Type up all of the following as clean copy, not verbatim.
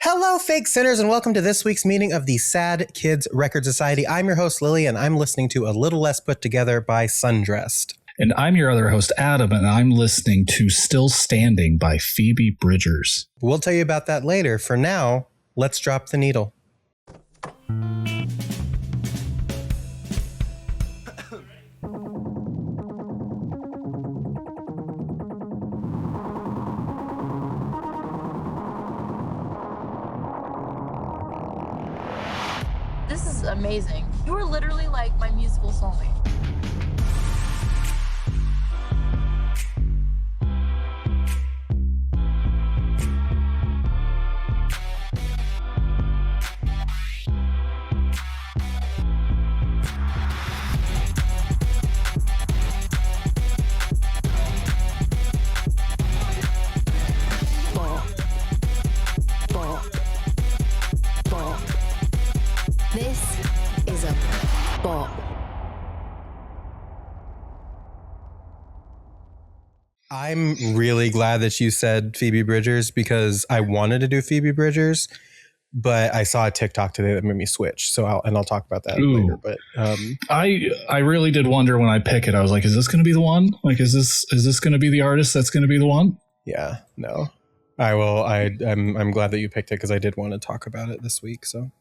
Hello, fake sinners, and welcome to this week's meeting of the Sad Kids Record Society. I'm your host, Lilli, and I'm listening to A Little Less Put Together by Sundressed. And I'm your other host, Adam, and I'm listening to Still Standing by Phoebe Bridgers. We'll tell you about that later. For now, let's drop the needle. This is amazing. You are literally like my musical soulmate. This is a bop. I'm really glad that you said Phoebe Bridgers because I wanted to do Phoebe Bridgers, but I saw a TikTok today that made me switch. So I'll talk about that later. But I really did wonder when I pick it. I was like, is this going to be the one? Like, is this going to be the artist that's going to be the one? Yeah, no, I will. I'm glad that you picked it because I did want to talk about it this week. So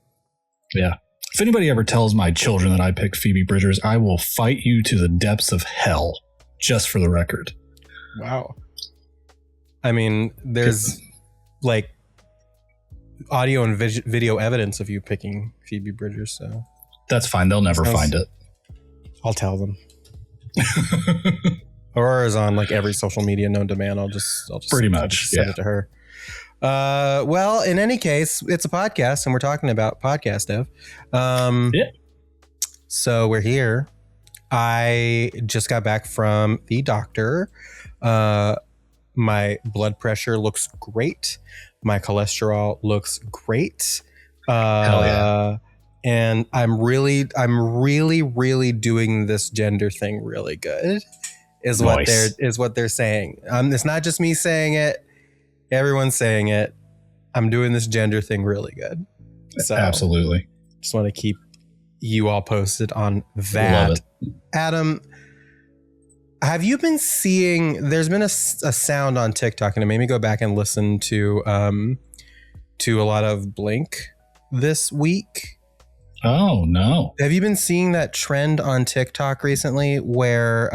yeah. If anybody ever tells my children that I picked Phoebe Bridgers, I will fight you to the depths of hell, just for the record. Wow. I mean, there's like audio and video evidence of you picking Phoebe Bridgers, so that's fine. They'll never find it. I'll tell them. Aurora's on like every social media known to man. I'll just pretty much send it to her. Well, in any case, it's a podcast and we're talking about podcast dev. Yeah. So we're here. I just got back from the doctor. My blood pressure looks great. My cholesterol looks great. Hell yeah. And I'm really doing this gender thing really good. Is what they're saying. It's not just me saying it. Everyone's saying it. I'm doing this gender thing really good. So absolutely. Just want to keep you all posted on that. Love it. Adam, have you been seeing, there's been a sound on TikTok and it made me go back and listen to a lot of Blink this week. Oh, no. Have you been seeing that trend on TikTok recently where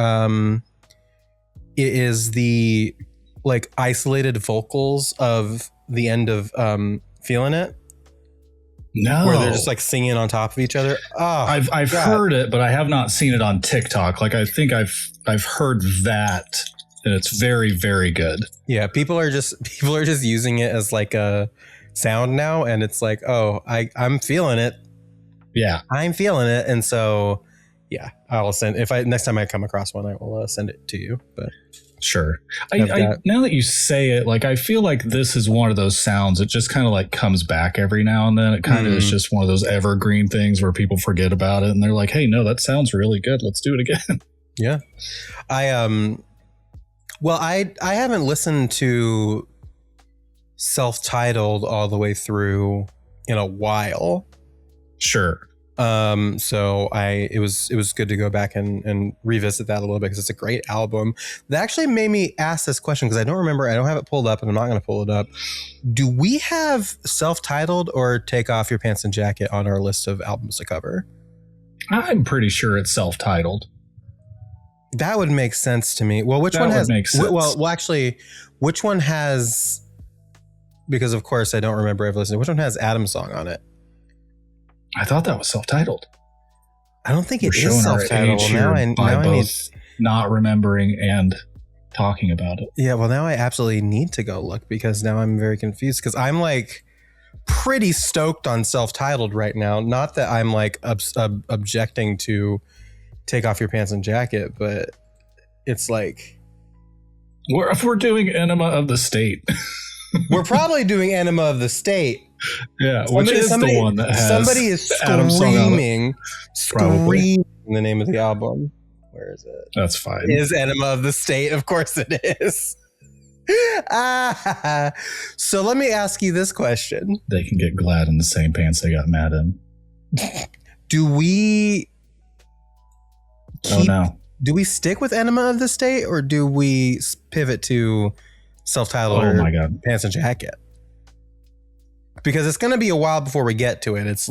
it is the like isolated vocals of the end of Feeling It? No. Where they're just like singing on top of each other. Oh, I've heard it, but I have not seen it on TikTok. Like I think I've heard that, and it's very, very good. Yeah, people are just using it as like a sound now, and it's like, oh, I'm feeling it. Yeah, I'm feeling it, and so yeah, I'll send next time I come across one, I will send it to you. But sure. Now that you say it, like I feel like this is one of those sounds. It just kind of like comes back every now and then. It kind of is just one of those evergreen things where people forget about it and they're like, "Hey, no, that sounds really good. Let's do it again." Yeah, I haven't listened to Self-Titled all the way through in a while. Sure. So it was good to go back and revisit that a little bit because it's a great album. That actually made me ask this question because I don't have it pulled up and I'm not going to pull it up. Do we have Self-Titled or Take Off Your Pants and Jacket on our list of albums to cover? I'm pretty sure it's Self-Titled. That would make sense to me. Well, which one has? Well, actually, which one has? Because of course I don't remember ever listening. Which one has Adam's song on it? I thought that was Self-Titled. I don't think it is Self-Titled. Now I need not remembering and talking about it. Yeah, well, now I absolutely need to go look because now I'm very confused because I'm like pretty stoked on Self-Titled right now. Not that I'm like objecting to Take Off Your Pants and Jacket, but it's like if we're doing Enema of the State. We're probably doing Enema of the State. Yeah, which is the one that has somebody is screaming the name of the album. Where is it? That's fine. Is Enema of the State? Of course it is. So let me ask you this question. They can get glad in the same pants they got mad in. Do we do we stick with Enema of the State, or do we pivot to self-titled or my God. Pants and Jacket? Because it's going to be a while before we get to it. It's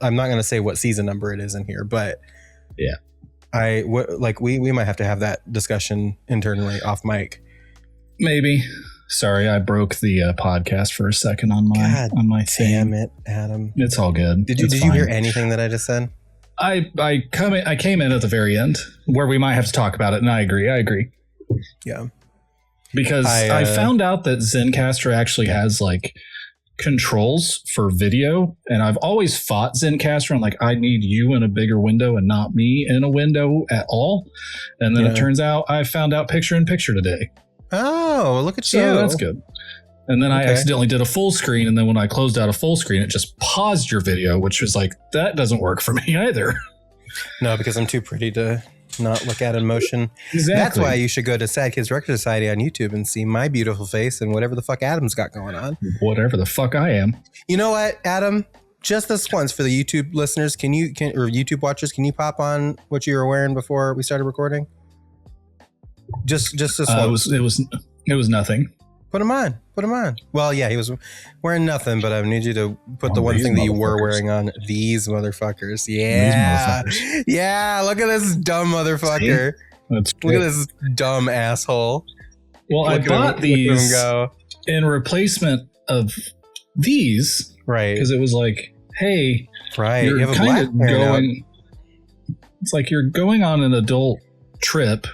I'm not going to say what season number it is in here, but yeah, we might have to have that discussion internally off mic. Maybe. Sorry, I broke the podcast for a second on my thing. Damn it, Adam. It's all good. Did you hear anything that I just said? I came in at the very end where we might have to talk about it, and I agree. Yeah. Because I found out that Zencastr actually has like controls for video, and I've always fought Zencastr. I'm like, I need you in a bigger window and not me in a window at all. And then it turns out I found out picture in picture today. Oh, look at you. So that's good. And then I accidentally did a full screen, and then when I closed out a full screen, it just paused your video, which was like, that doesn't work for me either. No, because I'm too pretty to not look at in motion. Exactly. That's why you should go to Sad Kids Record Society on YouTube and see my beautiful face and whatever the fuck Adam's got going on. Whatever the fuck I am. You know what, Adam? Just this once for the YouTube listeners, or YouTube watchers, can you pop on what you were wearing before we started recording? Just this once. It was nothing. Put him on. Well, yeah, he was wearing nothing, but I need you to put the one thing that you were wearing on. These motherfuckers. Yeah. These motherfuckers. Yeah, look at this dumb motherfucker. Look at this dumb asshole. Well, I bought these in replacement of these. Right. Because it was like, hey, right. You're you have a kind of going. Now. It's like you're going on an adult trip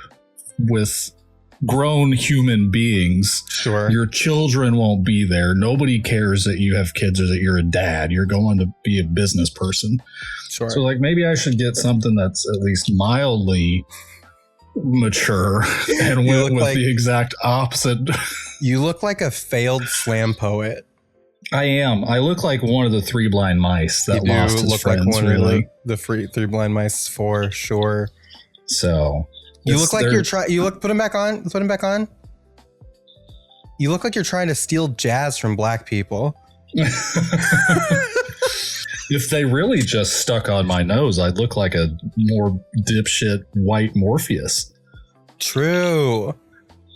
with grown human beings. Sure. Your children won't be there. Nobody cares that you have kids or that you're a dad. You're going to be a business person. Sure. So like maybe I should get something that's at least mildly mature and went with the exact opposite. You look like a failed slam poet. I am. I look like one of the three blind mice that lost his friends. Like one really, of the three blind mice for sure. So you look like you're trying. You look. Put him back on. Put him back on. You look like you're trying to steal jazz from black people. If they really just stuck on my nose, I'd look like a more dipshit white Morpheus. True.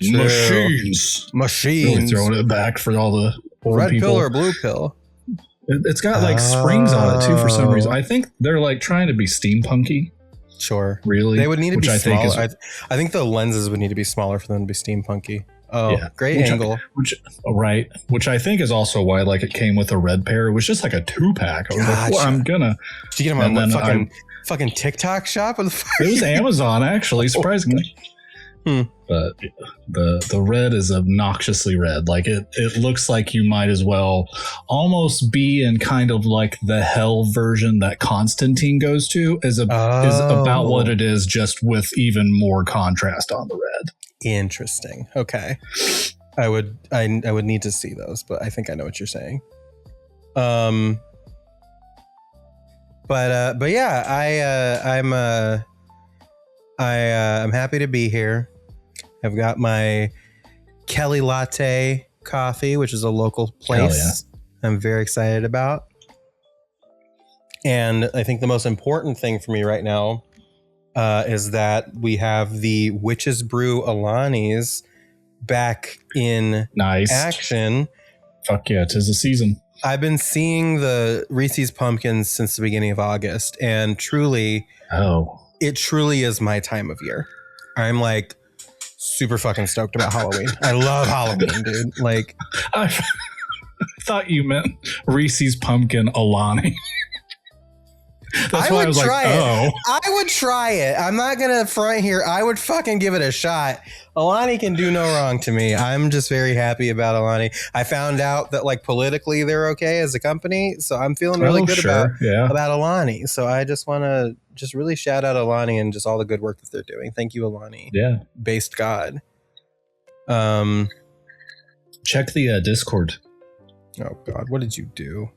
Machines. Really throwing it back for all the old red people. Pill or blue pill? It's got like springs on it too for some reason. I think they're like trying to be steampunky. Sure. Really? They would need to be smaller. I I think the lenses would need to be smaller for them to be steampunky. Oh, yeah. Great angle. Which I think is also why like it came with a red pair. It was just like a 2-pack. I was like, well, I'm gonna. Did you get them on fucking TikTok shop? What the fuck? It was Amazon actually, surprisingly. But the red is obnoxiously red. Like it looks like you might as well almost be in kind of like the hell version that Constantine goes to is about what it is, just with even more contrast on the red. Interesting. Okay. I would need to see those, but I think I know what you're saying. But yeah, I'm happy to be here. I've got my Kelly Latte coffee, which is a local place I'm very excited about. And I think the most important thing for me right now is that we have the Witch's Brew Alani's back in action. Fuck yeah, 'tis the season. I've been seeing the Reese's Pumpkins since the beginning of August, and truly, it truly is my time of year. I'm like super fucking stoked about Halloween. I love Halloween, dude. Like, I thought you meant Reese's Pumpkin Alani. That's why I was like, oh. I would try it. I'm not going to front here. I would fucking give it a shot. Alani can do no wrong to me. I'm just very happy about Alani. I found out that like politically they're okay as a company. So I'm feeling really good about Alani. So I just want to just really shout out Alani and just all the good work that they're doing. Thank you, Alani. Yeah. Based God. Check the Discord. Oh God. What did you do?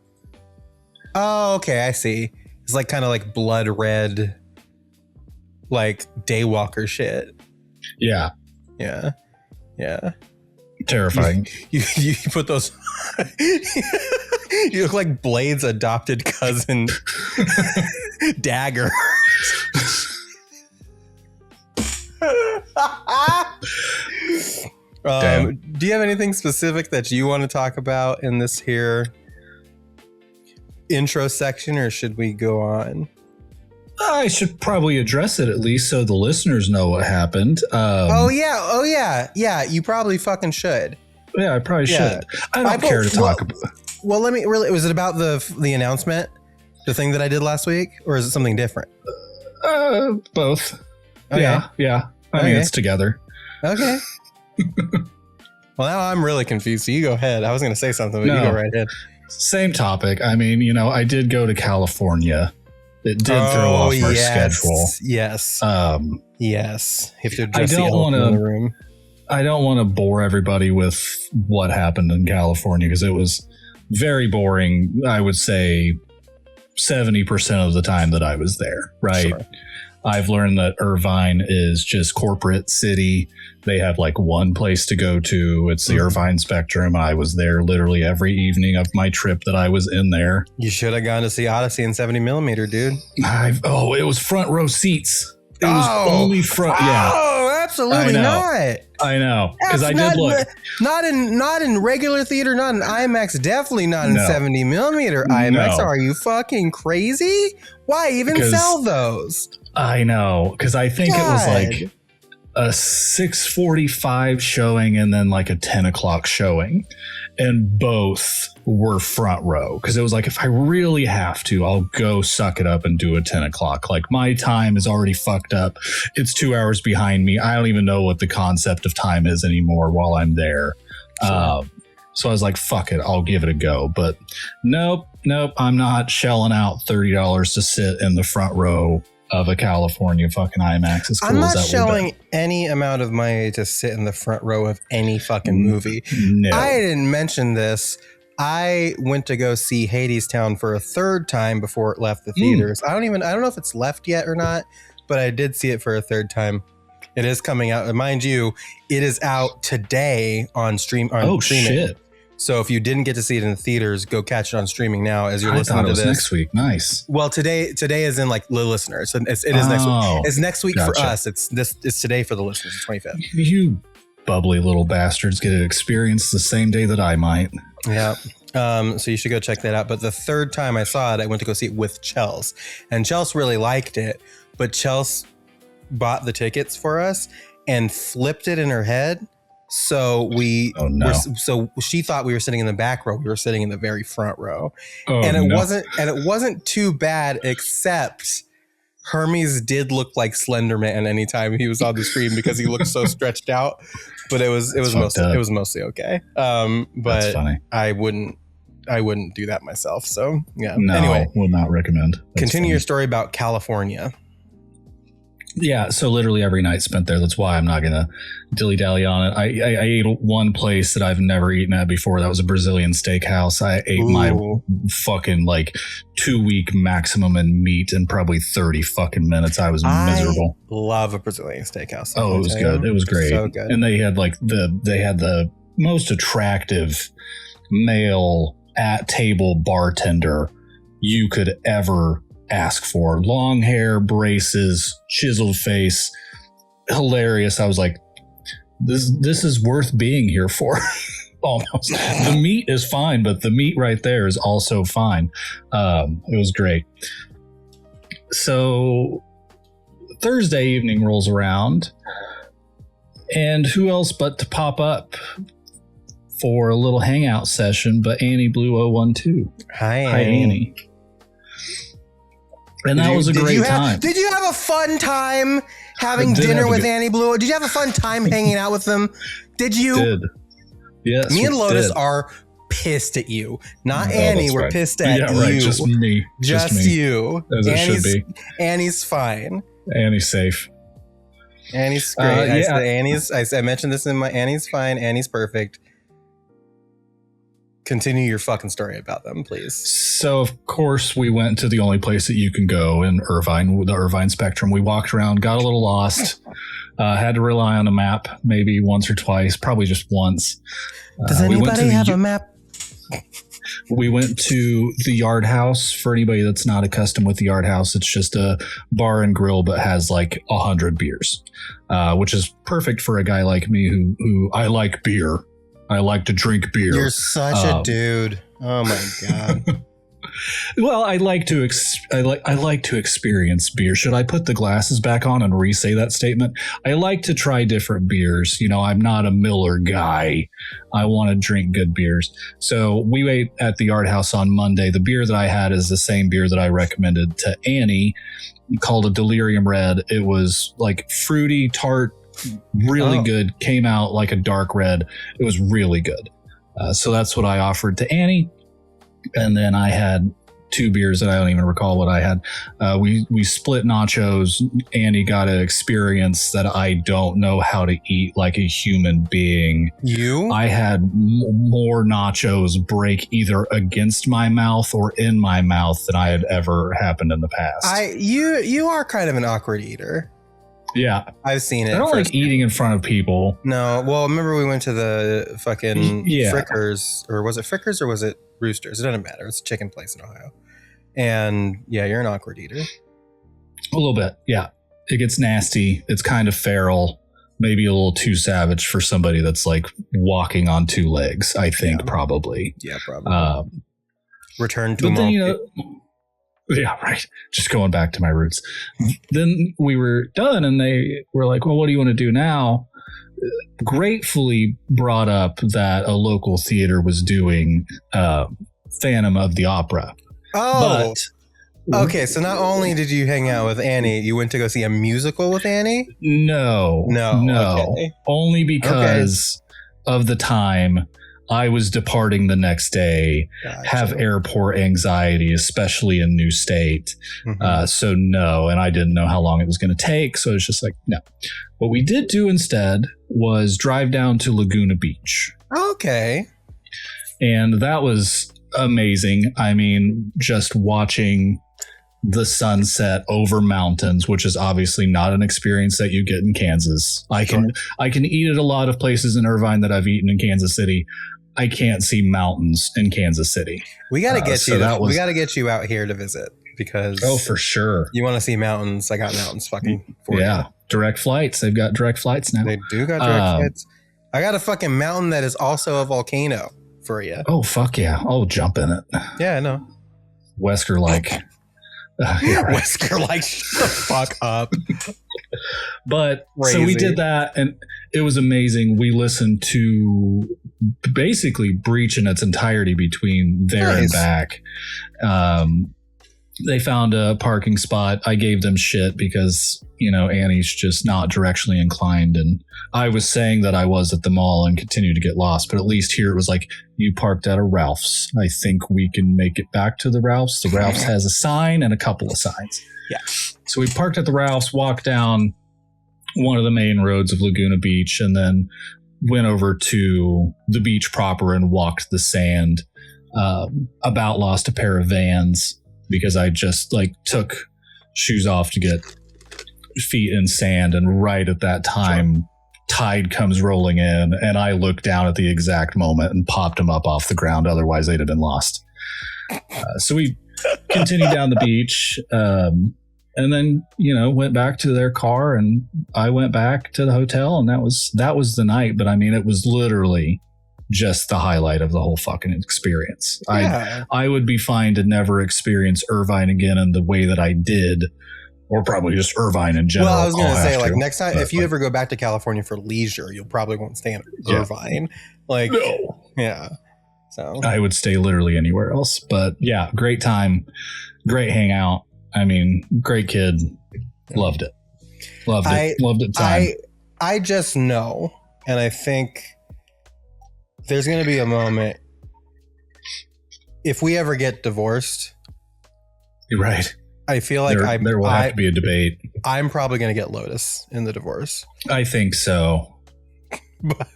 Oh, okay. I see. It's like kind of like blood red, like Daywalker shit. Yeah. Yeah. Yeah. Terrifying. You put those. You look like Blade's adopted cousin, Dagger. Do you have anything specific that you want to talk about in this here intro section, or should we go on? I should probably address it at least so the listeners know what happened. Oh yeah. You probably fucking should. Yeah, I probably should. I don't care to talk about it. Well, let me really. Was it about the announcement, the thing that I did last week, or is it something different? Both. Okay. Yeah. I mean, it's together. Okay. Well, now I'm really confused. So you go ahead. I was going to say something, but you go right ahead. Same topic. I mean, I did go to California. It did throw off our schedule. Yes. Yes. You have to I address the elephant in the room. I don't want to bore everybody with what happened in California because it was very boring. I would say 70% of the time that I was there. Right. Sure. I've learned that Irvine is just corporate city. They have like one place to go to. It's the Irvine Spectrum. I was there literally every evening of my trip that I was in there. You should have gone to see Odyssey in 70mm, dude. It was front row seats. It was only front. Yeah. Oh, absolutely not. I know. Because I did look. Not in regular theater, not in IMAX, definitely not in 70mm IMAX. No. Are you fucking crazy? Why even sell those? I know. Because I think it was like a 6:45 showing and then like a 10 o'clock showing. And both were front row. Because it was like, if I really have to, I'll go suck it up and do a 10 o'clock. Like my time is already fucked up. It's 2 hours behind me. I don't even know what the concept of time is anymore while I'm there. Sure. So I was like, fuck it, I'll give it a go. But nope, I'm not shelling out $30 to sit in the front row of a California fucking IMAX. As cool I'm not as that showing any amount of money to sit in the front row of any fucking movie. No. I didn't mention this. I went to go see Hadestown for a third time before it left the theaters. I don't know if it's left yet or not, but I did see it for a third time. It is coming out. And mind you, it is out today on streaming. Shit. So if you didn't get to see it in the theaters, go catch it on streaming now as you're listening to this. Next week. Nice. Well, today is in like the listeners. It is next week. It's next week for us. It's today for the listeners, the 25th. You bubbly little bastards get to experience the same day that I might. Yeah. So you should go check that out. But the third time I saw it, I went to go see it with Chels. And Chels really liked it. But Chels bought the tickets for us and flipped it in her head. So so she thought we were sitting in the back row. We were sitting in the very front row. It wasn't too bad, except Hermes did look like Slender Man anytime he was on the screen because he looked so stretched out. But it was mostly okay. But that's funny. I wouldn't do that myself. So yeah. No, anyway, will not recommend. Continue your story about California. Yeah, so literally every night spent there. That's why I'm not going to dilly-dally on it. I ate one place that I've never eaten at before. That was a Brazilian steakhouse. I ate my fucking 2-week maximum in meat in probably 30 fucking minutes. I was miserable. I love a Brazilian steakhouse. Oh, it was good. It was great. So good. And they had the most attractive male at table bartender you could ever ask for. Long hair, braces, chiseled face, hilarious. I was like, this is worth being here for. Almost. The meat is fine, but the meat right there is also fine. It was great. So Thursday evening rolls around, and who else but to pop up for a little hangout session but Annie Blue 012. Hi Annie. And that was a great time. Did you have a fun time having dinner with Annie Blue? Did you have a fun time hanging out with them? Did you? Did. Yes. Me and Lotus are pissed at you. Not Annie. We're pissed at you. Right. Just me. Just you. As it should be. Annie's fine. Annie's safe. Annie's great. I mentioned this in my Annie's fine. Annie's perfect. Continue your fucking story about them, please. So, of course, we went to the only place that you can go in Irvine, the Irvine Spectrum. We walked around, got a little lost. Had to rely on a map maybe once or twice, probably just once. Does anybody have a map? We went to the Yard House. For anybody that's not accustomed with the Yard House, it's just a bar and grill, but has like 100 beers, which is perfect for a guy like me who I like beer. I like to drink beer. You're such a dude. Oh my God. Well, I like to experience beer. Should I put the glasses back on and re-say that statement? I like to try different beers. You know, I'm not a Miller guy. I want to drink good beers. So we ate at the Yard House on Monday. The beer that I had is the same beer that I recommended to Annie, called a Delirium Red. It was like fruity, tart, really good. Came out like a dark red. It was really good. So that's what I offered to Annie. And then I had 2 beers that I don't even recall what I had. We split nachos. Annie got an experience that I don't know how to eat like a human being. I had more nachos break either against my mouth or in my mouth than I had ever happened in the past. You are kind of an awkward eater. Yeah. I've seen it. I don't like eating in front of people. No. Well, remember we went to the fucking Frickers, or was it Frickers or was it Roosters? It doesn't matter. It's a chicken place in Ohio. And yeah, you're an awkward eater. A little bit. Yeah. It gets nasty. It's kind of feral. Maybe a little too savage for somebody that's like walking on 2 legs, I think, probably. Yeah, probably. Return to then, yeah, right. Just going back to my roots. Then we were done and they were like, well, what do you want to do now? Gratefully brought up that a local theater was doing Phantom of the Opera. Oh, okay. So not only did you hang out with Annie, you went to go see a musical with Annie? No. Okay. Only because of the time I was departing the next day, have airport anxiety, especially in new state. So no, and I didn't know how long it was going to take. So it's just like, no. What we did do instead was drive down to Laguna Beach. Okay. And that was amazing. I mean, just watching the sunset over mountains, which is obviously not an experience that you get in Kansas. I can eat at a lot of places in Irvine that I've eaten in Kansas City. I can't see mountains in Kansas City. We got to get we got to get you out here to visit because for sure. You want to see mountains? I got mountains fucking for you. Direct flights. They've got direct flights now. They do got direct flights. I got a fucking mountain that is also a volcano for you. Oh fuck yeah! I'll jump in it. Yeah, I know. Wesker like. Wesker like shut the fuck up. But Crazy. So we did that and it was amazing. We listened to basically Breach in its entirety between there and back. They found a parking spot. I gave them shit because, Annie's just not directionally inclined. And I was saying that I was at the mall and continued to get lost. But at least here it was like, you parked at a Ralph's. I think we can make it back to the Ralph's. The Ralph's has a sign and a couple of signs. Yeah. So we parked at the Ralph's, walked down one of the main roads of Laguna Beach, and then went over to the beach proper and walked the sand. About lost a pair of Vans because I just took shoes off to get feet in sand. And right at that time, tide comes rolling in and I looked down at the exact moment and popped them up off the ground. Otherwise they'd have been lost. So we continued down the beach. And then, went back to their car and I went back to the hotel and that was the night. But I mean, it was literally just the highlight of the whole fucking experience. Yeah. I would be fine to never experience Irvine again in the way that I did, or probably just Irvine in general. Well, I was going to say, next time, if you ever go back to California for leisure, you'll probably won't stay in Irvine. No. Yeah. So I would stay literally anywhere else. But yeah, great time, great hangout. I mean, great kid. Loved it. Loved it. Time. I just know, and I think there's going to be a moment if we ever get divorced. You're right. I feel like there will have to be a debate. I'm probably going to get Lotus in the divorce. I think so. But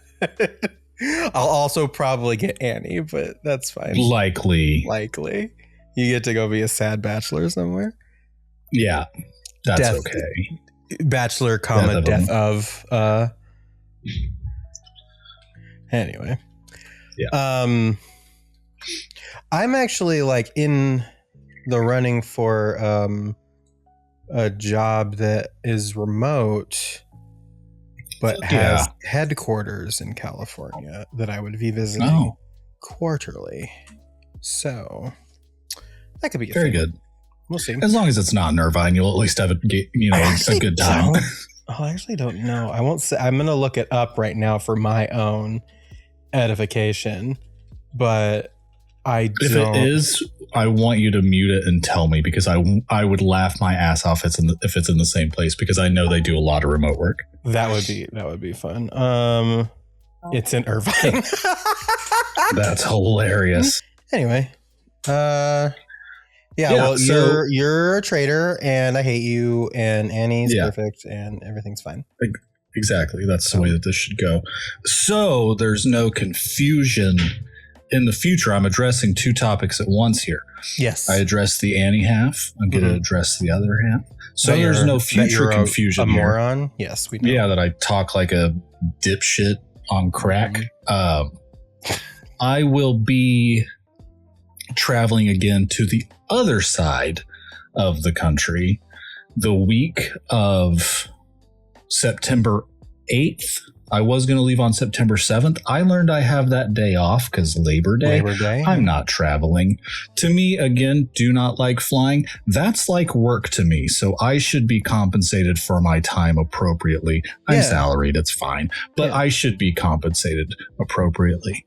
I'll also probably get Annie, but that's fine. Likely. You get to go be a sad bachelor somewhere. Yeah, that's okay. Bachelor, death of. Anyway. Yeah. I'm actually like in the running for a job that is remote, but has headquarters in California that I would be visiting quarterly. So that could be very good. We'll see. As long as it's not in Irvine, you'll at least have a good time. I actually don't know. I won't say. I'm going to look it up right now for my own edification, but if it is, I want you to mute it and tell me, because I would laugh my ass off if it's in the same place, because I know they do a lot of remote work. That would be fun. It's in Irvine. That's hilarious. Anyway, well, so you're a traitor, and I hate you, and Annie's perfect, and everything's fine. Exactly. That's the way that this should go. So there's no confusion. In the future, I'm addressing two topics at once here. Yes. I address the Annie half. I'm going to address the other half. So there's no future confusion a moron? Yes, we know. Yeah, that I talk like a dipshit on crack. I will be traveling again to the other side of the country the week of September 8th. I was going to leave on September 7th. I learned I have that day off because Labor Day. I'm not traveling. To me, again, do not like flying. That's like work to me. So I should be compensated for my time appropriately. I'm salaried. It's fine. But I should be compensated appropriately.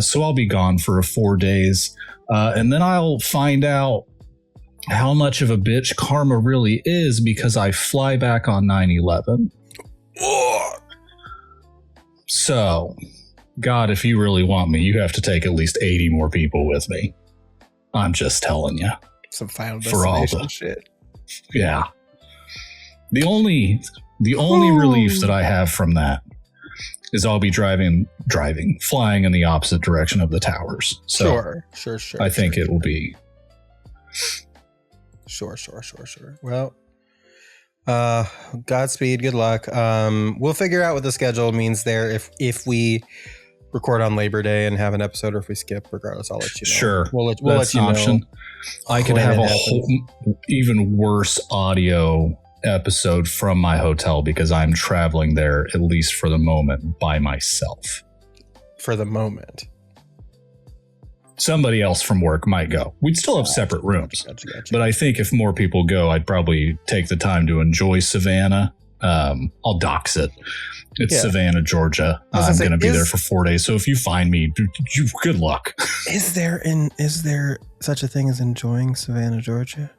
So I'll be gone for 4 days. And then I'll find out how much of a bitch karma really is, because I fly back on 9/11. So, God, if you really want me, you have to take at least 80 more people with me. I'm just telling you. Some Final Destination shit. Yeah. The only relief that I have from that is I'll be flying in the opposite direction of the towers. So sure. I think it will be. Sure. Well, Godspeed. Good luck. We'll figure out what the schedule means there. If we record on Labor Day and have an episode, or if we skip, regardless, I'll let you know. Sure. We'll let you know. I could have a whole even worse audio episode from my hotel, because I'm traveling there, at least for the moment, by myself. For the moment. Somebody else from work might go. We'd still have separate rooms. Gotcha. But I think if more people go, I'd probably take the time to enjoy Savannah. I'll dox it. It's Savannah, Georgia. I'm going to be there for 4 days. So if you find me, good luck. Is there such a thing as enjoying Savannah, Georgia?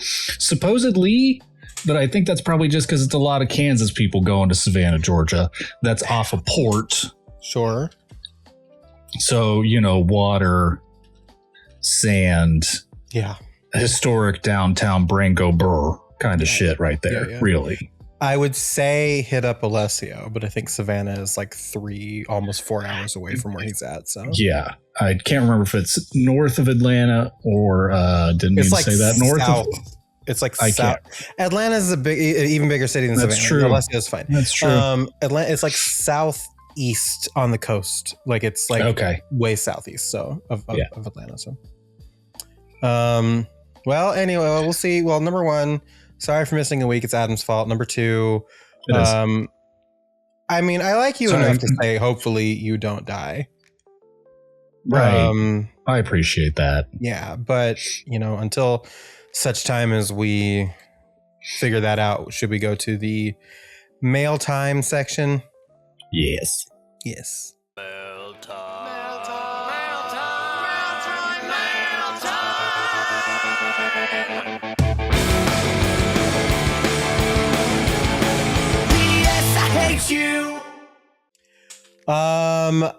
Supposedly, but I think that's probably just because it's a lot of Kansas people going to Savannah, Georgia. That's off a port. Sure. So, water, sand, historic downtown Branco Burr kind of shit right there, really. I would say hit up Alessio, but I think Savannah is like almost 4 hours away from where he's at. So yeah, I can't remember if it's north of Atlanta or didn't mean to say that. North of. It's like south. Atlanta is even bigger city than Savannah. That's true. Alessio is fine. That's true. Atlanta, it's like southeast on the coast. Like it's like way southeast. So of Atlanta. So, well, anyway, we'll see. Well, number one, sorry for missing a week. It's Adam's fault. Number two, I mean, I like you enough to say, hopefully you don't die. Right. I appreciate that. Yeah. But, until such time as we figure that out, should we go to the mail time section? Yes. Mail time.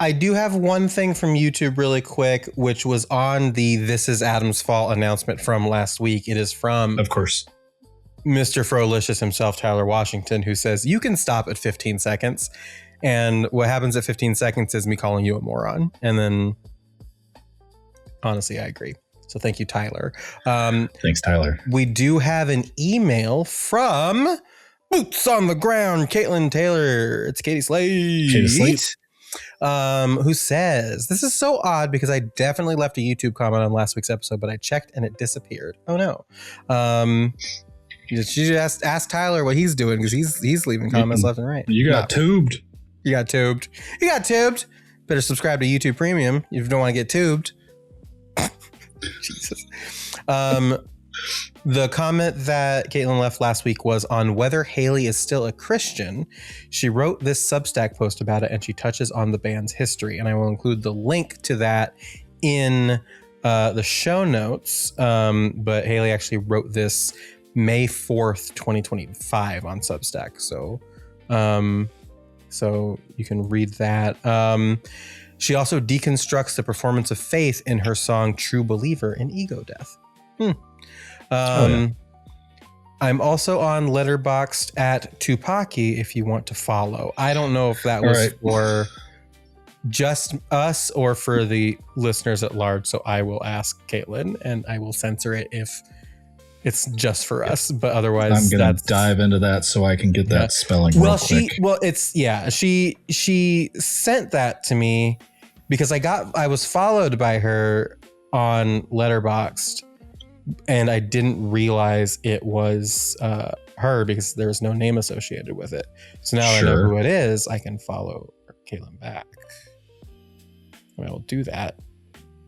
I do have one thing from YouTube really quick, which was on the This Is Adam's Fault announcement from last week. It is from, of course, Mr. Frolicious himself, Tyler Washington, who says, you can stop at 15 seconds. And what happens at 15 seconds is me calling you a moron. And then, honestly, I agree. So thank you, Tyler. Thanks, Tyler. We do have an email from Boots on the Ground, Caitlin Taylor. It's Katie Slate. Who says, this is so odd because I definitely left a YouTube comment on last week's episode, but I checked and it disappeared. Oh no. You just ask Tyler what he's doing because he's leaving comments left and right. You got tubed. You got tubed. Better subscribe to YouTube Premium if you don't want to get tubed. Jesus. The comment that Caitlin left last week was on whether Haley is still a Christian. She wrote this Substack post about it, and she touches on the band's history. And I will include the link to that in the show notes. But Haley actually wrote this May 4th, 2025 on Substack. So you can read that. She also deconstructs the performance of faith in her song True Believer in Ego Death. I'm also on Letterboxd at Tupaki if you want to follow. I don't know if that was for just us or for the listeners at large, so I will ask Caitlin and I will censor it if it's just for us, but otherwise I'm gonna dive into that so I can get that spelling real quick. She sent that to me because I was followed by her on Letterboxd and I didn't realize it was her because there was no name associated with it. So now I know who it is, I can follow Caitlin back. I will do that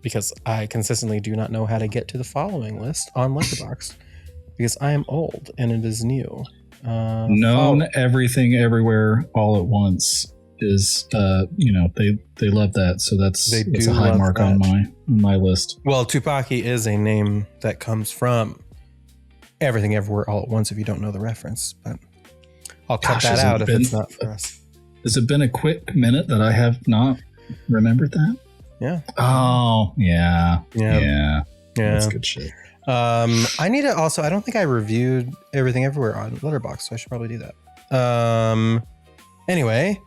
because I consistently do not know how to get to the following list on Letterboxd because I am old and it is new. Known everything everywhere all at once is they love that, so that's a high mark on my list. Well, Tupaki is a name that comes from Everything Everywhere All at Once if you don't know the reference, but I'll cut that out if it's not for us. Has it been a quick minute that I have not remembered that? Yeah. Oh, yeah. That's good shit. I need to also, I don't think I reviewed Everything Everywhere on Letterboxd, so I should probably do that. Anyway,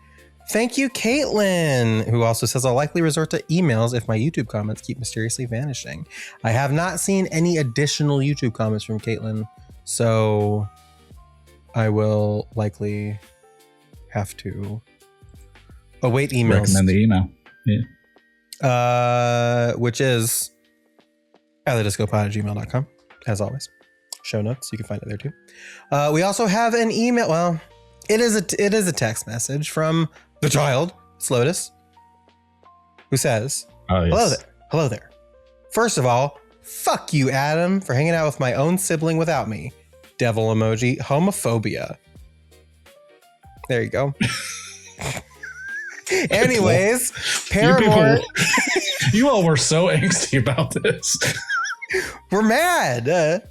thank you, Caitlin, who also says, I'll likely resort to emails if my YouTube comments keep mysteriously vanishing. I have not seen any additional YouTube comments from Caitlin, so I will likely have to await emails. Recommend the email. Yeah. Which is allydiscopod@gmail.com, as always. Show notes, you can find it there too. We also have an email. Well, it is a text message from the child, Slotus, who says, Hello there. First of all, fuck you, Adam, for hanging out with my own sibling without me. Devil emoji, homophobia. There you go. Anyways, Paramore. You all were so angsty about this. We're mad.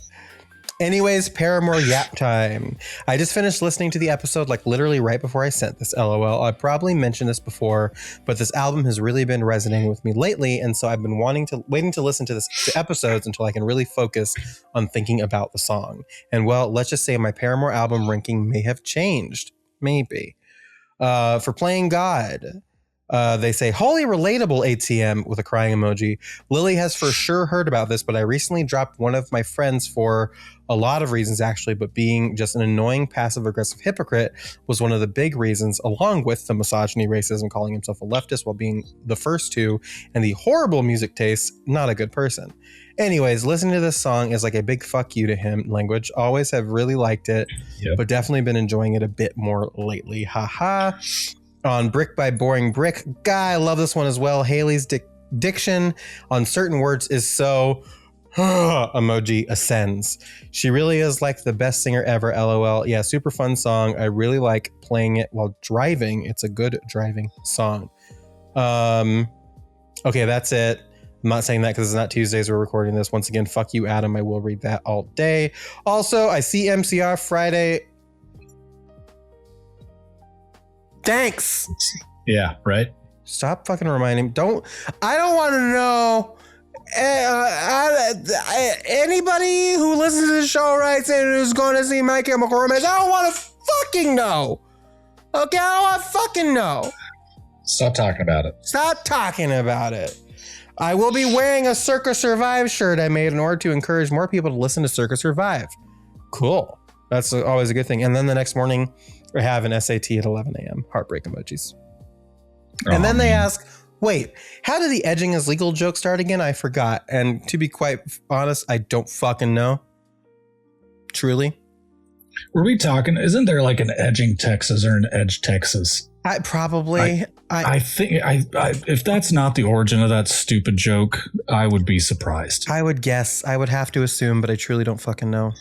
Anyways, Paramore yap time. I just finished listening to the episode like literally right before I sent this, LOL. I probably mentioned this before, but this album has really been resonating with me lately, and so I've been waiting to listen to episodes until I can really focus on thinking about the song. And well, let's just say my Paramore album ranking may have changed. Maybe. For Playing God, they say, holy relatable ATM with a crying emoji. Lilli has for sure heard about this, but I recently dropped one of my friends for a lot of reasons, actually, but being just an annoying passive-aggressive hypocrite was one of the big reasons, along with the misogyny, racism, calling himself a leftist while being the first two, and the horrible music taste, not a good person. Anyways, listening to this song is like a big fuck you to him language. Always have really liked it, but definitely been enjoying it a bit more lately. Haha. On Brick by Boring Brick. Guy, I love this one as well. Haley's diction on certain words is so emoji ascends. She really is like the best singer ever, LOL. Yeah, super fun song. I really like playing it while driving. It's a good driving song. Okay, that's it. I'm not saying that because it's not Tuesdays we're recording this. Once again, fuck you, Adam. I will read that all day. Also, I see MCR Friday. Thanks. Yeah, right. Stop fucking reminding me. I don't want to know. Anybody who listens to the show writes in who's going to see My Chemical Romance. I don't want to fucking know. Okay, I don't want to fucking know. Stop talking about it. Stop talking about it. I will be wearing a Circa Survive shirt I made in order to encourage more people to listen to Circa Survive. Cool. That's always a good thing. And then the next morning, I have an SAT at 11 a.m. Heartbreak emojis. And then they ask, wait, how did the edging is legal joke start again? I forgot. And to be quite honest, I don't fucking know. Truly. Were we talking? Isn't there like an edging Texas or an edge Texas? I think if that's not the origin of that stupid joke, I would be surprised. I would guess. I would have to assume, but I truly don't fucking know.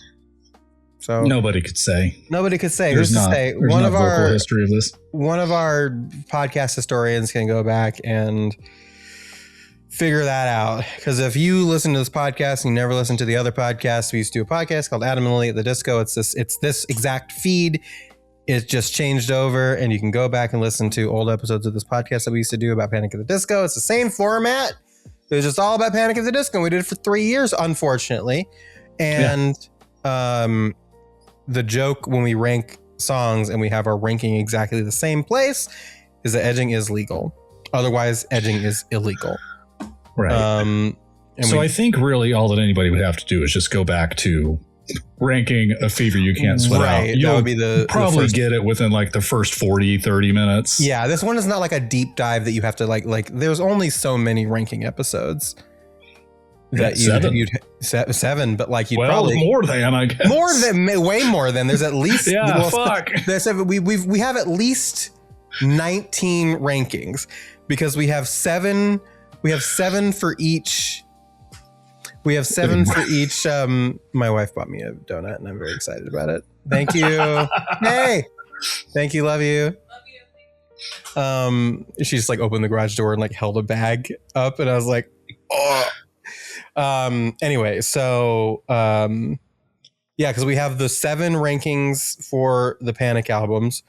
So nobody could say. Who's to say? One of our history of this. One of our podcast historians can go back and figure that out. Because if you listen to this podcast and you never listen to the other podcast, we used to do a podcast called Adam and Lilli at the Disco. It's this exact feed. It just changed over, and you can go back and listen to old episodes of this podcast that we used to do about Panic at the Disco. It's the same format. It was just all about Panic at the Disco. And we did it for 3 years, unfortunately. And the joke when we rank songs and we have our ranking exactly the same place is that edging is legal. Otherwise, edging is illegal. Right. So I think really all that anybody would have to do is just go back to ranking a fever you can't sweat out. That would be probably get it within like the first 40, 30 minutes. Yeah, this one is not like a deep dive that you have to like there's only so many ranking episodes. That you'd seven, but like you'd probably more than, I guess. Way more than. There's at least fuck. There's we have at least 19 rankings because we have seven. We have seven for each. We have seven for each. My wife bought me a donut, and I'm very excited about it. Thank you. Hey, thank you. Love you. She just like opened the garage door and like held a bag up, and I was like, oh. Anyway, so yeah, because we have the 7 rankings for the Panic albums.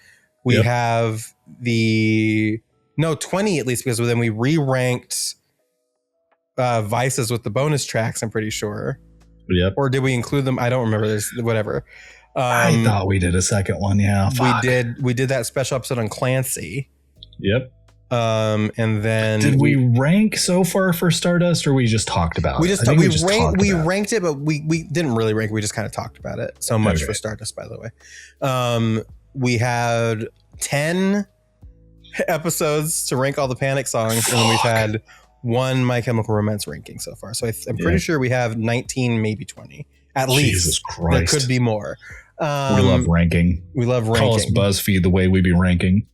We have 20 at least, because then we re-ranked Vices with the bonus tracks, I'm pretty sure. Yep. Or did we include them? I don't remember. There's whatever. I thought we did a second one. Yeah. Fuck. We did that special episode on Clancy. Yep. And then did we rank so far for Stardust, or we just talked about it? We ranked it, but we didn't really rank it. We just kind of talked about it. So much for Stardust, by the way. We had 10 episodes to rank all the Panic songs, and then we've had 1 My Chemical Romance ranking so far. So I'm pretty sure we have 19, maybe 20 at least. Jesus Christ, there could be more. We love ranking. Call us BuzzFeed the way we be ranking.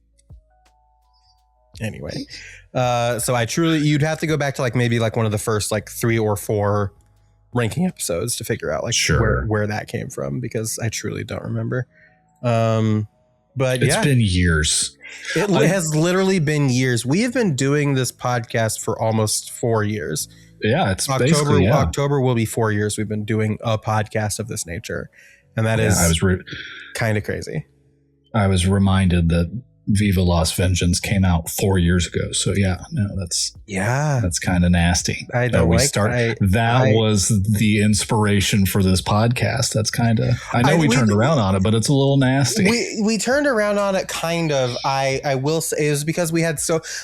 Anyway, so you'd have to go back to like maybe like one of the first like 3 or 4 ranking episodes to figure out like where that came from, because I truly don't remember. But it's been years. It has literally been years. We have been doing this podcast for almost 4 years. Yeah, it's October will be 4 years we've been doing a podcast of this nature, and that is kind of crazy. I was reminded that Viva Las Vengeance came out 4 years ago. So that's kind of nasty. I don't was the inspiration for this podcast. That's kind of, I know we turned around on it, but it's a little nasty. We turned around on it kind of. I will say it was because we had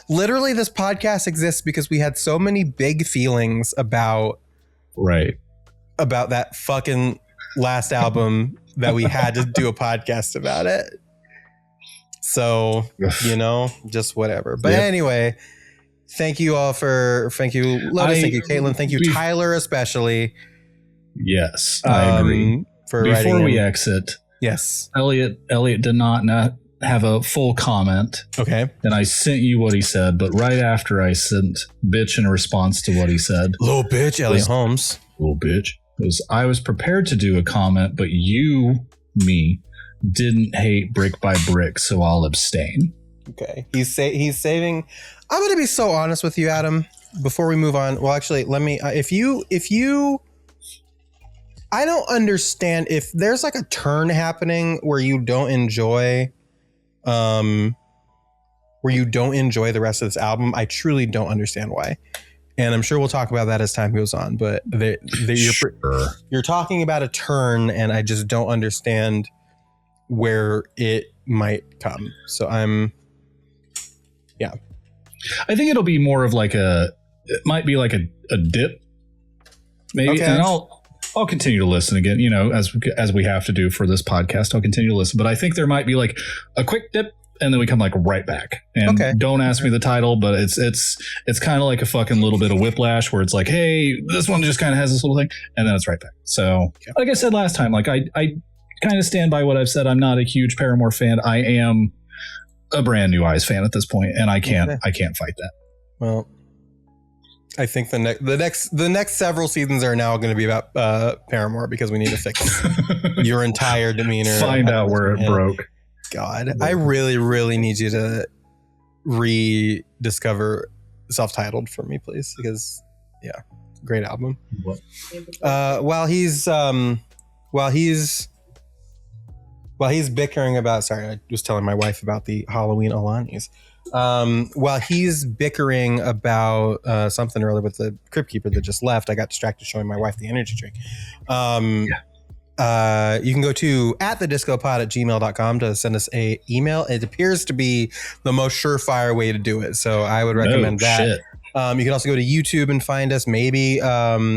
literally this podcast exists because we had so many big feelings about that fucking last album that we had to do a podcast about it. So, just whatever. But anyway, thank you all thank you, Lotus, thank you, Caitlin, thank you, Tyler, especially. Yes, I agree. Before we exit, yes, Elliot did not have a full comment. Okay. And I sent you what he said, but right after I sent bitch in response to what he said. Little bitch, Elliot Holmes. Little bitch. I was prepared to do a comment, but me, didn't hate Brick by Brick, so I'll abstain. Okay. He's saving. I'm going to be so honest with you, Adam, before we move on. Well, actually, let me, if you, I don't understand if there's like a turn happening where you don't enjoy, the rest of this album. I truly don't understand why. And I'm sure we'll talk about that as time goes on, but you're talking about a turn, and I just don't understand where it might come. So I think it'll be more of like it might be like a dip, maybe. Okay. And I'll continue to listen again, as we have to do for this podcast. I'll continue to listen, but I think there might be like a quick dip, and then we come like right back. And don't ask me the title, but it's kind of like a fucking little bit of whiplash where it's like, hey, this one just kind of has this little thing, and then it's right back. So, like I said last time, like I kind of stand by what I've said. I'm not a huge Paramore fan. I am a Brand New Eyes fan at this point, and I can't fight that. Well, I think the next several seasons are now going to be about Paramore because we need to fix your entire demeanor. Find out where it broke. God, I really, really need you to rediscover Self-Titled for me, please, because great album. What? While he's bickering about, sorry, I was telling my wife about the Halloween Alanis. While he's bickering about something or other with the Crypt Keeper that just left, I got distracted showing my wife the energy drink. You can go to @thediscopod@gmail.com to send us a email. It appears to be the most surefire way to do it, so I would recommend that. Shit. You can also go to YouTube and find us, maybe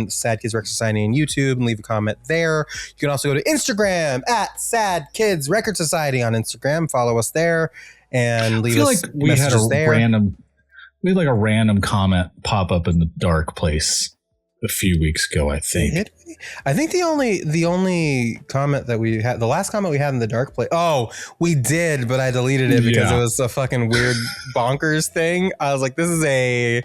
Sad Kids Record Society on YouTube, and leave a comment there. You can also go to Instagram @Sad Kids Record Society on Instagram. Follow us there and leave us like we had a random comment pop up in the dark place a few weeks ago. I think the only comment that we had, the last comment we had in the dark place. Oh, we did, but I deleted it because it was a fucking weird bonkers thing. I was like, this is a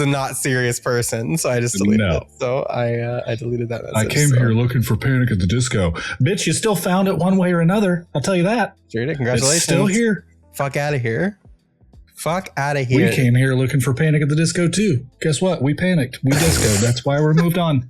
not serious person, so I just deleted it. So I deleted that message. I came here looking for Panic at the Disco. Bitch, you still found it one way or another. I'll tell you that. Sure did. Congratulations. It's still here. Fuck out of here. Fuck out of here. We came here looking for Panic at the Disco too. Guess what? We panicked. We discoed. That's why we're moved on.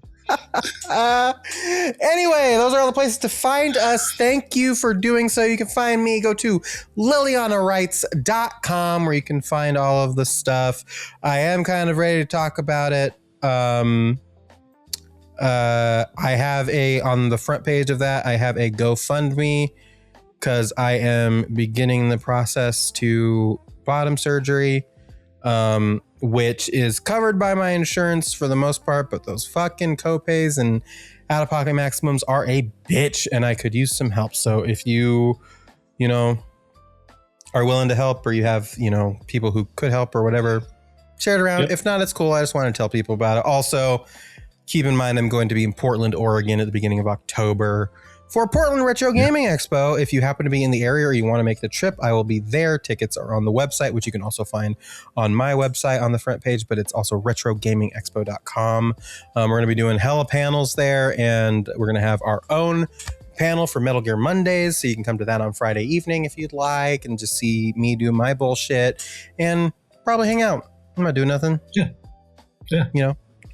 Anyway, those are all the places to find us. Thank you for doing so. You can find me. Go to lilianawrites.com where you can find all of the stuff. I am kind of ready to talk about it. I have on the front page of that, I have a GoFundMe because I am beginning the process to bottom surgery, which is covered by my insurance for the most part, but those fucking copays and out-of-pocket maximums are a bitch, and I could use some help. So if you are willing to help, or you have people who could help or whatever, share it around. If not, it's cool. I just want to tell people about it. Also, keep in mind I'm going to be in Portland, Oregon at the beginning of October for Portland Retro Gaming Expo. If you happen to be in the area or you want to make the trip, I will be there. Tickets are on the website, which you can also find on my website on the front page, but it's also retrogamingexpo.com. We're going to be doing hella panels there, and we're going to have our own panel for Metal Gear Mondays, so you can come to that on Friday evening if you'd like and just see me do my bullshit and probably hang out. I'm not doing nothing. Yeah.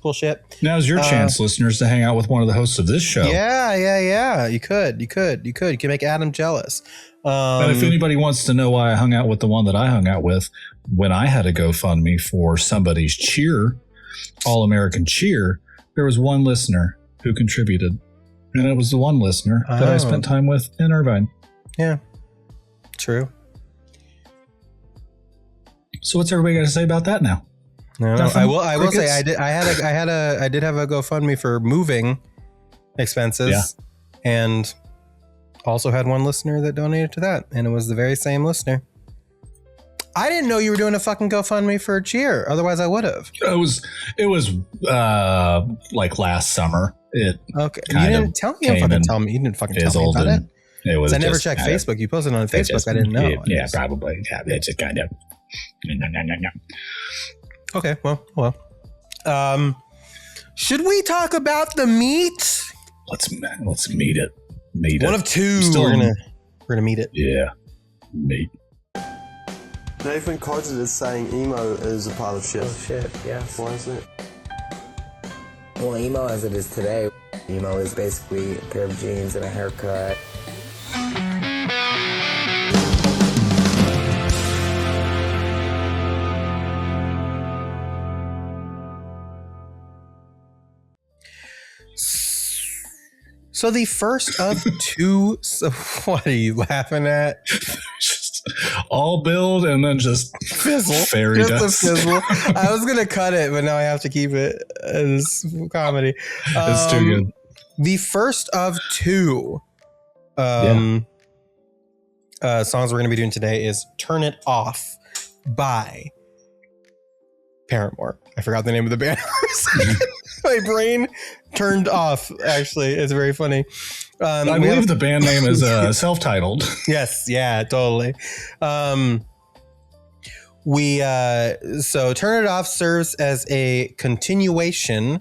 Bullshit. Now's your chance, listeners, to hang out with one of the hosts of this show. Yeah. You could make Adam jealous. And if anybody wants to know why I hung out with the one that I hung out with when I had a GoFundMe for somebody's cheer, All-American Cheer, there was one listener who contributed. And it was the one listener that I spent time with in Irvine. Yeah, true. So what's everybody got to say about that now? No, I will say I did have a GoFundMe for moving expenses, and also had one listener that donated to that, and it was the very same listener. I didn't know you were doing a fucking GoFundMe for Cheer. Otherwise, I would have. It was like last summer. You didn't tell me. You didn't fucking tell me about it. It was. I never checked Facebook. You posted on Facebook. I didn't know. Yeah, probably. Yeah, it's just kind of. No. Okay, well. Should we talk about the meat? Let's meet it. One of two. We're gonna meet it. Yeah, meet. Nathan quoted as saying emo is a pile of shit. Oh shit, yes. Why is that? Well, emo as it is today, emo is basically a pair of jeans and a haircut. So the first of two. So what are you laughing at? all build and then just fizzle. Fairy Just dust. a fizzle. I was gonna cut it, but now I have to keep it as comedy. It's too good. The first of two songs we're going to be doing today is Turn It Off by Paramore. I forgot the name of the band for a second. My brain turned off, actually. It's very funny. I believe the band name is self-titled. Yes, yeah, totally. So Turn It Off serves as a continuation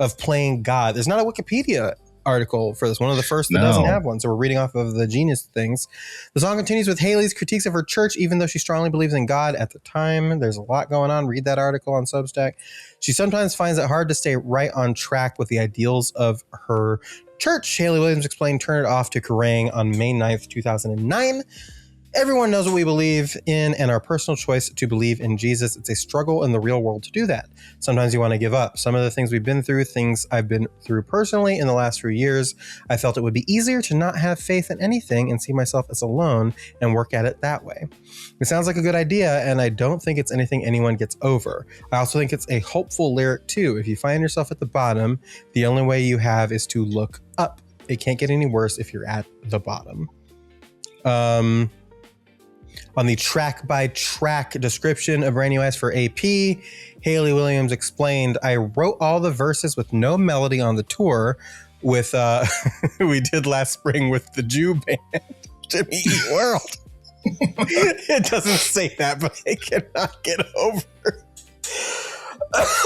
of Playing God. There's not a Wikipedia article for this, one of the first that doesn't have one, so we're reading off of the Genius things. The song continues with Haley's critiques of her church, even though she strongly believes in God at the time. There's a lot going on. Read that article on Substack. She sometimes finds it hard to stay right on track with the ideals of her church. Haley Williams explained Turn It Off to Kerrang on May 9th, 2009. Everyone knows what we believe in and our personal choice to believe in Jesus. It's a struggle in the real world to do that. Sometimes you want to give up. Some of the things we've been through, things I've been through personally in the last few years, I felt it would be easier to not have faith in anything and see myself as alone and work at it that way. It sounds like a good idea, and I don't think it's anything anyone gets over. I also think it's a hopeful lyric too. If you find yourself at the bottom, the only way you have is to look up. It can't get any worse if you're at the bottom. On the track-by-track description of Brand New Eyes for AP, Haley Williams explained, I wrote all the verses with no melody on the tour with, we did last spring with the Jew band, Jimmy Eat World. It doesn't say that, but I cannot get over.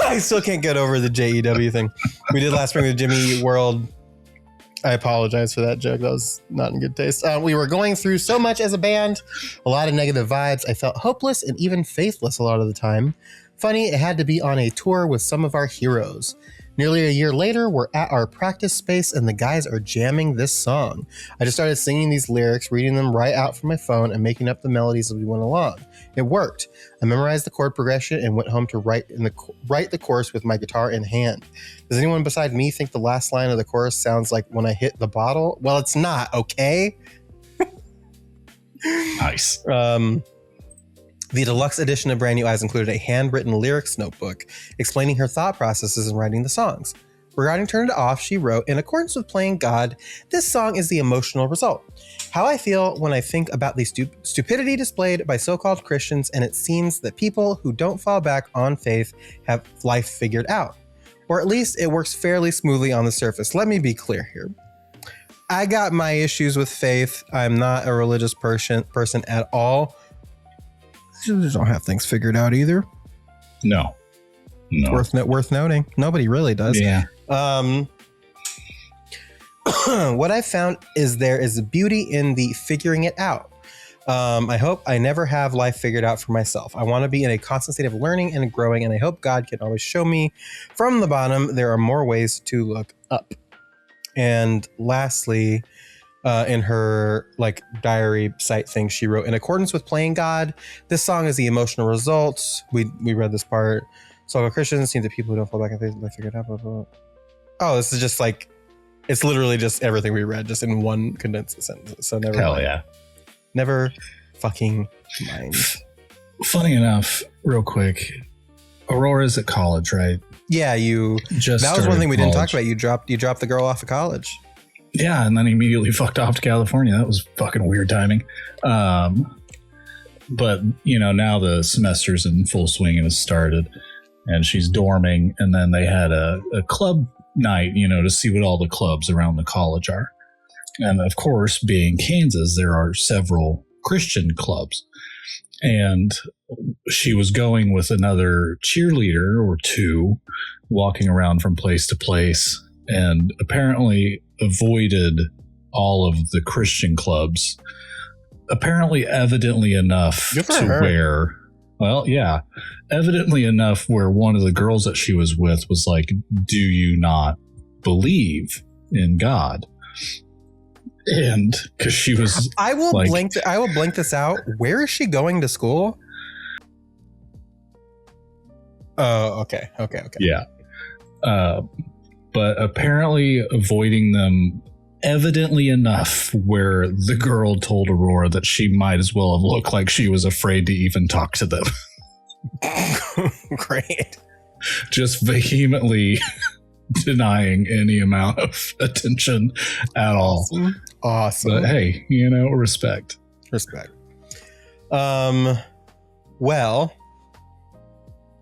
I still can't get over the JEW thing. We did last spring with Jimmy Eat World. I apologize for that joke. That was not in good taste. We were going through so much as a band, a lot of negative vibes. I felt hopeless and even faithless a lot of the time. Funny, it had to be on a tour with some of our heroes. Nearly a year later, we're at our practice space and the guys are jamming this song. I just started singing these lyrics, reading them right out from my phone and making up the melodies as we went along. It worked. I memorized the chord progression and went home to write the chorus with my guitar in hand. Does anyone beside me think the last line of the chorus sounds like when I hit the bottle? Well, it's not, okay? Nice. The deluxe edition of Brand New Eyes included a handwritten lyrics notebook explaining her thought processes in writing the songs. Regarding Turn It Off, she wrote, in accordance with Playing God, this song is the emotional result. How I feel when I think about the stupidity displayed by so-called Christians, and it seems that people who don't fall back on faith have life figured out. Or at least it works fairly smoothly on the surface. Let me be clear here. I got my issues with faith. I'm not a religious person at all. They don't have things figured out either. No. Worth noting. Nobody really does. Yeah. What I found is there is a beauty in the figuring it out. I hope I never have life figured out for myself. I want to be in a constant state of learning and growing, and I hope God can always show me from the bottom there are more ways to look up. And lastly, in her diary site thing, she wrote, in accordance with Playing God, this song is the emotional result. We read this part. So Christians seem that people who don't fall back on faith, they figure it out. Blah, blah, blah. Oh, this is just it's literally just everything we read, just in one condensed sentence. So never. Hell mind. yeah. Never fucking mind. Funny enough, real quick, Aurora's at college, right? Yeah, that was one thing we didn't talk about. You dropped the girl off of college. Yeah, and then he immediately fucked off to California. That was fucking weird timing. But, now the semester's in full swing and has started, and she's dorming, and then they had a club night, to see what all the clubs around the college are. And, of course, being Kansas, there are several Christian clubs. And she was going with another cheerleader or two, walking around from place to place, and apparently avoided all of the Christian clubs, evidently enough evidently enough where one of the girls that she was with was like, do you not believe in God? And because she was, I will blank this out. Where is she going to school? Oh, okay. Yeah. But apparently avoiding them evidently enough where the girl told Aurora that she might as well have looked like she was afraid to even talk to them. Great. Just vehemently denying any amount of attention at all. Awesome. But hey, respect. Respect. Well,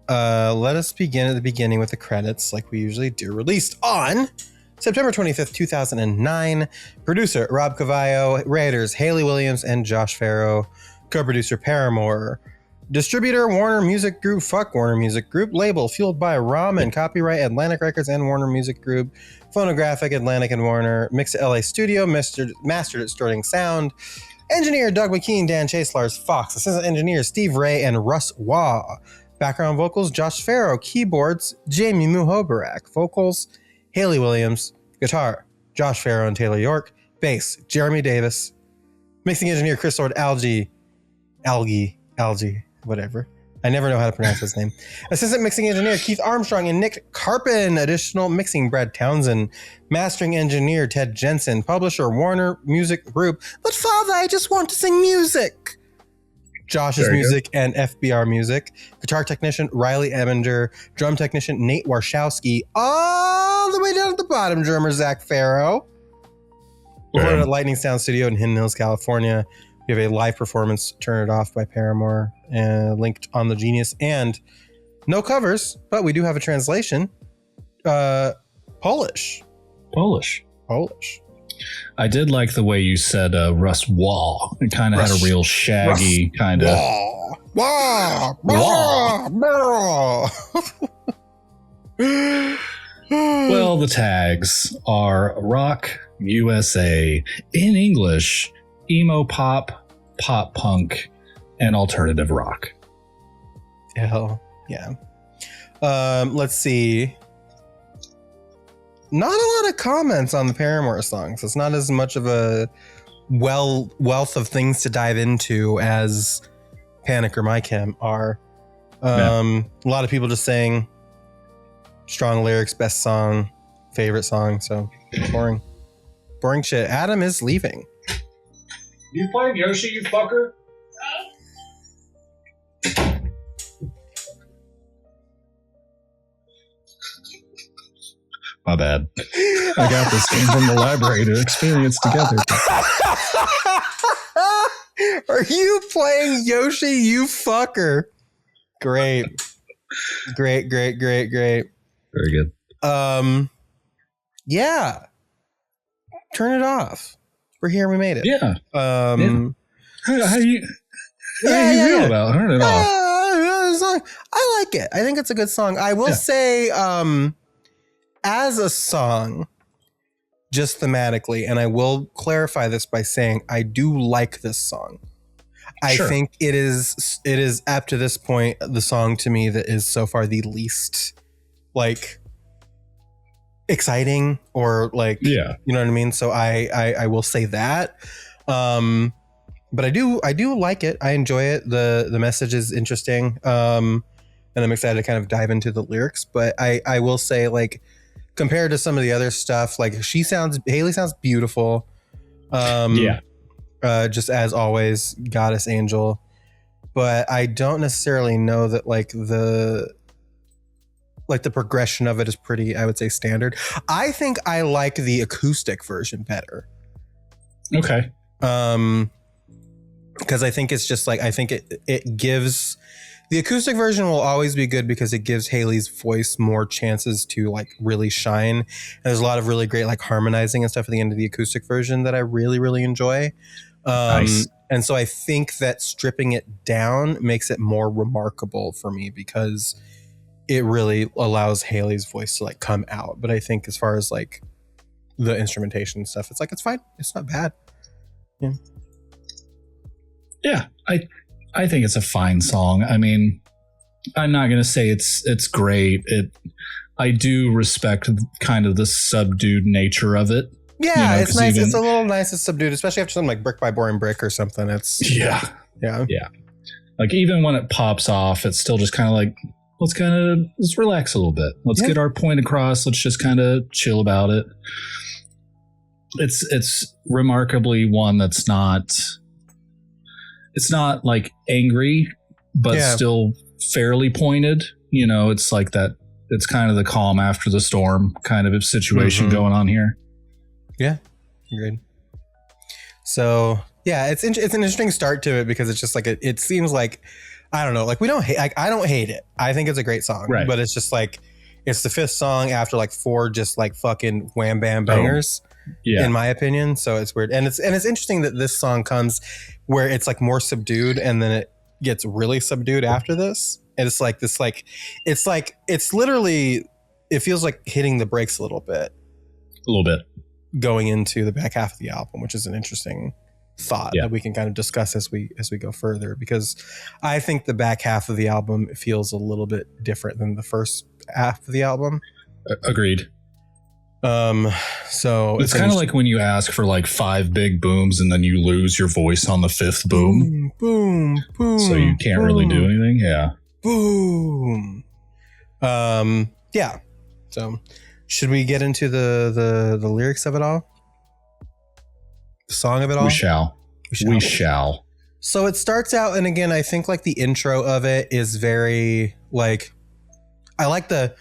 let us begin at the beginning with the credits like we usually do. Released on September 25th, 2009. Producer Rob Cavallo. Writers Hayley Williams and Josh Farrow. Co-producer Paramore. Distributor Warner Music Group. Fuck Warner Music Group. Label Fueled by Ramen. Copyright Atlantic Records and Warner Music Group. Phonographic Atlantic and Warner. Mixed at LA Studio. Mastered at Sterling Sound. Engineer Doug McKean, Dan Chase, Lars Fox. Assistant engineers Steve Ray and Russ Waugh. Background vocals Josh Farrow. Keyboards Jamie Muhobarak. Vocals Hayley Williams. Guitar Josh Farrow and Taylor York. Bass Jeremy Davis. Mixing engineer Chris Lord. Algie, whatever. I never know how to pronounce his name. Assistant mixing engineer Keith Armstrong and Nick Carpin. Additional mixing Brad Townsend. Mastering engineer Ted Jensen. Publisher Warner Music Group. But father, I just want to sing music. Josh's Music and FBR Music. Guitar technician Riley Eminger. Drum technician Nate Warshawski. All the way down at the bottom, drummer Zach Farrow. Recorded at Lightning Sound Studio in Hidden Hills, California. We have a live performance, Turn It Off by Paramore, linked on the Genius, and no covers, but we do have a translation. Polish. I did like the way you said Russ Waugh. It kind of had a real shaggy kind of. Well, the tags are rock USA in English, emo pop, pop punk, and alternative rock. Hell yeah. Let's see. Not a lot of comments on the Paramore songs. It's not as much of a wealth of things to dive into as Panic or My Chem are. A lot of people just saying strong lyrics, best song, favorite song. So boring shit. Adam is leaving. You playing Yoshi, you fucker? My bad. I got this game from the library to experience together. Are you playing Yoshi, you fucker? Great. Great. Very good. Yeah. Turn It Off. We're here. We made it. Yeah. How do you feel about Turn It Off? I like it. I think it's a good song. I will say, as a song, just thematically, and I will clarify this by saying I do like this song. I think it is up to this point the song to me that is so far the least like exciting or like you know what I mean. So I will say that. But I do like it. I enjoy it. The message is interesting. And I'm excited to kind of dive into the lyrics. But I will say, like, compared to some of the other stuff, like Hayley sounds beautiful. Just as always, goddess angel. But I don't necessarily know that like the progression of it is pretty, I would say, standard. I think I like the acoustic version better. Okay. Because I think it's just like, I think it gives, the acoustic version will always be good because it gives Hayley's voice more chances to like really shine. And there's a lot of really great like harmonizing and stuff at the end of the acoustic version that I really, really enjoy. Nice. And so I think that stripping it down makes it more remarkable for me because it really allows Hayley's voice to like come out. But I think as far as like the instrumentation and stuff, it's like, it's fine. It's not bad. Yeah. Yeah, I think it's a fine song. I mean, I'm not going to say it's great. I do respect kind of the subdued nature of it. Yeah, it's nice. It's a little nice. It's subdued, especially after something like Brick by Boring Brick or something. It's yeah. Like even when it pops off, it's still just kind of like, let's relax a little bit. Let's get our point across. Let's just kind of chill about it. it's remarkably one that's not, it's not like angry, but still fairly pointed. You know, it's like that. It's kind of the calm after the storm kind of a situation going on here. Yeah, agreed. So yeah, it's an interesting start to it because it's just like it seems like, I don't know, like we don't hate, like I don't hate it. I think it's a great song, right? But it's just like it's the 5th song after like 4 just like fucking wham bam bangers, in my opinion. So it's weird, and it's interesting that this song comes where it's like more subdued, and then it gets really subdued after this. And it's like this, like it's literally, it feels like hitting the brakes a little bit going into the back half of the album, which is an interesting thought that we can kind of discuss as we go further, because I think the back half of the album feels a little bit different than the first half of the album. Agreed. So it's kind of like when you ask for like 5 big booms and then you lose your voice on the 5th boom. Boom, boom. So you can't really do anything. Yeah. Boom. Yeah. So should we get into the lyrics of it all? The song of it all? We shall. So it starts out, and again, I think like the intro of it is very like, I like the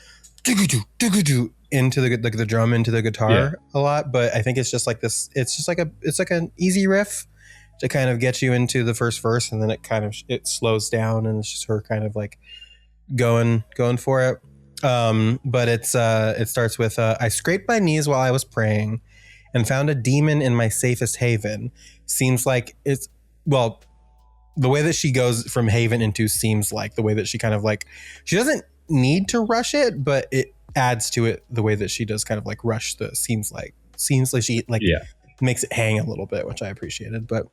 into the drum into the guitar a lot, but I think it's just like this. It's just like it's like an easy riff to kind of get you into the first verse, and then it slows down, and it's just her kind of like going for it. But it starts with I scraped my knees while I was praying and found a demon in my safest haven. Seems like it's, well, the way that she goes from haven into seems like the way that she kind of like, she doesn't need to rush it, but it adds to it the way that she does kind of like rush the seems like she like makes it hang a little bit, which I appreciated. But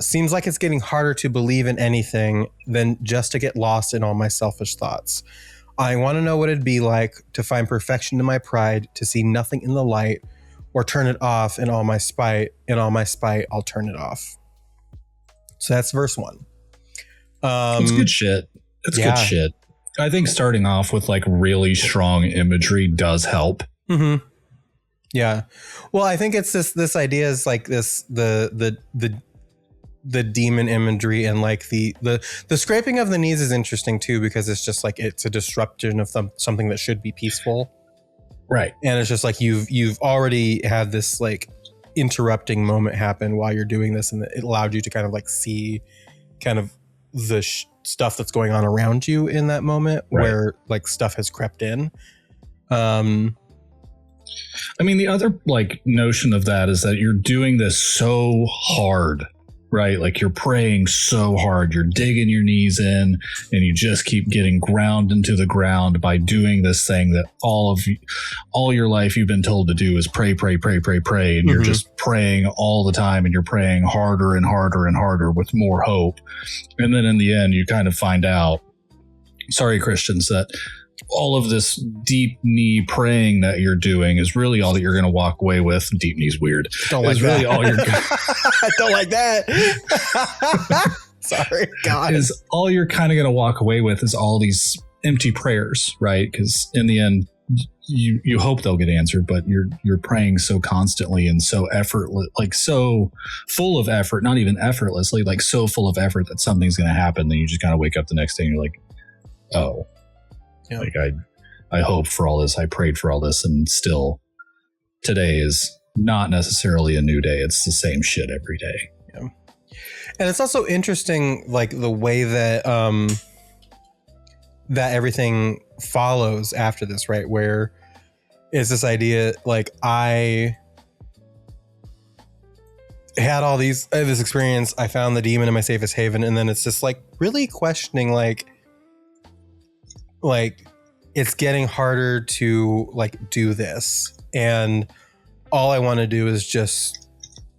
seems like it's getting harder to believe in anything than just to get lost in all my selfish thoughts. I want to know what it'd be like to find perfection in my pride, to see nothing in the light, or turn it off in all my spite. In all my spite, I'll turn it off. So that's verse 1. It's good shit. It's good shit. I think starting off with like really strong imagery does help. Mm-hmm. Yeah. Well, I think it's this idea is like this, the demon imagery, and like the scraping of the knees is interesting too, because it's just like, it's a disruption of something that should be peaceful. Right. And it's just like, you've already had this like interrupting moment happen while you're doing this, and it allowed you to kind of like see kind of the stuff that's going on around you in that moment, where like stuff has crept in. I mean, the other like notion of that is that you're doing this so hard, right? Like you're praying so hard, you're digging your knees in, and you just keep getting ground into the ground by doing this thing that all your life you've been told to do is pray, and you're just praying all the time, and you're praying harder and harder and harder with more hope. And then in the end, you kind of find out, sorry, Christians, that all of this deep knee praying that you're doing is really all that you're going to walk away with. Deep knee's weird. Don't like that. Really all you're I don't like that. Sorry, God. Is all you're kind of going to walk away with is all these empty prayers, right? Because in the end, you hope they'll get answered, but you're praying so constantly and so effortless, like so full of effort, not even effortlessly, like so full of effort that something's going to happen. Then you just kind of wake up the next day and you're like, oh. Yeah. Like I hoped for all this, I prayed for all this, and still today is not necessarily a new day. It's the same shit every day. Yeah. And it's also interesting, like the way that that everything follows after this, right? Where is this idea, like I had all this experience, I found the demon in my safest haven, and then it's just like really questioning, like it's getting harder to like do this, and all I want to do is just,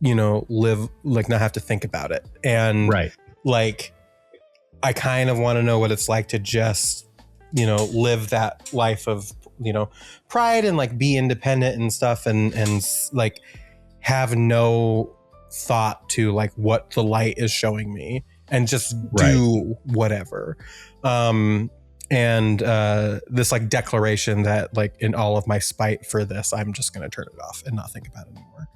live, like not have to think about it. And like I kind of want to know what it's like to just, live that life of, pride and like be independent and stuff, and like have no thought to like what the light is showing me, and just do whatever. and this like declaration that like in all of my spite for this, I'm just going to turn it off and not think about it anymore.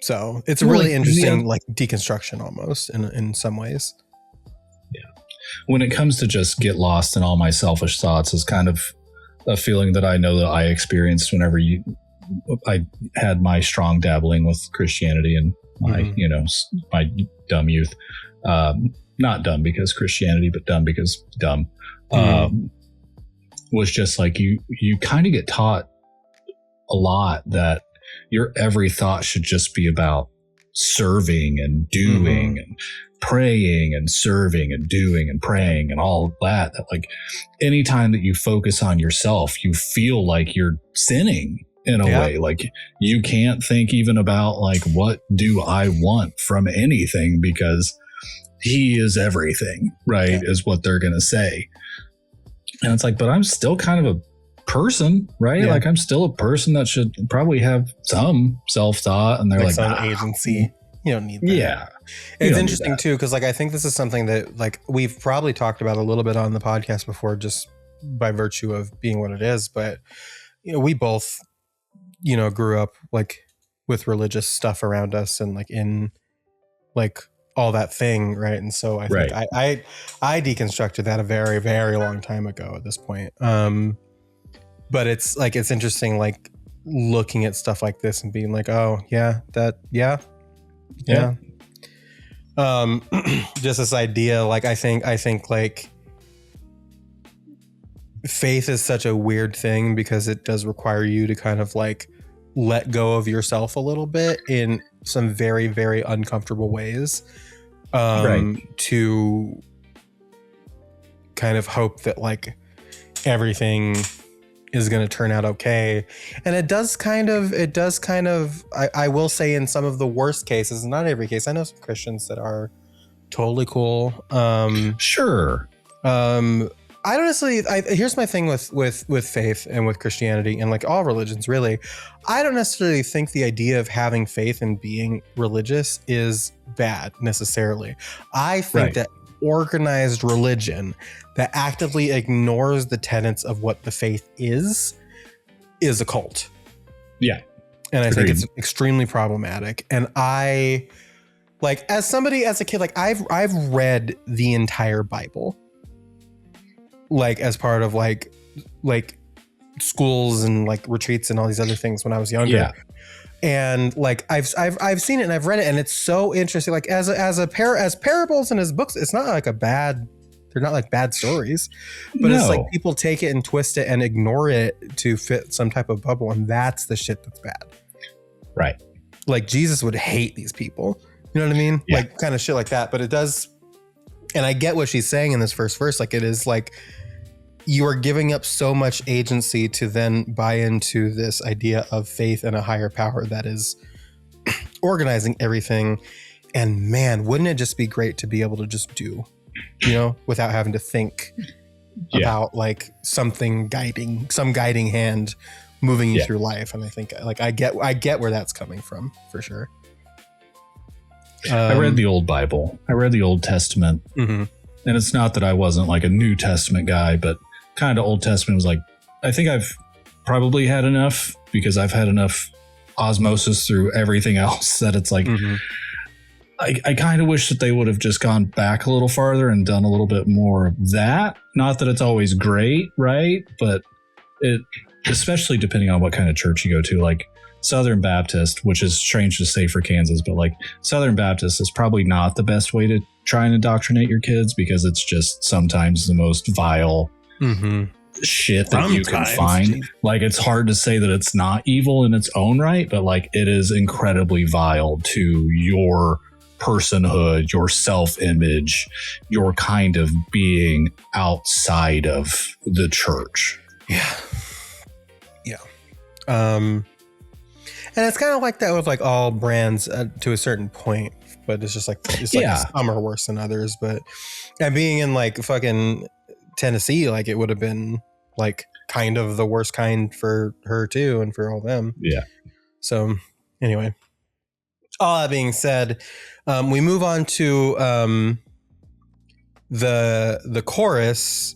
So it's a really interesting like deconstruction almost in some ways. Yeah. When it comes to just get lost in all my selfish thoughts is kind of a feeling that I know that I experienced whenever I had my strong dabbling with Christianity and my, my dumb youth. Not dumb because Christianity, but dumb because dumb. Was just like you kind of get taught a lot that your every thought should just be about serving and doing and praying and serving and doing and praying and all that. That like anytime that you focus on yourself, you feel like you're sinning in a way. Like you can't think even about like, what do I want from anything, because he is everything, right? Is what they're going to say. And it's like, but I'm still kind of a person, right? Like I'm still a person that should probably have some self-thought, and they're like some agency. You don't need that. Yeah. It's interesting too, because like I think this is something that like we've probably talked about a little bit on the podcast before, just by virtue of being what it is. But we both, grew up like with religious stuff around us and like in like all that thing, right? And so I think I deconstructed that a very, very long time ago at this point. But it's like, it's interesting, like looking at stuff like this and being like, oh yeah, just this idea, like I think like faith is such a weird thing because it does require you to kind of like let go of yourself a little bit in some very, very uncomfortable ways, to kind of hope that like everything is going to turn out okay. And it does kind of, I will say in some of the worst cases, not every case, I know some Christians that are totally cool. Sure. I don't necessarily, here's my thing with faith and with Christianity and like all religions really. I don't necessarily think the idea of having faith and being religious is bad necessarily. I think that organized religion that actively ignores the tenets of what the faith is a cult. Yeah. And I think it's extremely problematic. And I like, as a kid, like I've read the entire Bible, like as part of like schools and like retreats and all these other things when I was younger. Yeah. And like I've seen it and I've read it, and it's so interesting. Like as parables and as books, it's not like they're not like bad stories, but it's like people take it and twist it and ignore it to fit some type of bubble, and that's the shit that's bad. Right. Like Jesus would hate these people. You know what I mean? Yeah. Like kind of shit like that. But it does, and I get what she's saying in this first verse. Like it is like you are giving up so much agency to then buy into this idea of faith and a higher power that is organizing everything. And man, wouldn't it just be great to be able to just do, without having to think about like some guiding hand moving you through life. And I think like I get where that's coming from for sure. I read the old Bible. I read the Old Testament. Mm-hmm. And it's not that I wasn't like a New Testament guy, but kind of Old Testament was like, I think I've probably had enough, because I've had enough osmosis through everything else that it's like, I kind of wish that they would have just gone back a little farther and done a little bit more of that. Not that it's always great, right? But it, especially depending on what kind of church you go to, like Southern Baptist, which is strange to say for Kansas, but like Southern Baptist is probably not the best way to try and indoctrinate your kids, because it's just sometimes the most vile shit that you can find. Like it's hard to say that it's not evil in its own right, but like it is incredibly vile to your personhood, your self-image, your kind of being outside of the church. Yeah. And it's kind of like that with like all brands to a certain point, but it's just like, some are worse than others. But and being in like fucking Tennessee, like it would have been like kind of the worst kind for her too, and for all them. Yeah. So anyway, all that being said, we move on to the chorus,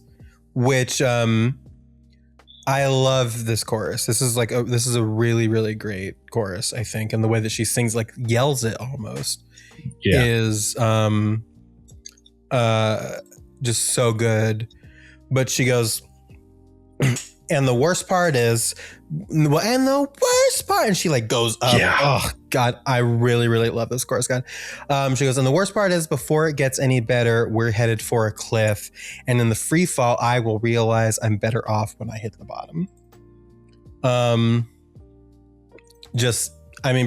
which I love this chorus. This is a really, really great chorus, I think. And the way that she sings, like yells it almost, is just so good. But she goes, and the worst part is, and she like goes up. Yeah. Oh God, I really, really love this chorus, God. She goes, and the worst part is, before it gets any better, we're headed for a cliff. And in the free fall, I will realize I'm better off when I hit the bottom.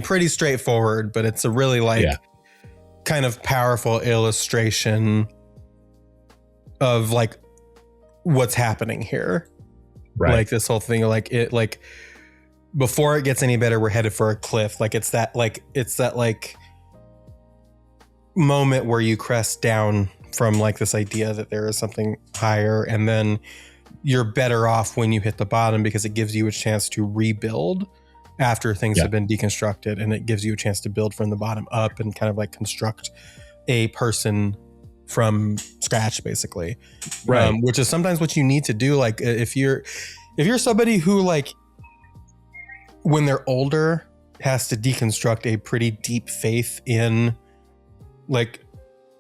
Pretty straightforward, but it's a really kind of powerful illustration of like what's happening here. Right. Like this whole thing, like before it gets any better, we're headed for a cliff. It's that moment where you crest down from like this idea that there is something higher, and then you're better off when you hit the bottom, because it gives you a chance to rebuild after things have been deconstructed, and it gives you a chance to build from the bottom up and kind of like construct a person from scratch, basically. Right. Which is sometimes what you need to do. Like if you're somebody who, like, when they're older, has to deconstruct a pretty deep faith in like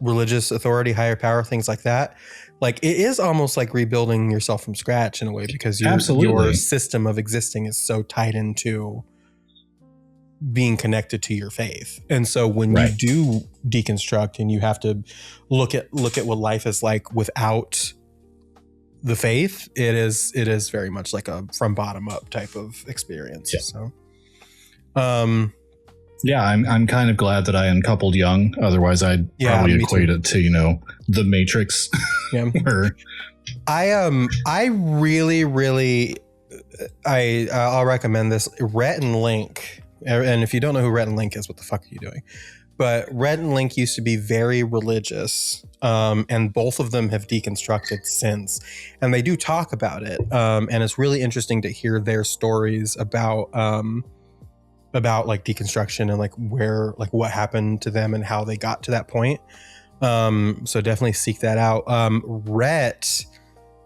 religious authority, higher power, things like that. Like it is almost like rebuilding yourself from scratch in a way, because your system of existing is so tied into being connected to your faith. And so when you do deconstruct and you have to look at what life is like without the faith, it is very much like a from bottom up type of experience. Yeah. So I'm kind of glad that I uncoupled young. Otherwise I'd probably equate it to, the Matrix. Yeah. I'll recommend this. Rhett and Link. And if you don't know who Rhett and Link is, what the fuck are you doing? But Rhett and Link used to be very religious, and both of them have deconstructed since, and they do talk about it. And it's really interesting to hear their stories about like deconstruction and like where, like what happened to them and how they got to that point. So definitely seek that out. Rhett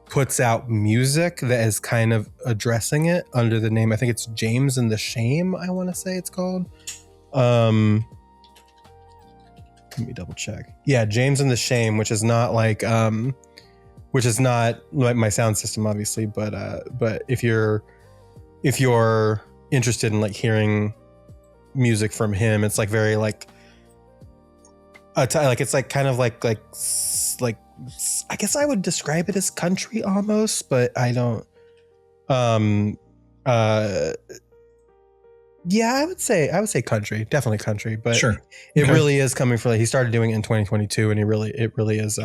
puts out music that is kind of addressing it under the name, I think it's James and the Shame, I want to say it's called. Let me double check. Yeah, James and the Shame, which is not like my sound system, obviously, but if you're interested in like hearing music from him, it's like very like it's like kind of like I guess I would describe it as country almost, but I don't. Yeah, I would say country, definitely country, but sure. It really is coming from, like, he started doing it in 2022, and it really is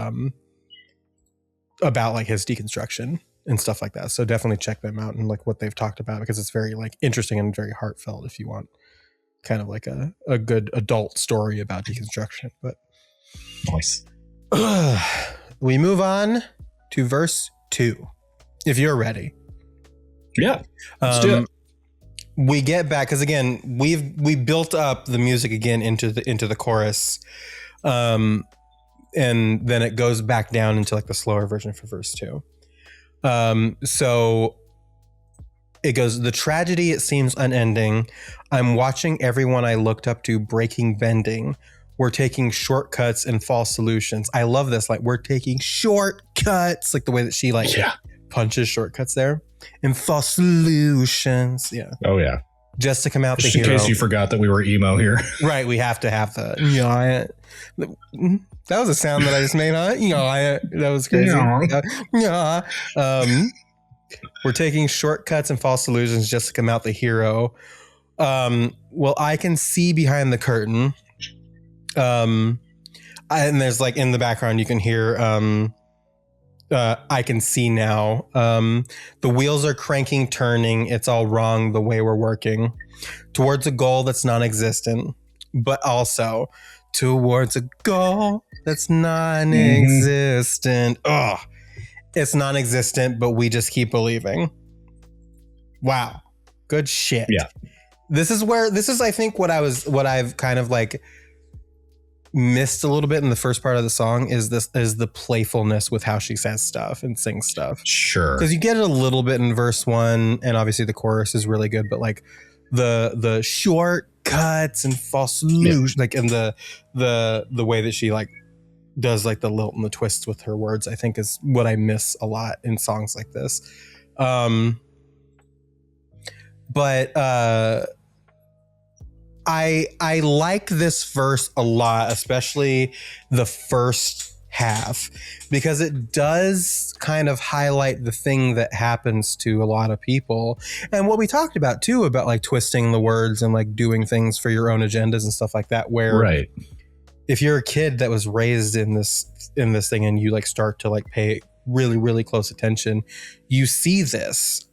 about like his deconstruction and stuff like that. So definitely check them out and like what they've talked about, because it's very like interesting and very heartfelt if you want kind of like a good adult story about deconstruction. But nice. We move on to verse 2, if you're ready. Yeah, let's do it. We get back, because again, we built up the music again into the chorus, and then it goes back down into like the slower version for verse 2. So it goes, the tragedy, it seems unending. I'm watching everyone I looked up to breaking, bending. We're taking shortcuts and false solutions. I love this. Like, we're taking shortcuts, like the way that she punches shortcuts there, and false solutions. Yeah. Oh yeah. Just to come out just the in hero. Case you forgot that we were emo here. Right. We have to have the that was a sound that I just made, huh? That was crazy. We're taking shortcuts and false solutions just to come out the hero. Well, I can see behind the curtain. And there's like in the background you can hear I can see now. The wheels are cranking, turning. It's all wrong the way we're working towards a goal that's non-existent, but also towards a goal that's non-existent. Oh, it's non-existent, but we just keep believing. Wow. Good shit. Yeah. This is I think what I've kind of like missed a little bit in the first part of the song is the playfulness with how she says stuff and sings stuff. Sure. Because you get it a little bit in verse 1, and obviously the chorus is really good, but like the short cuts and false solution, like, and the way that she like does like the lilt and the twists with her words, I think is what I miss a lot in songs like this. But I like this verse a lot, especially the first half, because it does kind of highlight the thing that happens to a lot of people. And what we talked about too, about like twisting the words and like doing things for your own agendas and stuff like that, where right. If you're a kid that was raised in this thing and you like start to like pay really, really close attention, you see this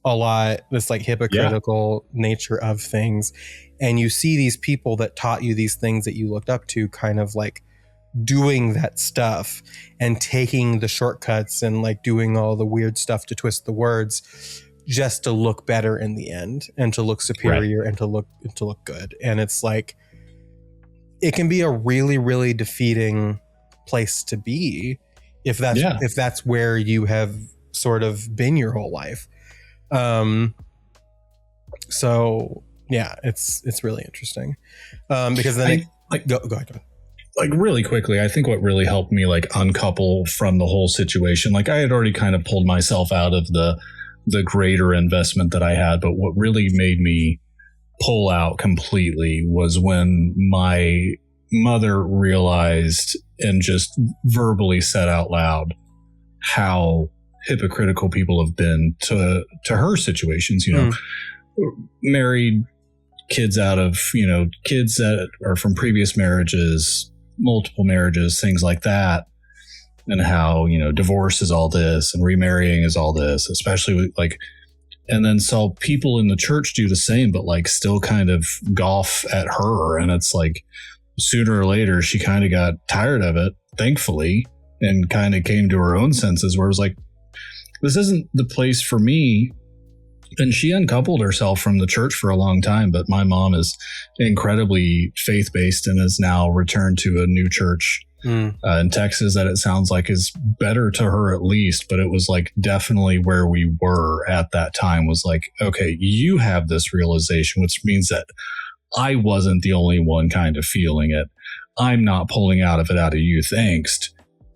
a lot, this like hypocritical nature of things. And you see these people that taught you these things that you looked up to kind of like doing that stuff and taking the shortcuts and like doing all the weird stuff to twist the words just to look better in the end and to look superior and to look good. And it's like, it can be a really, really defeating place to be if that's where you have sort of been your whole life. So yeah, it's really interesting. Because then go ahead. Like really quickly, I think what really helped me like uncouple from the whole situation, like I had already kind of pulled myself out of the greater investment that I had, but what really made me pull out completely was when my mother realized and just verbally said out loud how hypocritical people have been to her situations, you know, married kids out of, you know, kids that are from previous marriages, multiple marriages, things like that. And how, you know, divorce is all this and remarrying is all this, especially with like, and then saw people in the church do the same, but like still kind of golf at her. And it's like sooner or later, she kind of got tired of it, thankfully, and kind of came to her own senses where it was like, this isn't the place for me. And she uncoupled herself from the church for a long time, but my mom is incredibly faith-based and has now returned to a new church in Texas that it sounds like is better to her at least. But it was like definitely where we were at that time was like, okay, you have this realization, which means that I wasn't the only one kind of feeling it. I'm not pulling out of youth angst.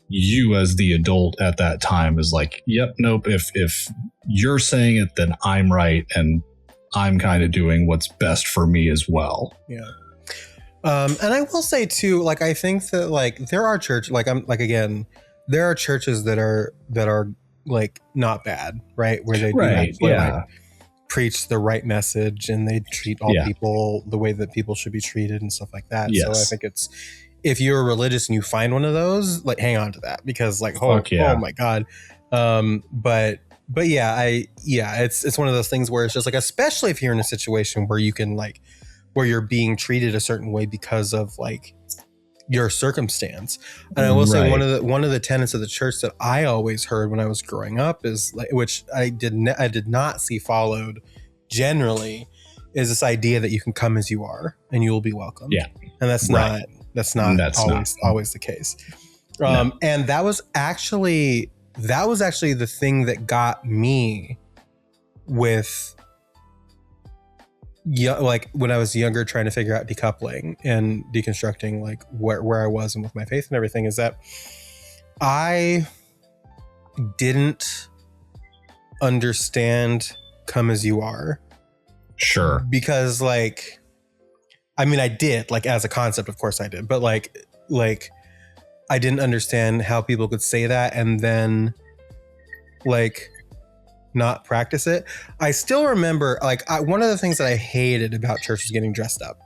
You as the adult at that time is like, yep, nope. If you're saying it, then I'm right. And I'm kind of doing what's best for me as well. Yeah. And I will say too, like, I think that like there are churches, like I'm like, again, there are churches that are like not bad, right? Where they do actually, like, preach the right message and they treat all people the way that people should be treated and stuff like that. Yes. So I think it's, if you're religious and you find one of those, like hang on to that because like, oh my God. But it's one of those things where it's just like, especially if you're in a situation where you can like, where you're being treated a certain way because of like your circumstance. And I will say one of the tenets of the church that I always heard when I was growing up is like, which I did not see followed generally, is this idea that you can come as you are and you will be welcome. Yeah. And that's not always the case. And that was actually the thing that got me with like when I was younger, trying to figure out decoupling and deconstructing like where I was and with my faith and everything, is that I didn't understand come as you are. Sure. Because like, I mean, I did, like as a concept, of course I did, but like I didn't understand how people could say that and then like not practice it. I still remember like one of the things that I hated about church was getting dressed up.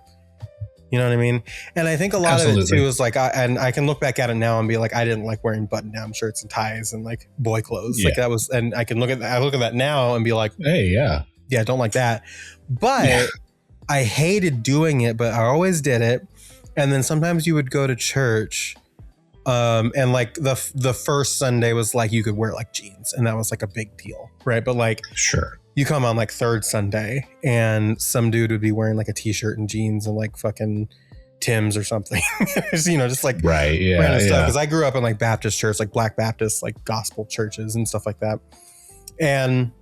You know what I mean? And I think a lot of it too is like, I can look back at it now and be like, I didn't like wearing button down shirts and ties and like boy clothes. Like that was, and I look at that now and be like, hey, I don't like that. But I hated doing it, but I always did it. And then sometimes you would go to church and like the first Sunday was like you could wear like jeans and that was like a big deal, right? But like you come on like third Sunday and some dude would be wearing like a t-shirt and jeans and like fucking Tim's or something. Just like right, yeah, random stuff. yeah. Because I grew up in like Baptist church, like Black Baptist, like gospel churches and stuff like that. And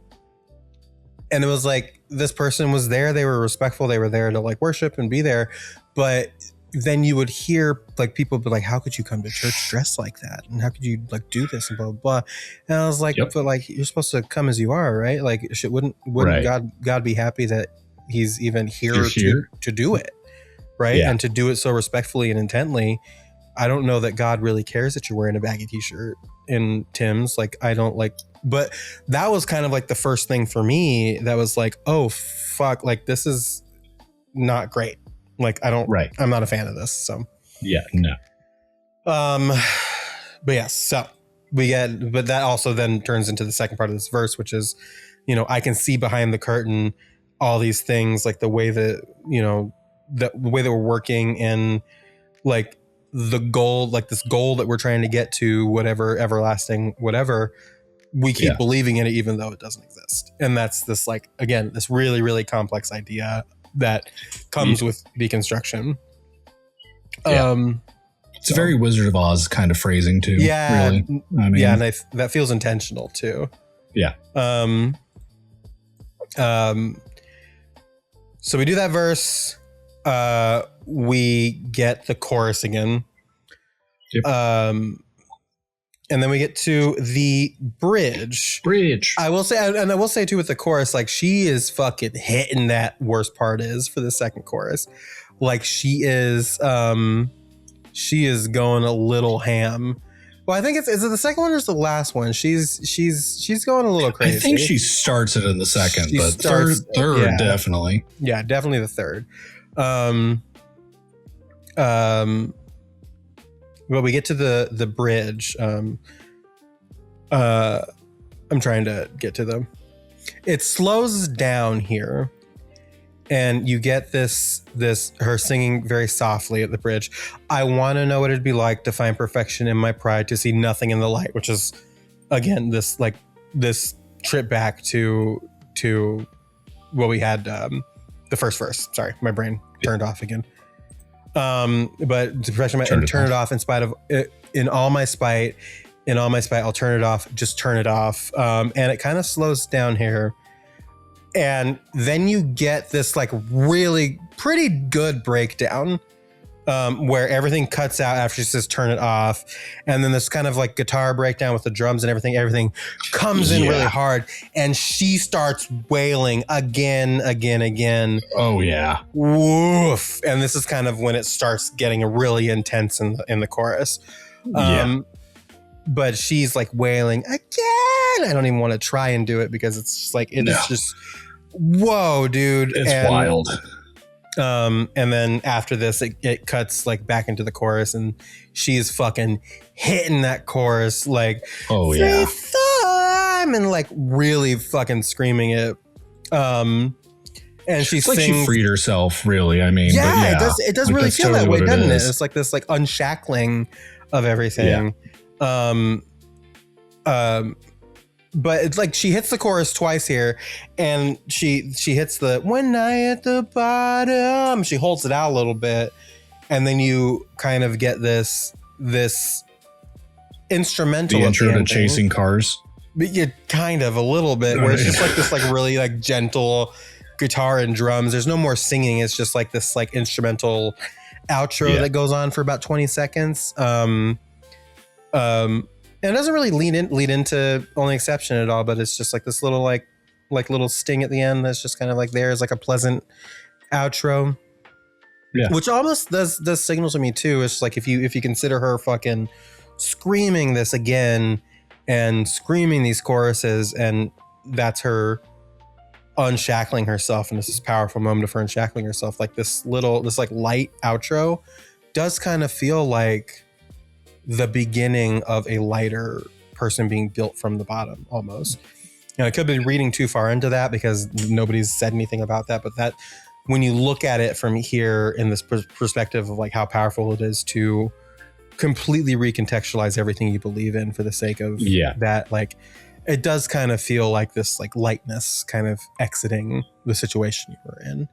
it was like this person was there. They were respectful. They were there to like worship and be there. But then you would hear like people be like, how could you come to church dressed like that? And how could you like do this and blah, blah, blah. And I was like, but like, you're supposed to come as you are, right? Like wouldn't right. God be happy that he's even here to do it, right? Yeah. And to do it so respectfully and intently. I don't know that God really cares that you're wearing a baggy t-shirt in Tim's. Like, I don't like, but that was kind of like the first thing for me that was like, oh fuck, like this is not great. Like I'm not a fan of this. So yeah, no. But yes, so but that also then turns into the second part of this verse, which is, I can see behind the curtain all these things, like the way that, the way that we're working and like the goal, like this goal that we're trying to get to, whatever, everlasting, whatever, we keep believing in it, even though it doesn't exist. And that's this, like, again, this really, really complex idea that comes with deconstruction. It's a very Wizard of Oz kind of phrasing too. Yeah. Really. And that feels intentional too. Yeah. So we do that verse. We get the chorus again. Yep. And then we get to the bridge. I will say too with the chorus, like she is fucking hitting that worst part is for the second chorus. Like she is going a little ham. Well, I think is it the second one or is the last one? She's going a little crazy. I think she starts it in the second, but third definitely. Yeah, definitely the third. Well, we get to the bridge. I'm trying to get to them. It slows down here, and you get this her singing very softly at the bridge. I want to know what it'd be like to find perfection in my pride, to see nothing in the light, which is again this trip back to what we had the first verse. Sorry, my brain turned off again. But depression and turn it off in spite of in all my spite, I'll turn it off. Just turn it off. And it kind of slows down here. And then you get this like really pretty good breakdown where everything cuts out after she says turn it off. And then this kind of like guitar breakdown with the drums and everything comes in really hard. And she starts wailing again. Oh, yeah. Woof. And this is kind of when it starts getting really intense in the chorus. But she's like wailing again. I don't even want to try and do it because it's just like, it's just, whoa, dude. It's wild. And then after this, it cuts like back into the chorus, and she's fucking hitting that chorus like, oh yeah, and like really fucking screaming it. And she sings, like she freed herself, really. I mean, it does like really feel totally that way, doesn't it? It's like this like unshackling of everything. But it's like she hits the chorus twice here, and she hits the when I at the bottom. She holds it out a little bit, and then you kind of get this instrumental. The intro to Chasing Cars. But you kind of a little bit where it's just like this like really like gentle guitar and drums. There's no more singing. It's just like this like instrumental outro that goes on for about 20 seconds. And it doesn't really lead into Only Exception at all, but it's just like this little like little sting at the end that's just kind of like there is like a pleasant outro. Yeah. Which almost does signal to me too. It's like if you consider her fucking screaming this again and screaming these choruses, and that's her unshackling herself, and this is a powerful moment of her unshackling herself, like this like light outro does kind of feel like the beginning of a lighter person being built from the bottom almost. I could be reading too far into that because nobody's said anything about that, but that when you look at it from here in this perspective of like how powerful it is to completely recontextualize everything you believe in for the sake of that, like it does kind of feel like this like lightness kind of exiting the situation you were in.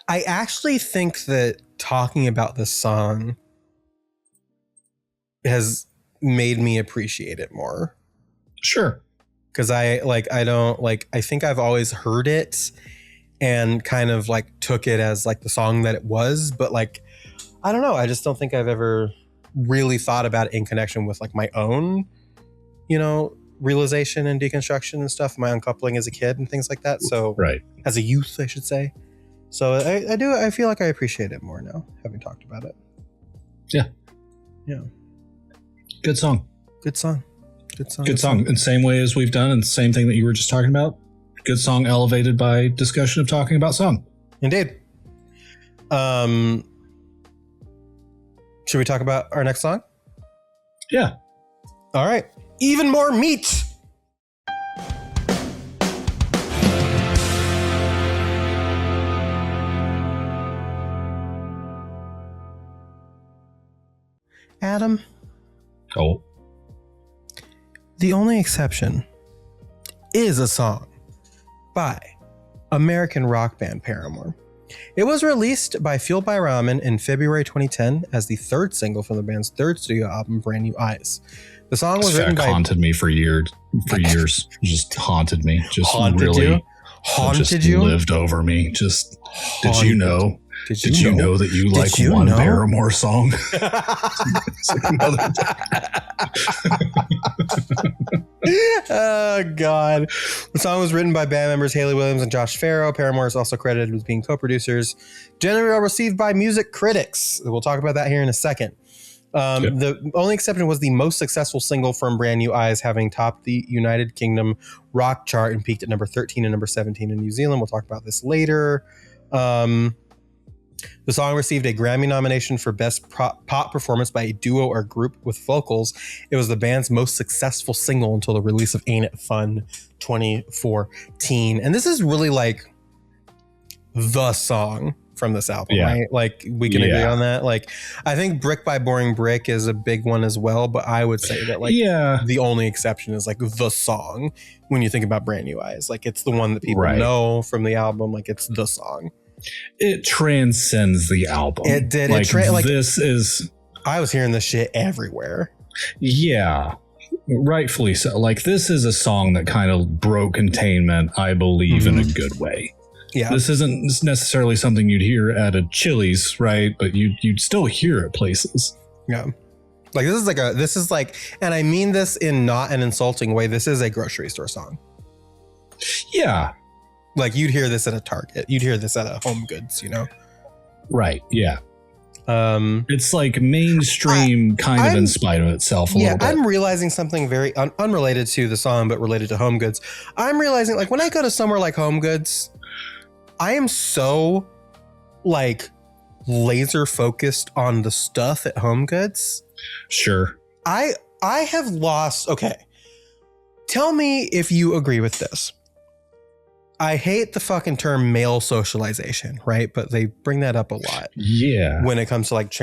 I actually think that talking about this song has made me appreciate it more. Sure. Because I think I've always heard it and kind of like took it as like the song that it was, but like, I don't know. I just don't think I've ever really thought about it in connection with like my own, realization and deconstruction and stuff, my uncoupling as a kid and things like that. So right. As a youth, I should say. So I feel like I appreciate it more now, having talked about it. Yeah. Yeah. Good song. Good song. In the same way as we've done, and the same thing that you were just talking about. Good song elevated by discussion of talking about song. Indeed. Should we talk about our next song? Yeah. All right. Even more meat. Adam. Oh. The only exception is a song by American rock band Paramore. It was released by Fueled by Ramen in February 2010 as the third single from the band's third studio album, Brand New Eyes. The song was written by... haunted me for years. Just haunted me. Just haunted really you? Haunted just you? Lived over me. Just Haunted. Did you know? Did you know that you like one Paramore song? Oh, God. The song was written by band members Haley Williams and Josh Farrow. Paramore is also credited with being co-producers. Generally well received by music critics. We'll talk about that here in a second. The only exception was the most successful single from Brand New Eyes, having topped the United Kingdom rock chart and peaked at number 13 and number 17 in New Zealand. We'll talk about this later. The song received a Grammy nomination for Best Pop Performance by a Duo or Group with Vocals. It was the band's most successful single until the release of Ain't It Fun 2014. And this is really like the song from this album, right? Like we can agree on that. Like I think Brick by Boring Brick is a big one as well, but I would say that like the only exception is like the song when you think about Brand New Eyes. Like it's the one that people know from the album. Like it's the song. It transcends the album. It did. Like, this is... I was hearing this shit everywhere. Yeah, rightfully so. Like this is a song that kind of broke containment, I believe, in a good way. Yeah. This isn't necessarily something you'd hear at a Chili's, right? But you'd still hear it places. Yeah. Like this is like, and I mean this in not an insulting way. This is a grocery store song. Yeah. Like you'd hear this at a Target. You'd hear this at a Home Goods, Right. Yeah. It's like mainstream kind of in spite of itself a little bit. I'm realizing something very unrelated to the song, but related to Home Goods. I'm realizing like when I go to somewhere like Home Goods, I am so like laser focused on the stuff at Home Goods. Sure. I have lost. Okay. Tell me if you agree with this. I hate the fucking term male socialization, right? But they bring that up a lot. Yeah. When it comes to like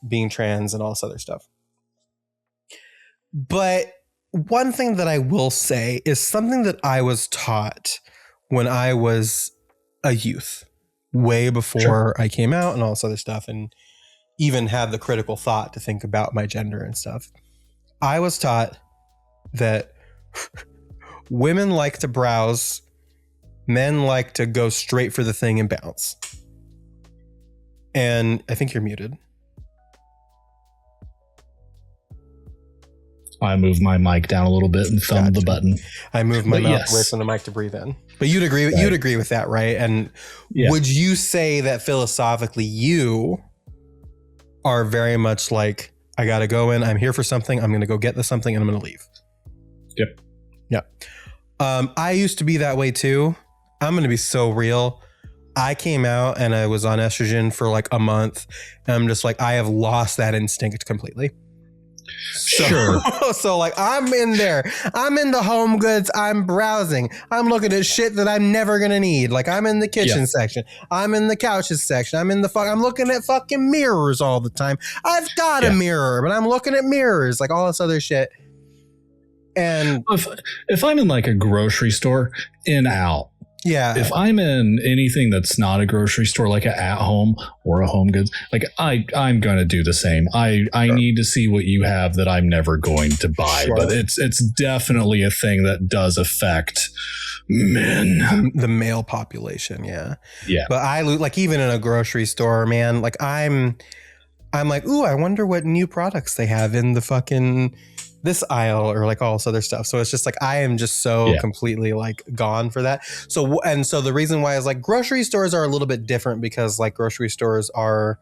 being trans and all this other stuff. But one thing that I will say is something that I was taught when I was a youth, way before I came out and all this other stuff, and even had the critical thought to think about my gender and stuff. I was taught that women like to browse, men like to go straight for the thing and bounce. And I think you're muted. I moved my mic down a little bit and thumbed the button. I moved my mouth away from the mic to breathe in. But you'd agree. Right. You'd agree with that, right? And would you say that philosophically you are very much like, I got to go in. I'm here for something. I'm going to go get the something and I'm going to leave. Yep. Yeah. I used to be that way too. I'm going to be so real. I came out and I was on estrogen for like a month. And I'm just like, I have lost that instinct completely. So like I'm in there. I'm in the Home Goods. I'm browsing. I'm looking at shit that I'm never going to need. Like I'm in the kitchen section. I'm in the couches section. I'm looking at fucking mirrors all the time. I've got a mirror, but I'm looking at mirrors, like all this other shit. And if I'm in like a grocery store, in out. Yeah. If I'm in anything that's not a grocery store, like a At Home or a Home Goods, like I'm going to do the same. I need to see what you have that I'm never going to buy, but it's definitely a thing that does affect men, the male population. Yeah. Yeah. But I like, even in a grocery store, man, like I'm like, ooh, I wonder what new products they have in the fucking this aisle or like all this other stuff. So it's just like, I am just so completely like gone for that. So the reason why is like grocery stores are a little bit different because like grocery stores are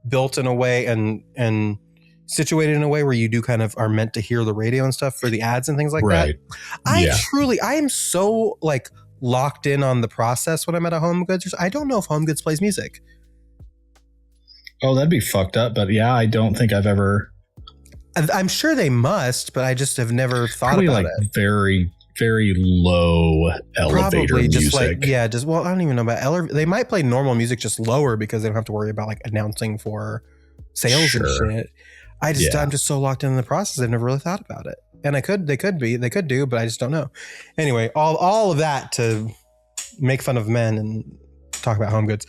built in a way and situated in a way where you do kind of are meant to hear the radio and stuff for the ads and things like that. I am so like locked in on the process when I'm at a Home Goods. I don't know if Home Goods plays music. Oh, that'd be fucked up. But yeah, I don't think I've ever. I'm sure they must, but I just have never thought probably about like it. Very, very low elevator Probably music. just like, well, I don't even know about they might play normal music just lower because they don't have to worry about like announcing for sales and shit. I'm just so locked in the process. I've never really thought about it. And they could do, but I just don't know. Anyway, all of that to make fun of men and talk about Home Goods.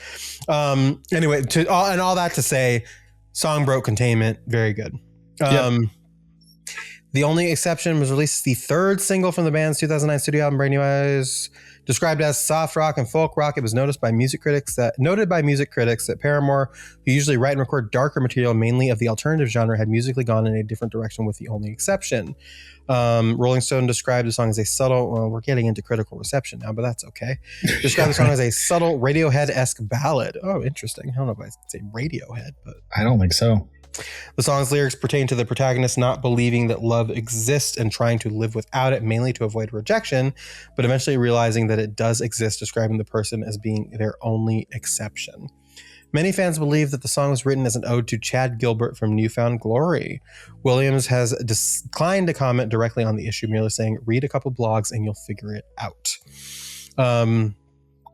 Anyway, all that to say, song broke containment. Very good. The only exception was released the third single from the band's 2009 studio album, Brand New Eyes. Described as soft rock and folk rock, it was noted by music critics that Paramore, who usually write and record darker material, mainly of the alternative genre, had musically gone in a different direction, with the only exception. Rolling Stone described the song as a subtle, well, we're getting into critical reception now, but that's okay. Described the song as a subtle Radiohead-esque ballad. Oh, interesting. I don't know if I say Radiohead, but I don't think so. The song's lyrics pertain to the protagonist not believing that love exists and trying to live without it, mainly to avoid rejection, but eventually realizing that it does exist, describing the person as being their only exception. Many fans believe that the song was written as an ode to Chad Gilbert from New Found Glory. Williams has declined to comment directly on the issue, merely saying, read a couple blogs and you'll figure it out.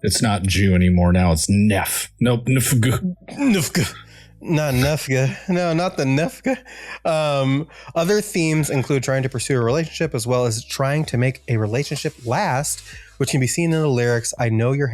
It's not Jew anymore now, it's Neff. Nope, Nefg. Not Nefga. No, not the Nefga. Other themes include trying to pursue a relationship as well as trying to make a relationship last, which can be seen in the lyrics. I know you're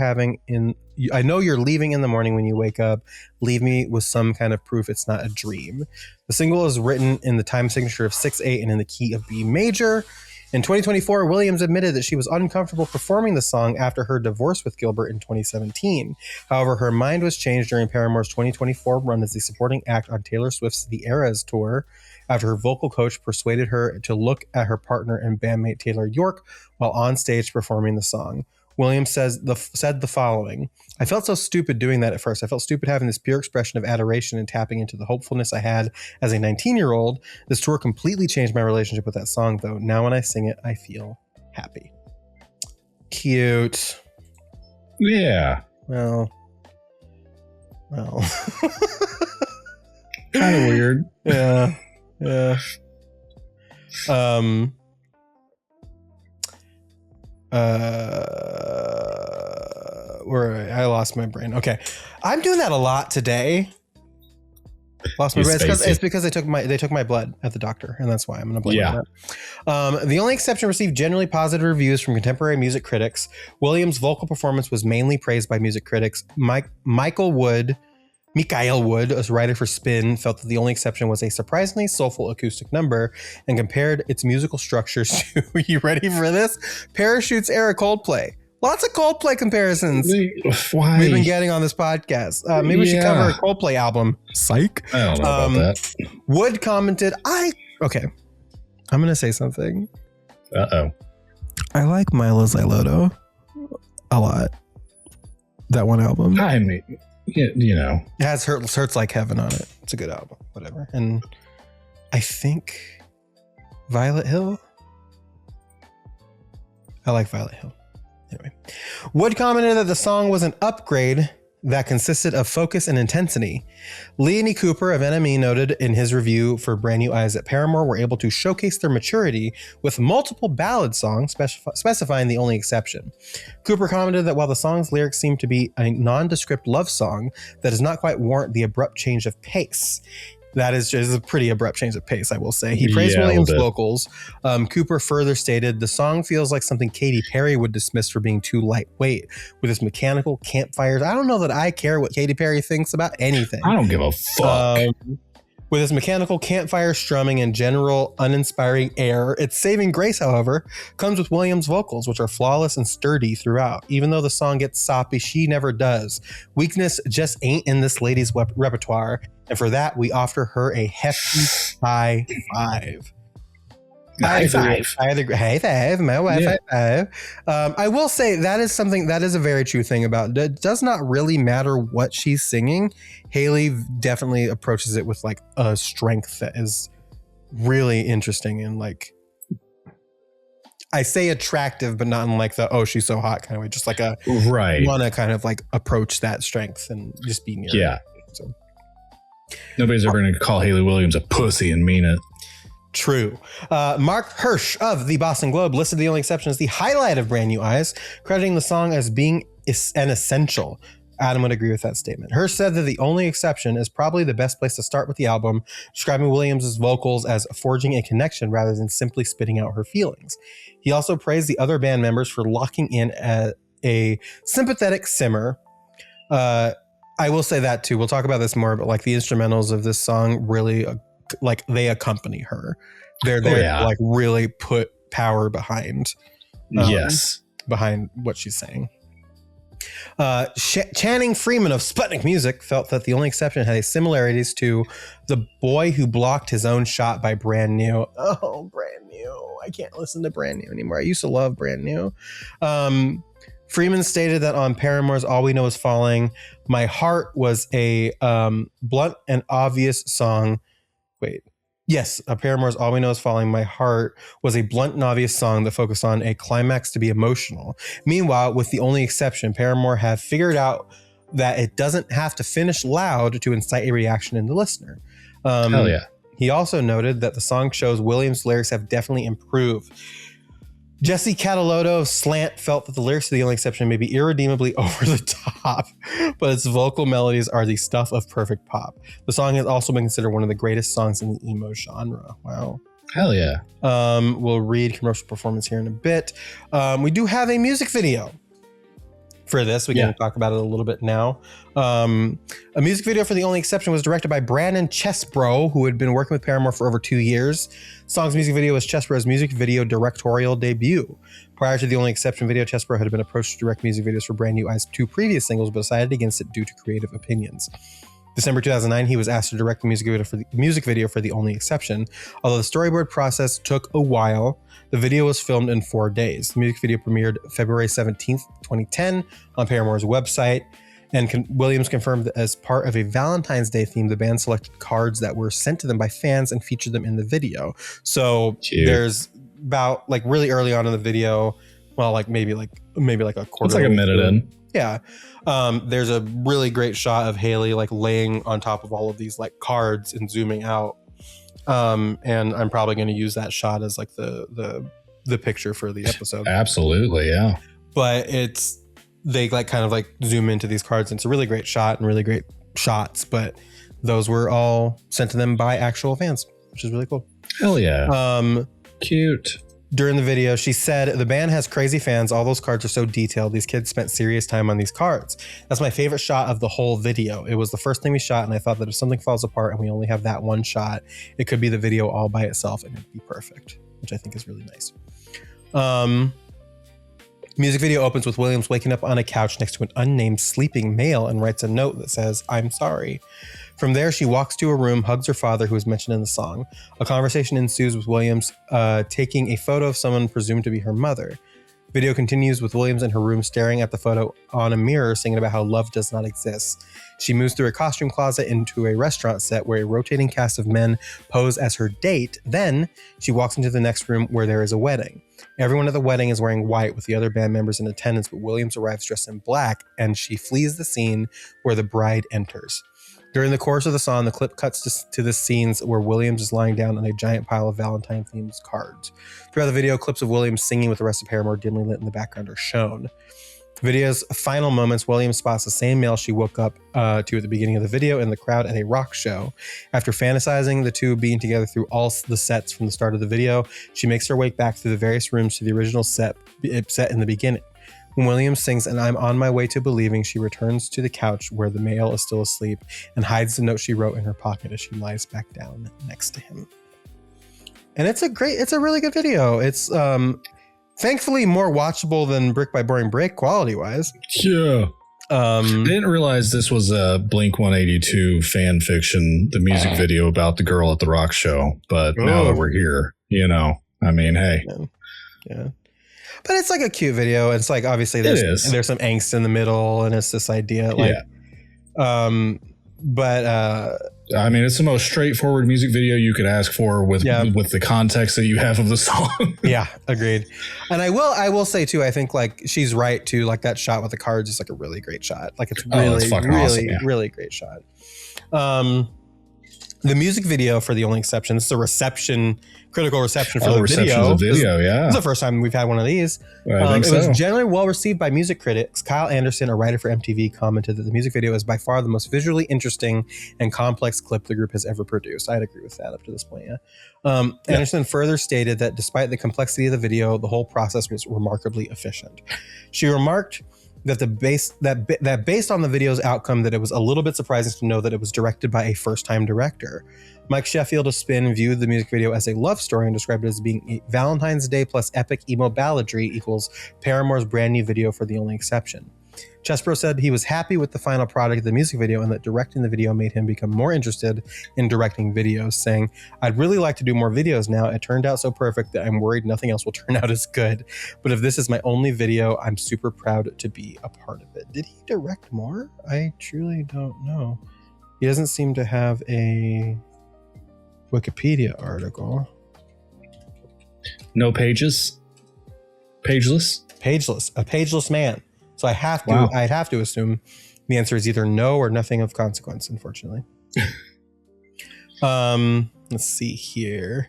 leaving in the morning when you wake up. Leave me with some kind of proof it's not a dream. The single is written in the time signature of 6/8 and in the key of B major. In 2024, Williams admitted that she was uncomfortable performing the song after her divorce with Gilbert in 2017. However, her mind was changed during Paramore's 2024 run as the supporting act on Taylor Swift's The Eras tour, after her vocal coach persuaded her to look at her partner and bandmate Taylor York while on stage performing the song. Williams said the following: I felt so stupid doing that at first. I felt stupid having this pure expression of adoration and tapping into the hopefulness I had as a 19-year-old. This tour completely changed my relationship with that song, though. Now when I sing it, I feel happy. Cute. Yeah. Well. Kind of weird. Yeah. Where I lost my brain. Okay, I'm doing that a lot today. Lost my brain. It's because they took my blood at the doctor, and that's why I'm going to blame that. The only exception received generally positive reviews from contemporary music critics. Williams' vocal performance was mainly praised by music critics. Michael Wood, a writer for Spin, felt that the only exception was a surprisingly soulful acoustic number and compared its musical structures to, are you ready for this? Parachutes era Coldplay. Lots of Coldplay comparisons Why? We've been getting on this podcast. Maybe we should cover a Coldplay album. Psych. I don't know about that. Wood commented, okay, I'm going to say something. Uh-oh. I like Milo Xyloto a lot. That one album. I mean, you know. It has Hurts Like Heaven on it. It's a good album. Whatever. And I think Violet Hill. I like Violet Hill. Anyway, Wood commented that the song was an upgrade that consisted of focus and intensity. Lilli Cooper of NME noted in his review for Brand New Eyes that Paramore were able to showcase their maturity with multiple ballad songs, specifying the only exception. Cooper commented that while the song's lyrics seem to be a nondescript love song, that does not quite warrant the abrupt change of pace. That is just a pretty abrupt change of pace, I will say. He praised Williams' vocals. Cooper further stated, the song feels like something Katy Perry would dismiss for being too lightweight with its mechanical campfires. I don't know that I care what Katy Perry thinks about anything. I don't give a fuck. With its mechanical campfire strumming and general uninspiring air, its saving grace, however, comes with Williams' vocals, which are flawless and sturdy throughout. Even though the song gets soppy, she never does. Weakness just ain't in this lady's repertoire, and for that, we offer her a hefty high five. High five. High five. My wife, Yeah. high five. I will say that is something that is a very true thing about it. It does not really matter what she's singing. Haley definitely approaches it with like a strength that is really interesting and like, I say attractive, but not in like the, oh, she's so hot kind of way. Just like a, right. You want to kind of like approach that strength and just be near Yeah. it. So. Nobody's ever going to call Haley Williams a pussy and mean it. True. Mark Hirsch of the Boston Globe listed The Only Exception as the highlight of Brand New Eyes, crediting the song as being an essential. Adam would agree with that statement. Hirsch said that The Only Exception is probably the best place to start with the album, describing Williams' vocals as forging a connection rather than simply spitting out her feelings. He also praised the other band members for locking in a sympathetic simmer. I will say that too. We'll talk about this more, but like the instrumentals of this song really like they accompany her. They're there to like really put power behind behind what she's saying. Channing Freeman of Sputnik Music felt that The Only Exception had similarities to The Boy Who Blocked His Own Shot by Brand New. Oh, Brand New. I can't listen to Brand New anymore. I used to love Brand New. Freeman stated that on Paramore's All We Know Is Falling, My Heart was a blunt and obvious song. Paramore's All We Know Is Falling, My Heart was a blunt and obvious song that focused on a climax to be emotional. Meanwhile, with The Only Exception, Paramore have figured out that it doesn't have to finish loud to incite a reaction in the listener. Hell yeah. He also noted that the song shows Williams' lyrics have definitely improved. Jesse Catalotto of Slant felt that the lyrics to The Only Exception may be irredeemably over the top, but its vocal melodies are the stuff of perfect pop. The song has also been considered one of the greatest songs in the emo genre. Wow. Hell yeah. We'll read commercial performance here in a bit. We do have a music video for this. We can talk about it a little bit now. A music video for The Only Exception was directed by Brandon Chesbro, who had been working with Paramore for over 2 years. The song's music video was Chesbro's music video directorial debut. Prior to The Only Exception video, Chesbro had been approached to direct music videos for Brand New Eyes' 2 previous singles, but decided against it due to creative opinions. December 2009, he was asked to direct the music video for The Only Exception. Although the storyboard process took a while, the video was filmed in 4 days. The music video premiered February 17th, 2010 on Paramore's website. And Williams confirmed that as part of a Valentine's Day theme, the band selected cards that were sent to them by fans and featured them in the video. So there's about like really early on in the video, well, like maybe like a quarter. It's like a minute in. Yeah. There's a really great shot of Haley like laying on top of all of these like cards and zooming out. And I'm probably going to use that shot as like the picture for the episode. Absolutely. Yeah. But they like kind of like zoom into these cards and it's a really great shot and really great shots, but those were all sent to them by actual fans, which is really cool. Hell yeah. Cute. During the video, she said, the band has crazy fans. All those cards are so detailed. These kids spent serious time on these cards. That's my favorite shot of the whole video. It was the first thing we shot, and I thought that if something falls apart and we only have that one shot, it could be the video all by itself and it'd be perfect, which I think is really nice. Music video opens with Williams waking up on a couch next to an unnamed sleeping male and writes a note that says, "I'm sorry." From there, she walks to a room, hugs her father, who is mentioned in the song. A conversation ensues with Williams taking a photo of someone presumed to be her mother. Video continues with Williams in her room staring at the photo on a mirror, singing about how love does not exist. She moves through a costume closet into a restaurant set where a rotating cast of men pose as her date. Then she walks into the next room where there is a wedding. Everyone at the wedding is wearing white with the other band members in attendance, but Williams arrives dressed in black and she flees the scene where the bride enters. During the course of the song, the clip cuts to the scenes where Williams is lying down on a giant pile of Valentine-themed cards. Throughout the video, clips of Williams singing with the rest of Paramore dimly lit in the background are shown. Video's final moments, Williams spots the same male she woke up to at the beginning of the video in the crowd at a rock show. After fantasizing the two being together through all the sets from the start of the video, she makes her way back through the various rooms to the original set in the beginning. When Williams sings "And I'm on my way to believing," she returns to the couch where the male is still asleep and hides the note she wrote in her pocket as she lies back down next to him. And it's a really good video. It's thankfully more watchable than Brick by Boring Brick quality wise. Yeah. I didn't realize this was a Blink 182 fan fiction, the music video about the girl at the rock show. But now that we're here, I mean, hey. Yeah. But it's like a cute video. It's like, obviously there's some angst in the middle, and it's this idea like, I mean, it's the most straightforward music video you could ask for with the context that you have of the song. Yeah, agreed. And I will say too, I think like she's right too. Like that shot with the cards is like a really great shot. Like it's really, awesome, really great shot. The music video for The Only Exception, this is a critical reception for the video. This is the first time we've had one of these. It was generally well received by music critics. Kyle Anderson, a writer for MTV, commented that the music video is by far the most visually interesting and complex clip the group has ever produced. I'd agree with that up to this point, Anderson further stated that despite the complexity of the video, the whole process was remarkably efficient. She remarked that based on the video's outcome, that it was a little bit surprising to know that it was directed by a first-time director. Mike Sheffield of Spin viewed the music video as a love story and described it as being a Valentine's Day plus epic emo balladry equals Paramore's brand new video for The Only Exception. Chesbro said he was happy with the final product of the music video and that directing the video made him become more interested in directing videos, saying, "I'd really like to do more videos now. It turned out so perfect that I'm worried nothing else will turn out as good. But if this is my only video, I'm super proud to be a part of it." Did he direct more? I truly don't know. He doesn't seem to have a Wikipedia article. No pages? Pageless? Pageless. A pageless man. So I'd have to assume the answer is either no or nothing of consequence, unfortunately. Let's see here.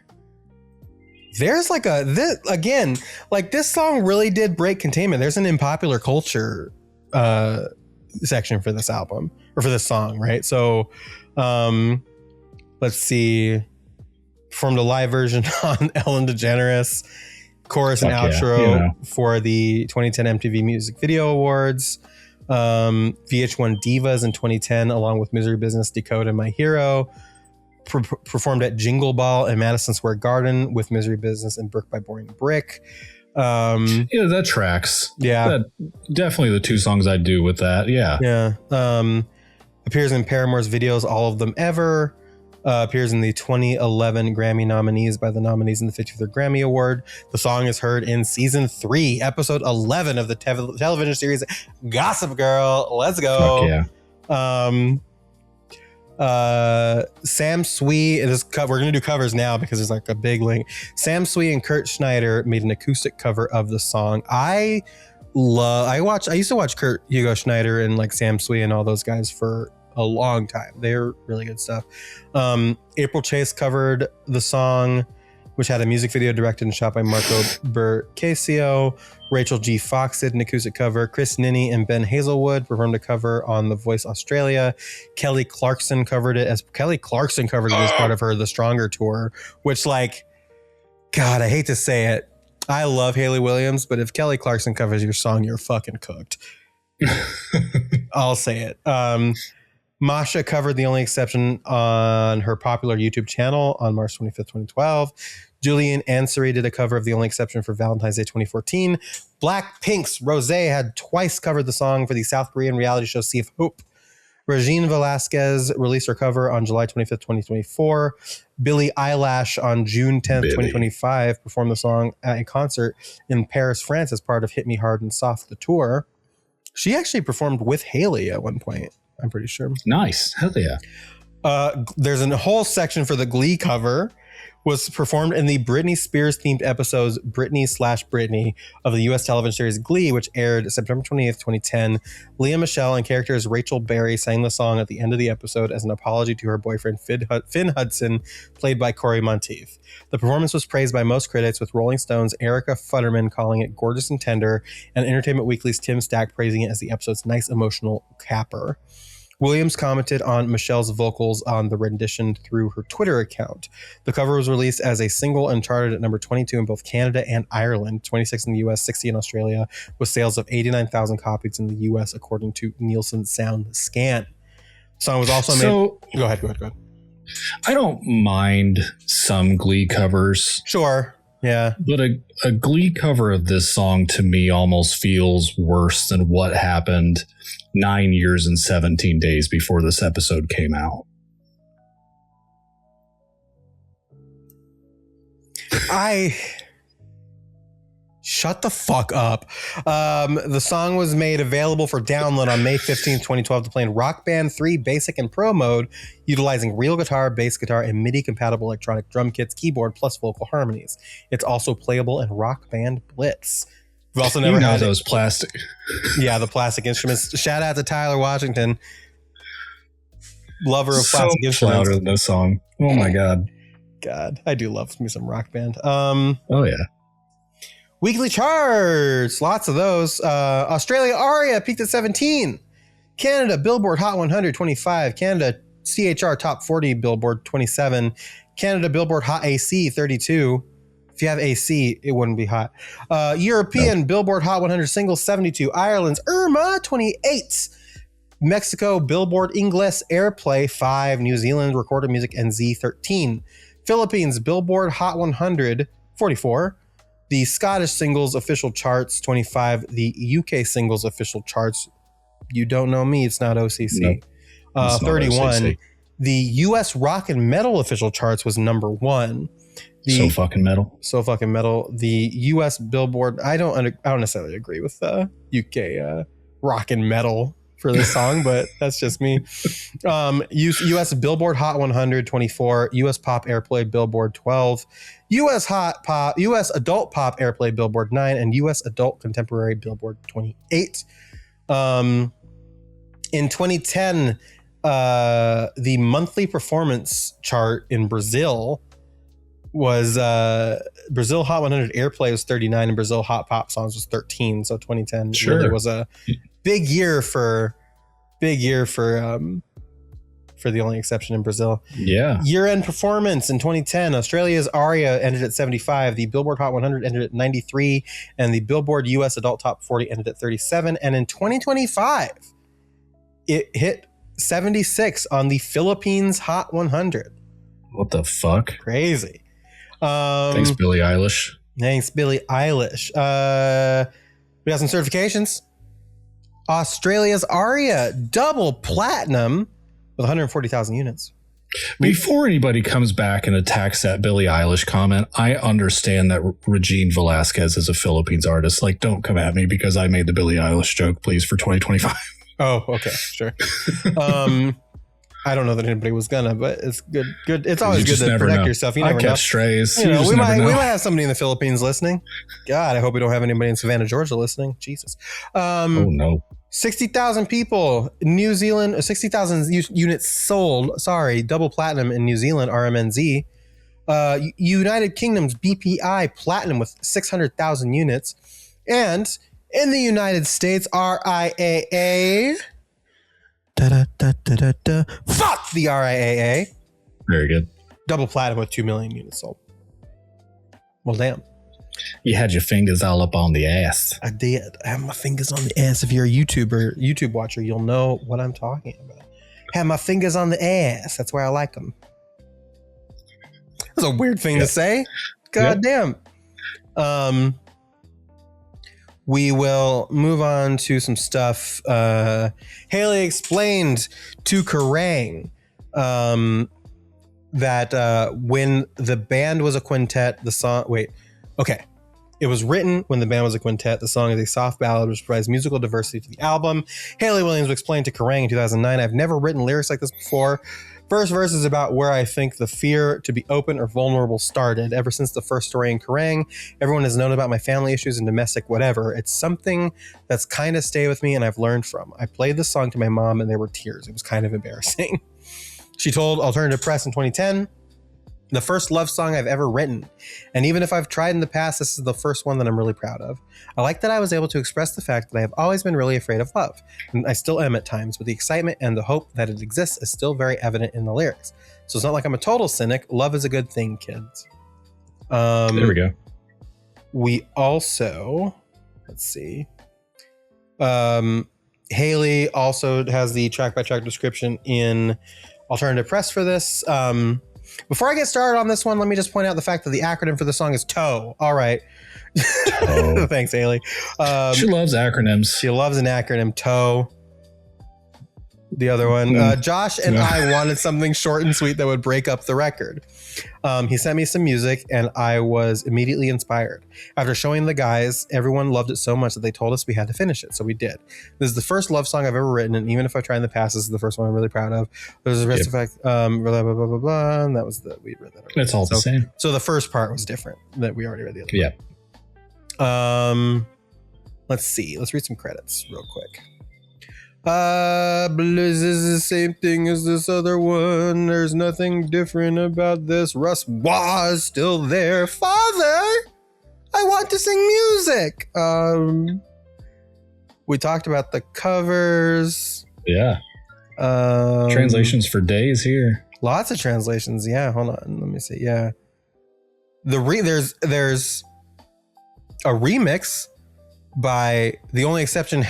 There's like this song really did break containment. There's an in popular culture section for this album or for this song, right? So let's see. Performed a live version on Ellen DeGeneres. Chorus and outro for the 2010 MTV Music Video Awards, VH1 Divas in 2010, along with Misery Business, Dakota, My Hero. Performed at Jingle Ball in Madison Square Garden with Misery Business and Brick by Boring Brick. That tracks. Yeah, definitely the two songs I'd do with that. Yeah. Appears in Paramore's videos, All of Them Ever. Appears in the 2011 Grammy nominees by the nominees in the 53rd Grammy Award. The song is heard in season 3, episode 11 of the television series Gossip Girl. Let's go. Fuck yeah. Sam Swee, we're going to do covers now because there's like a big link. Sam Swee and Kurt Schneider made an acoustic cover of the song. I used to watch Kurt Hugo Schneider and like Sam Swee and all those guys for a long time. They're really good stuff. April Chase covered the song, which had a music video directed and shot by Marco Bercasio. Rachel G. Fox did an acoustic cover. Chris Ninny and Ben Hazelwood performed a cover on The Voice Australia. Kelly Clarkson covered it as part of her The Stronger tour, which like, God, I hate to say it. I love Hayley Williams, but if Kelly Clarkson covers your song, you're fucking cooked. I'll say it. Masha covered The Only Exception on her popular YouTube channel on March 25th, 2012. Julian Ansari did a cover of The Only Exception for Valentine's Day 2014. Blackpink's Rosé had twice covered the song for the South Korean reality show Sea of Hope. Regine Velasquez released her cover on July 25th, 2024. Billie Eilish on June 10th, 2025 performed the song at a concert in Paris, France as part of Hit Me Hard and Soft, the tour. She actually performed with Hayley at one point, I'm pretty sure. Nice. Hell yeah. There's a whole section for the Glee cover, was performed in the Britney Spears themed episodes Britney/Britney of the U.S. television series Glee, which aired September 28th, 2010. Leah Michelle and characters Rachel Berry sang the song at the end of the episode as an apology to her boyfriend Finn Hudson, played by Corey Monteith. The performance was praised by most critics, with Rolling Stone's Erica Futterman calling it gorgeous and tender, and Entertainment Weekly's Tim Stack praising it as the episode's nice emotional capper. Williams commented on Michelle's vocals on the rendition through her Twitter account. The cover was released as a single and charted at number 22 in both Canada and Ireland, 26 in the US, 60 in Australia, with sales of 89,000 copies in the US, according to Nielsen Sound Scan. The song was also made... Go ahead. I don't mind some Glee covers. Sure. Yeah. But a Glee cover of this song to me almost feels worse than what happened 9 years and 17 days before this episode came out. Shut the fuck up. The song was made available for download on May 15, 2012 to play in Rock Band 3 Basic and Pro mode, utilizing real guitar, bass guitar, and MIDI-compatible electronic drum kits, keyboard, plus vocal harmonies. It's also playable in Rock Band Blitz. We've also never had those plastic. Yeah, the plastic instruments. Shout out to Tyler Washington, lover of plastic instruments. Louder than this song. Oh my God, I do love me some Rock Band. Oh yeah. Weekly charts, lots of those. Australia Aria peaked at 17. Canada Billboard Hot 100 25. Canada CHR Top 40 Billboard 27. Canada Billboard Hot AC 32. If you have AC, it wouldn't be hot. European Billboard Hot 100 Singles 72. Ireland's Irma 28. Mexico Billboard Ingles Airplay 5. New Zealand Recorded Music NZ 13. Philippines Billboard Hot 100 44. The Scottish Singles Official Charts 25. The UK Singles Official Charts, you don't know me, it's not OCC. Nope, 31. OCC. The US Rock and Metal Official Charts was number 1. So fucking metal. The US Billboard, I don't necessarily agree with the UK rock and metal for this song, but that's just me. US Billboard Hot 100 24, US Pop Airplay Billboard 12, US Adult Pop Airplay Billboard 9, and US Adult Contemporary Billboard 28. In 2010, the monthly performance chart in Brazil was Brazil Hot 100 Airplay was 39 and Brazil Hot Pop Songs was 13. So 2010 really was a big year for the only exception in Brazil. Yeah. Year-end performance in 2010, Australia's Aria ended at 75, the Billboard Hot 100 ended at 93, and the Billboard US Adult Top 40 ended at 37. And in 2025, it hit 76 on the Philippines Hot 100. What the fuck? Crazy. Thanks, Billie Eilish. We got some certifications. Australia's Aria double platinum with 140,000 units. Before anybody comes back and attacks that Billie Eilish comment, I understand that Regine Velasquez is a Philippines artist. Like, don't come at me because I made the Billie Eilish joke, please, for 2025. Oh, okay, sure. I don't know that anybody was gonna, but it's good. It's always good to protect yourself. You never know. Strays. We might have somebody in the Philippines listening. God, I hope we don't have anybody in Savannah, Georgia listening. Jesus. Oh no. 60,000 people. New Zealand, 60,000 units sold. Sorry, double platinum in New Zealand, RMNZ. United Kingdom's BPI platinum with 600,000 units, and in the United States, RIAA. Fuck the RIAA. Very good. Double platinum with 2 million units sold. Well, damn. You had your fingers all up on the ass. I did. I have my fingers on the ass. If you're a YouTube watcher, you'll know what I'm talking about. Have my fingers on the ass. That's where I like them. That's a weird thing to say. God damn. We will move on to some stuff. Haley explained to Kerrang that when the band was a quintet, the song... Wait. Okay. It was written when the band was a quintet. The song is a soft ballad which provides musical diversity to the album. Haley Williams explained to Kerrang in 2009, I've never written lyrics like this before. First verse is about where I think the fear to be open or vulnerable started. Ever since the first story in Kerrang, everyone has known about my family issues and domestic whatever. It's something that's kind of stayed with me and I've learned from. I played this song to my mom and there were tears. It was kind of embarrassing. She told Alternative Press in 2010, the first love song I've ever written. And even if I've tried in the past, this is the first one that I'm really proud of. I like that I was able to express the fact that I have always been really afraid of love. And I still am at times, but the excitement and the hope that it exists is still very evident in the lyrics. So it's not like I'm a total cynic. Love is a good thing, kids. There we go. We also, let's see. Haley also has the track by track description in Alternative Press for this. Before I get started on this one, let me just point out the fact that the acronym for the song is TOE. All right. TOE. Thanks, Haley. She loves acronyms. She loves an acronym, TOE. The other one. Josh and I wanted something short and sweet that would break up the record. He sent me some music and I was immediately inspired. After showing the guys, everyone loved it so much that they told us we had to finish it. So we did. This is the first love song I've ever written. And even if I tried in the past, this is the first one I'm really proud of. There's a rest of fact, blah, blah, blah, blah, blah. And that was we read that already. It's all the same. So the first part was different that we already read the other Yeah. part. Let's see. Let's read some credits real quick. Blizz is the same thing as this other one. There's nothing different about this. Russ was still there. Father, I want to sing music. We talked about the covers. Yeah. Translations for days here. Lots of translations. Yeah, hold on. Let me see. Yeah. There's a remix by The Only Exception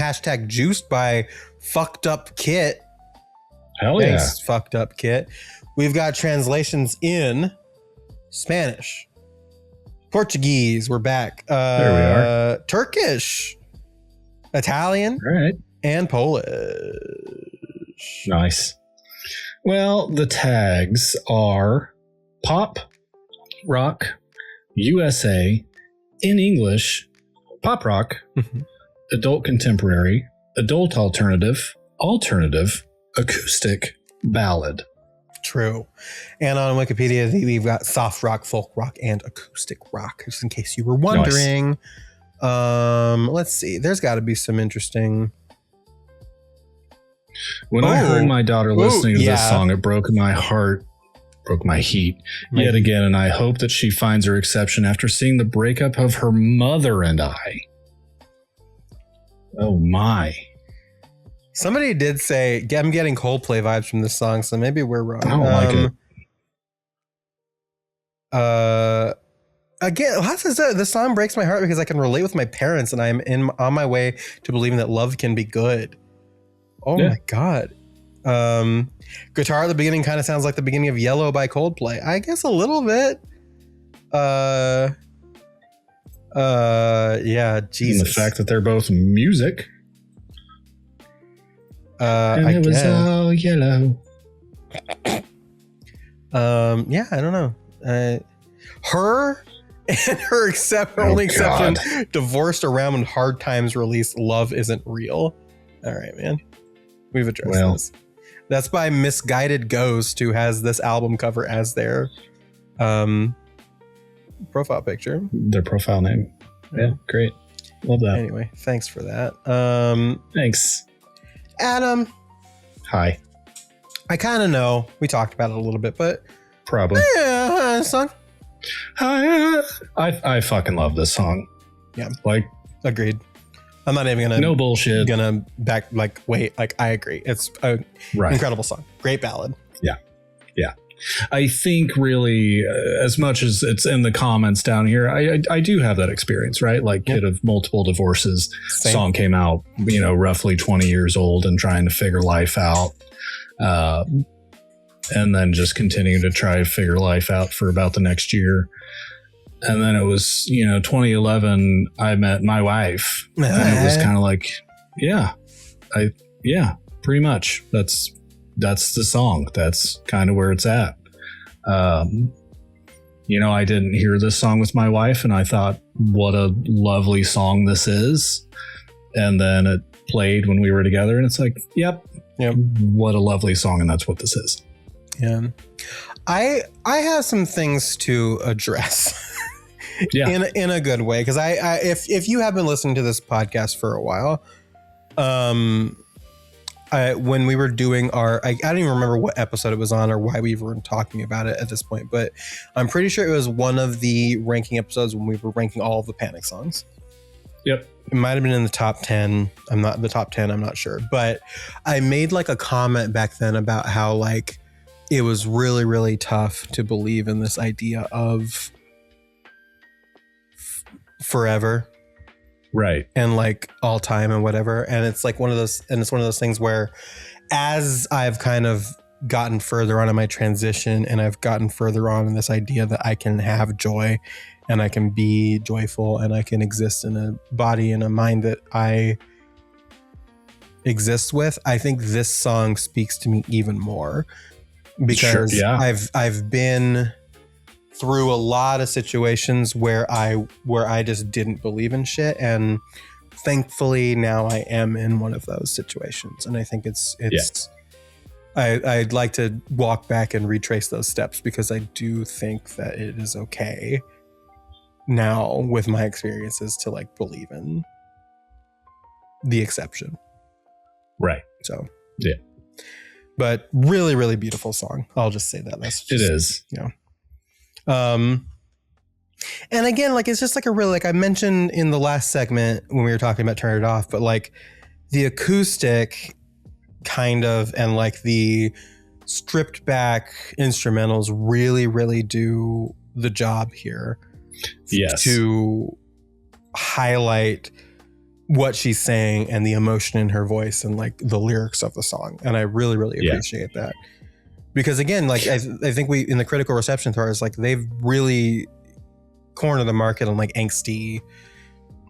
#juiced by Fucked Up Kit. Hell Thanks, Fucked Up Kit. We've got translations in Spanish, Portuguese. We're back. There we are. Turkish, Italian, All right. and Polish. Nice. Well, the tags are pop, rock, USA, in English, pop rock, adult contemporary, adult alternative, acoustic, ballad. True. And on Wikipedia, we've got soft rock, folk rock, and acoustic rock, just in case you were wondering. Nice. Let's see. There's got to be some interesting... When I heard my daughter listening to this song, it broke my heart, broke my heat yet again, and I hope that she finds her exception after seeing the breakup of her mother and I. Oh my. Somebody did say, I'm getting Coldplay vibes from this song, so maybe we're wrong. I don't like it. Again, the song breaks my heart because I can relate with my parents and I'm on my way to believing that love can be good. Oh my God. Guitar at the beginning kind of sounds like the beginning of Yellow by Coldplay. I guess a little bit. Yeah, Jesus. And the fact that they're both music. And it was all yellow. Yeah, I don't know. Her and her only exception, divorced around Hard Times release, Love Isn't Real. All right, man. We've addressed this. That's by Misguided Ghost, who has this album cover as their profile picture. Their profile name. Yeah, great. Love that. Anyway, thanks for that. Thanks. Adam. Hi. I kind of know. We talked about it a little bit, but probably. Yeah, song. I fucking love this song. Yeah. Like, agreed. I'm not even gonna no bullshit. I agree. It's an incredible song. Great ballad. Yeah. I think really, as much as it's in the comments down here, I do have that experience, right? Like kid of multiple divorces. Same. Song came out, roughly 20 years old and trying to figure life out. And then just continuing to try to figure life out for about the next year. And then it was, 2011, I met my wife. And it was kind of like, pretty much. That's the song. That's kind of where it's at. I didn't hear this song with my wife and I thought, what a lovely song this is. And then it played when we were together and it's like, yep. What a lovely song. And that's what this is. Yeah. I have some things to address. Yeah. in a good way, because I if you have been listening to this podcast for a while, when we were doing I don't even remember what episode it was on or why we were talking about it at this point, but I'm pretty sure it was one of the ranking episodes when we were ranking all of the Panic songs. Yep. It might have been in the top 10. I'm not sure, but I made like a comment back then about how like it was really, really tough to believe in this idea of forever, right, and like all time and whatever. And it's like one of those things where as I've kind of gotten further on in my transition and I've gotten further on in this idea that I can have joy and I can be joyful and I can exist in a body and a mind that I exist with, I think this song speaks to me even more, because I've been through a lot of situations where I just didn't believe in shit, and thankfully now I am in one of those situations, and I think it's I'd like to walk back and retrace those steps, because I do think that it is okay now with my experiences to like believe in the exception. Right. So yeah. But really, really beautiful song. I'll just say that. It is. Yeah. And again, like, it's just like a really, like I mentioned in the last segment when we were talking about Turn It Off, but like the acoustic kind of, and like the stripped back instrumentals really, really do the job here. Yes. To highlight what she's saying and the emotion in her voice and like the lyrics of the song. And I really, really appreciate that. Because again, like I think we, in the critical reception tours, like they've really cornered the market on like angsty,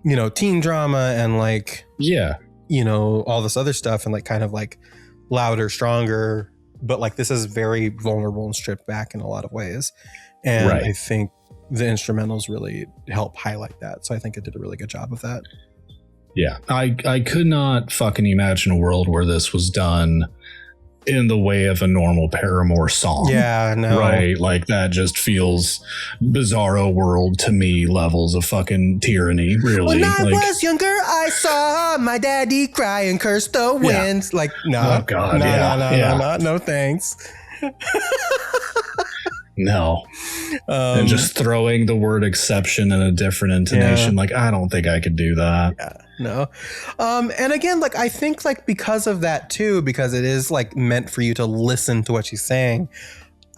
you know, teen drama and like, you know, all this other stuff, and like kind of like louder, stronger, but like this is very vulnerable and stripped back in a lot of ways. And I think the instrumentals really help highlight that. So I think it did a really good job of that. Yeah. I could not fucking imagine a world where this was done in the way of a normal Paramore song. Yeah, no. Right? Like that just feels bizarro world to me, levels of fucking tyranny, really. When I like, was younger, I saw my daddy cry and curse the winds. Like, no. Oh, God. No, thanks. No. And just throwing the word exception in a different intonation. Like, I don't think I could do that. Yeah, no. And again, like, I think like because of that too, because it is like meant for you to listen to what she's saying.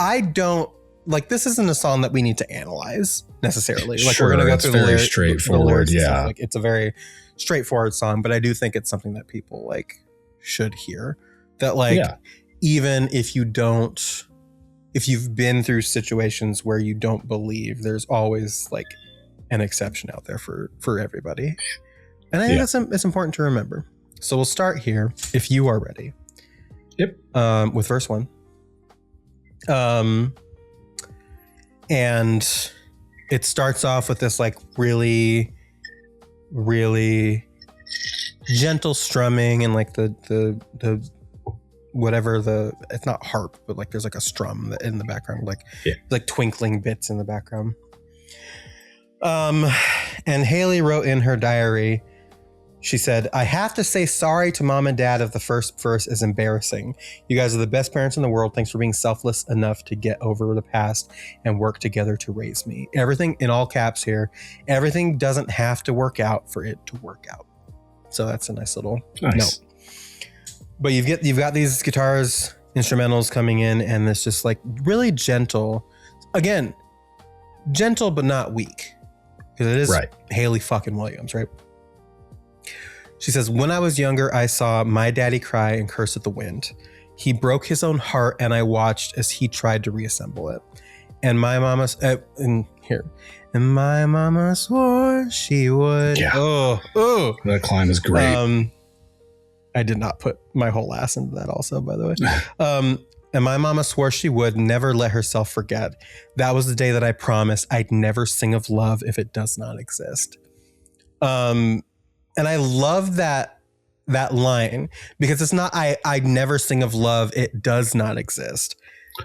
I don't like, this isn't a song that we need to analyze necessarily. Like, we're going to go through the lyrics. Straightforward. Yeah. Like, it's a very straightforward song, but I do think it's something that people like should hear, that like, even if you don't, if you've been through situations where you don't believe, there's always like an exception out there for everybody. And I think it's important to remember. So we'll start here if you are ready. Yep. With verse 1. And it starts off with this like really, really gentle strumming and like the whatever it's not harp, but like there's like a strum in the background, like twinkling bits in the background. And Haley wrote in her diary, she said, "I have to say sorry to mom and dad if the first verse is embarrassing. You guys are the best parents in the world. Thanks for being selfless enough to get over the past and work together to raise me." Everything in all caps here. Everything doesn't have to work out for it to work out. So that's a nice little note. But you've got these guitars, instrumentals coming in, and it's just like really gentle. Again, gentle but not weak, because it is Haley fucking Williams, right? She says, "When I was younger, I saw my daddy cry and curse at the wind. He broke his own heart, and I watched as he tried to reassemble it. And my mama, and my mama swore she would." Yeah. Oh, that climb is great. I did not put my whole ass into that also, by the way. And my mama swore she would never let herself forget. That was the day that I promised I'd never sing of love if it does not exist. And I love that line, because it's not, I never sing of love, it does not exist.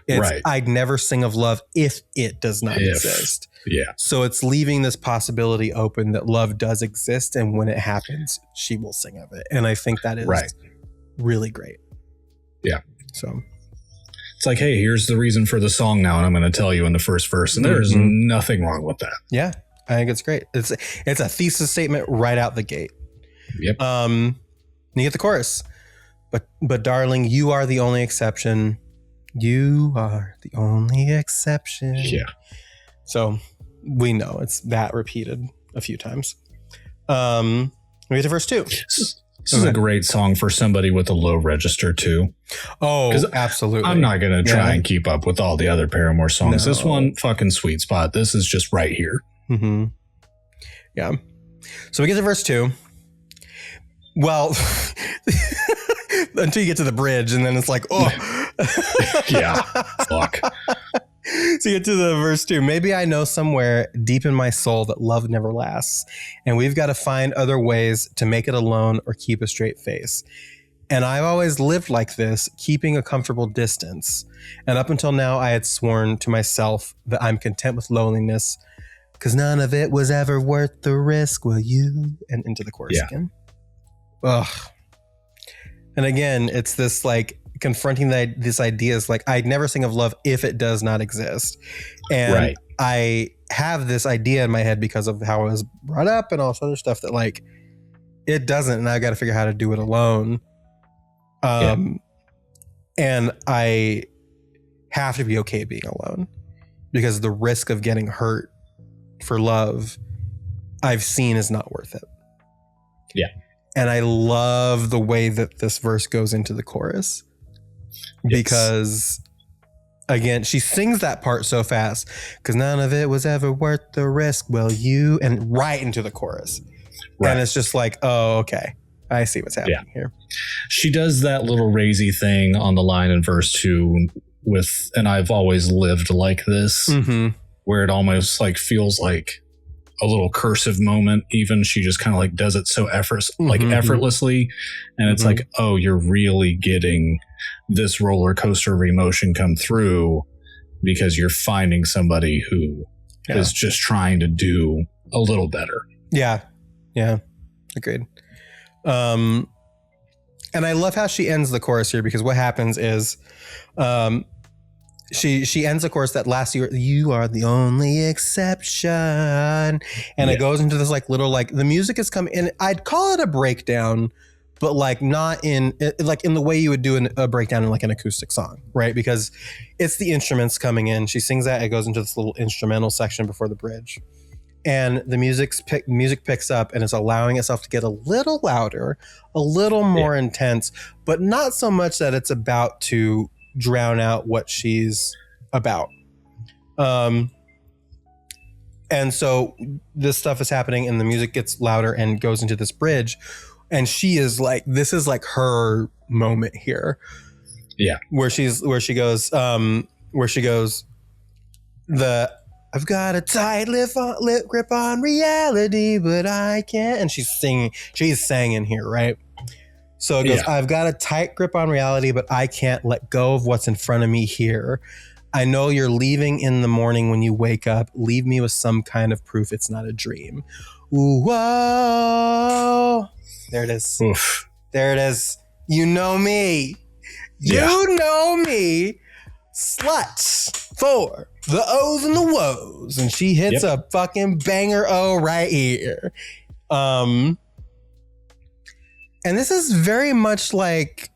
It's Right. I'd never sing of love if it does not exist. Yeah. So it's leaving this possibility open that love does exist, and when it happens, she will sing of it. And I think that is really great. Yeah. So it's like, hey, here's the reason for the song now, and I'm going to tell you in the first verse, and there's nothing wrong with that. Yeah, I think it's great. It's a thesis statement right out the gate. Yep. You get the chorus, but darling, you are the only exception. You are the only exception. Yeah. So we know it's that repeated a few times. We get to verse 2. This is a great song for somebody with a low register too. Oh, absolutely. I'm not going to try and keep up with all the other Paramore songs. No. This one, fucking sweet spot. This is just right here. Mm-hmm. Yeah. So we get to verse 2. Well, until you get to the bridge, and then it's like, oh. Yeah. Fuck. So you get to the verse 2. Maybe I know somewhere deep in my soul that love never lasts, and we've got to find other ways to make it alone or keep a straight face. And I've always lived like this, keeping a comfortable distance. And up until now, I had sworn to myself that I'm content with loneliness, because none of it was ever worth the risk. Will you? And into the chorus again. Ugh. And again, it's this like confronting this idea is like, I'd never sing of love if it does not exist. And I have this idea in my head because of how I was brought up and all this other stuff that like, it doesn't, and I've got to figure out how to do it alone. And I have to be okay being alone, because the risk of getting hurt for love I've seen is not worth it. Yeah. And I love the way that this verse goes into the chorus, because again, she sings that part so fast, because none of it was ever worth the risk. Well, you, and right into the chorus. Right. And it's just like, oh, okay. I see what's happening here. She does that little raisy thing on the line in verse 2 with, and I've always lived like this, where it almost like feels like a little cursive moment. Even she just kind of like does it so effortlessly. And it's like, oh, you're really getting this roller coaster of emotion come through, because you're finding somebody who is just trying to do a little better. Yeah. Yeah. Agreed. And I love how she ends the chorus here, because what happens is, she ends the chorus that last year, you are the only exception. And it goes into this like little, like the music is coming in. I'd call it a breakdown, but like not in like in the way you would do a breakdown in like an acoustic song, right? Because it's the instruments coming in. She sings that, it goes into this little instrumental section before the bridge. And the music picks up, and it's allowing itself to get a little louder, a little more intense, but not so much that it's about to drown out what she's about. And so this stuff is happening, and the music gets louder and goes into this bridge. And she is like, this is like her moment here. Yeah. Where she goes, I've got a tight lip grip on reality, but I can't. And she's singing here, right? So it goes, I've got a tight grip on reality, but I can't let go of what's in front of me here. I know you're leaving in the morning when you wake up. Leave me with some kind of proof it's not a dream. Ooh, whoa. There it is. Oof. There it is. You know me. You know me. Sluts for the O's and the woes. And she hits a fucking banger O right here. And this is very much like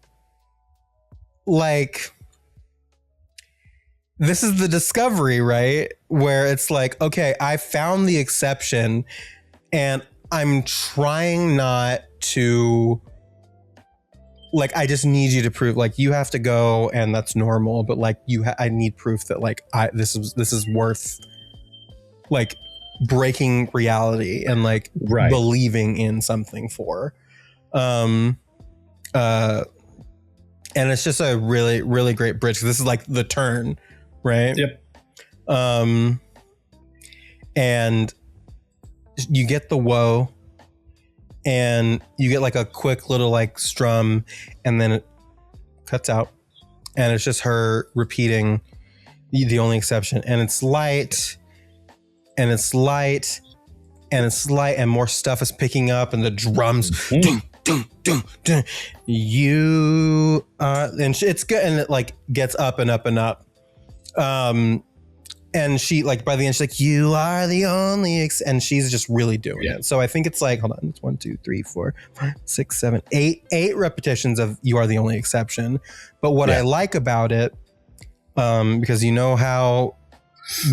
this is the discovery, right? Where it's like, okay, I found the exception, and I'm trying not to, like, I just need you to prove, like, you have to go, and that's normal, but like I need proof that like this is worth like breaking reality and like believing in something for. And it's just a really, really great bridge. This is like the turn, right? Yep. And you get the whoa, and you get like a quick little like strum, and then it cuts out, and it's just her repeating the only exception, and it's light, and it's light, and it's light, and more stuff is picking up, and the drums, dun, dun, dun, dun. You and it's good, and it like gets up and up and up. And she like by the end she's like, you are the only and she's just really doing it. So I think it's like, hold on, it's 1, 2, 3, 4, 5, 6, 7, 8 repetitions of you are the only exception. But what I like about it, because you know how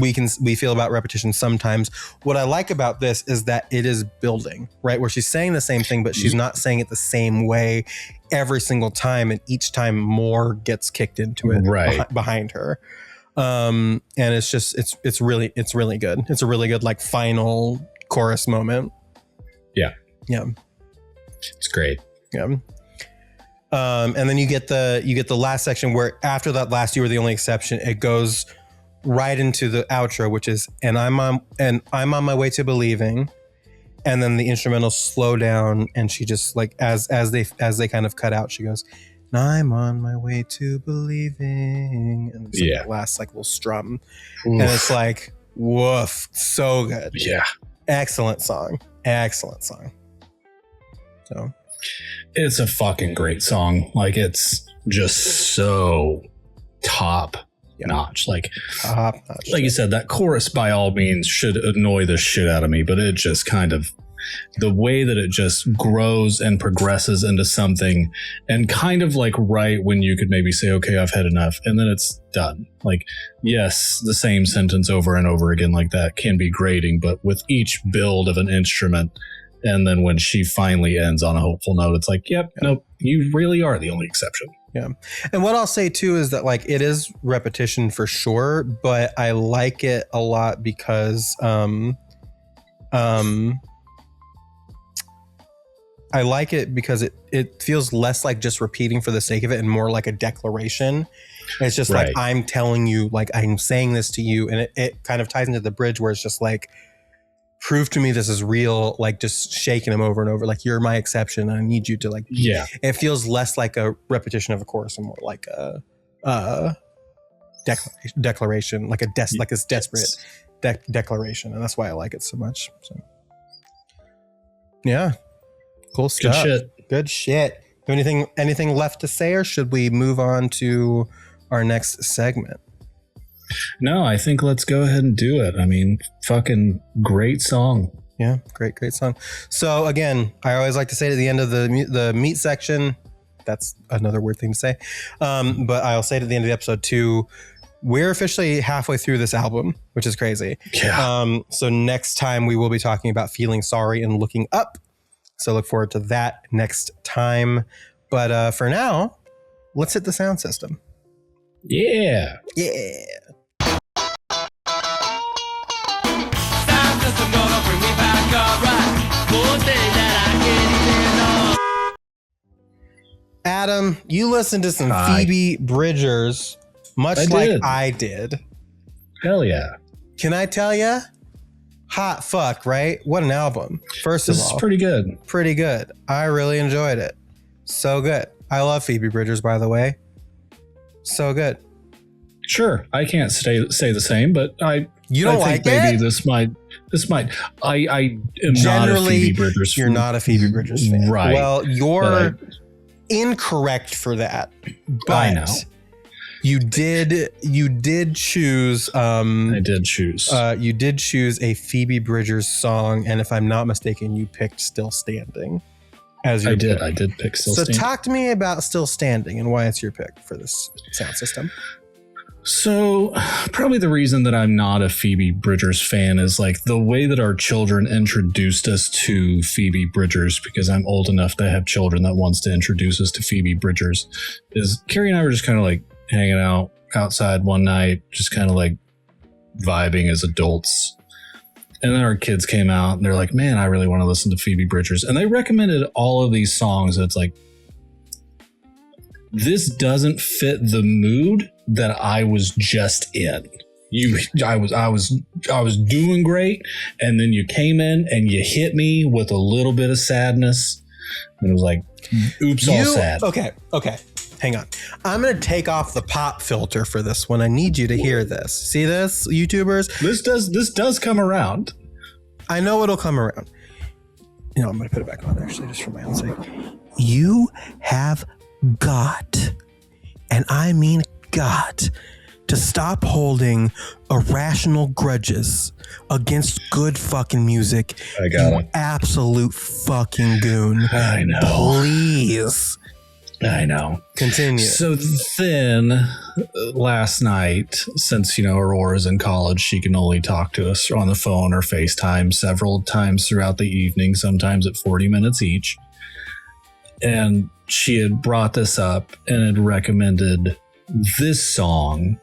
we feel about repetition sometimes, what I like about this is that it is building, right? Where she's saying the same thing, but she's not saying it the same way every single time, and each time more gets kicked into it behind her. And it's just it's really good. It's a really good like final chorus moment. Yeah It's great. And then you get the last section where after that last you were the only exception, it goes right into the outro, which is and I'm on my way to believing, and then the instrumental slow down, and she just like as they kind of cut out, she goes, I'm on my way to believing, and it's like that last like little strum. Oof. And it's like, woof, so good. Yeah, excellent song. So it's a fucking great song. Like it's just so top notch. Like you said, that chorus by all means should annoy the shit out of me, but it just kind of, the way that it just grows and progresses into something, and kind of like right when you could maybe say, okay, I've had enough, and then it's done. Like, yes, the same sentence over and over again like that can be grating, but with each build of an instrument, and then when she finally ends on a hopeful note, it's like, nope, you really are the only exception. Yeah. And what I'll say too is that like it is repetition for sure, but I like it a lot because I like it because it feels less like just repeating for the sake of it and more like a declaration. It's just like, I'm telling you, like I'm saying this to you, and it kind of ties into the bridge where it's just like, prove to me this is real, like just shaking him over and over, like you're my exception, and I need you to like, it feels less like a repetition of a chorus and more like a declaration, like like this desperate declaration, and that's why I like it so much. So yeah, cool stuff. Good shit. Anything left to say, or should we move on to our next segment? No, I think let's go ahead and do it. I mean, fucking great song. Yeah, great song. So again, I always like to say at the end of the meat section, that's another weird thing to say, but I'll say it at the end of the episode too, we're officially halfway through this album, which is crazy. Yeah. So next time we will be talking about Feeling Sorry and Looking Up. So look forward to that next time. But for now, let's hit the sound system. Yeah. Adam, you listened to some Phoebe Bridgers, I did. Hell yeah. Can I tell you? Hot fuck, right? What an album. First of all. This is pretty good. Pretty good. I really enjoyed it. So good. I love Phoebe Bridgers, by the way. So good. Sure. I can't say the same, but you don't think like maybe it? This might I am generally not a Phoebe Bridgers fan. You're not a Phoebe Bridgers fan. Right. Well, you're incorrect for that. But I know. You did choose I did choose. You did choose a Phoebe Bridgers song, and if I'm not mistaken, you picked Still Standing as your pick. I did pick Still Standing. So talk to me about Still Standing and why it's your pick for this sound system. So probably the reason that I'm not a Phoebe Bridgers fan is like the way that our children introduced us to Phoebe Bridgers, because I'm old enough to have children that wants to introduce us to Phoebe Bridgers, is Carrie and I were just kind of like hanging out outside one night, just kind of like vibing as adults. And then our kids came out and they're like, man, I really want to listen to Phoebe Bridgers. And they recommended all of these songs. And it's like, this doesn't fit the mood that I was just in. I was doing great. And then you came in and you hit me with a little bit of sadness. And it was like, oops, all sad. Okay. Hang on. I'm going to take off the pop filter for this one. I need you to hear this. See this, YouTubers? This does come around. I know it'll come around. You know, I'm going to put it back on, actually, just for my own sake. You have got, and I mean got, to stop holding irrational grudges against good fucking music. I got it. Absolute fucking goon. I know. Please. I know. Continue. So then last night, since, Aurora's in college, she can only talk to us on the phone or FaceTime several times throughout the evening, sometimes at 40 minutes each. And she had brought this up and had recommended this song,